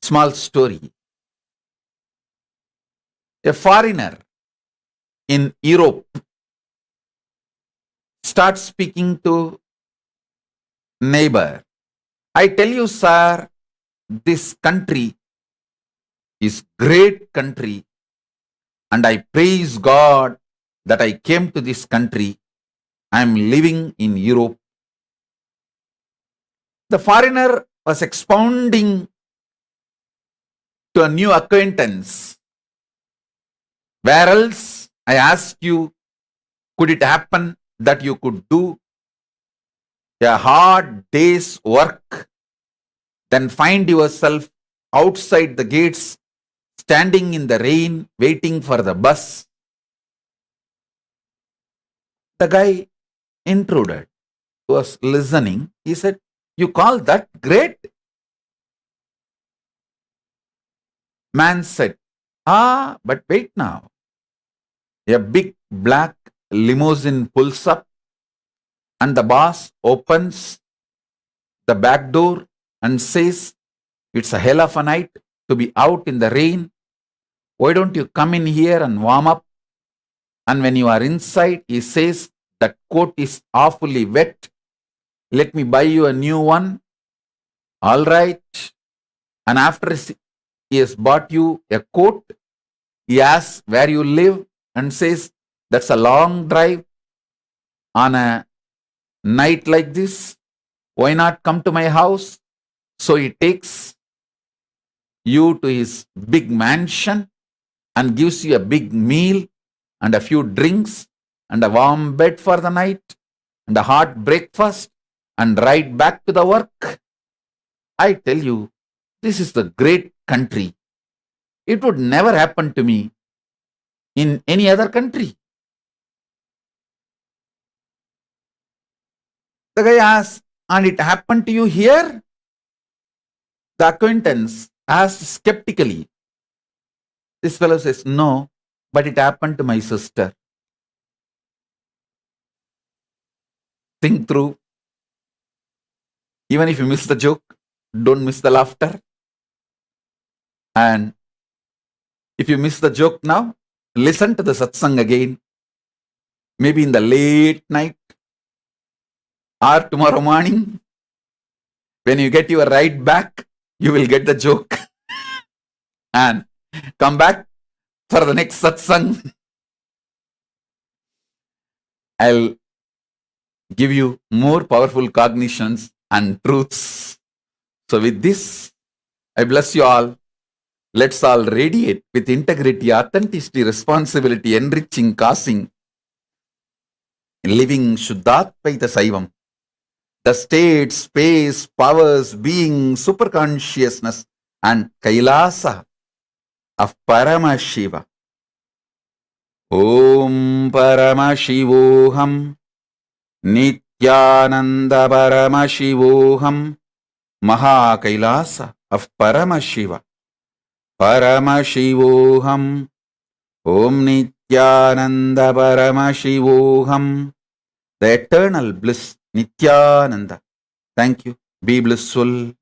Small story. A foreigner in Europe starts speaking to neighbor. I tell you, sir, this country is great country, and I praise God that I came to this country. I am living in Europe. The foreigner was expounding to a new acquaintance. Where else, I asked you, could it happen that you could do a hard day's work, then find yourself outside the gates, standing in the rain, waiting for the bus? The guy intruded, was listening. He said, you call that great? Man said, but wait now. A big black limousine pulls up and the boss opens the back door and says, it's a hell of a night to be out in the rain. Why don't you come in here and warm up? And when you are inside, he says, that coat is awfully wet. Let me buy you a new one. All right. And after he has bought you a coat, he asks where you live and says, that's a long drive on a night like this. Why not come to my house? So he takes you to his big mansion and gives you a big meal and a few drinks and a warm bed for the night and a hot breakfast and right back to the work. I tell you, this is the great country. It would never happen to me in any other country. The guy asks, and it happened to you here? The acquaintance asked skeptically. This fellow says, no, but it happened to my sister. Think through. Even if you miss the joke, don't miss the laughter. And if you miss the joke now, listen to the satsang again. Maybe in the late night or tomorrow morning. When you get your ride back, you will get the joke. And come back for the next satsang. I'll give you more powerful cognitions and truths. So with this, I bless you all. Let's all radiate with integrity, authenticity, responsibility, enriching, causing, living Shuddhatvaita Saivam. The state, space, powers, being, superconsciousness, and Kailasa of Paramashiva. Om Paramashivoham Nithyananda Paramashivoham Maha Kailasa of Paramashiva. Paramashivoham Om Nithyananda Paramashivoham. The eternal bliss Nithyananda. Thank you. Be blissful.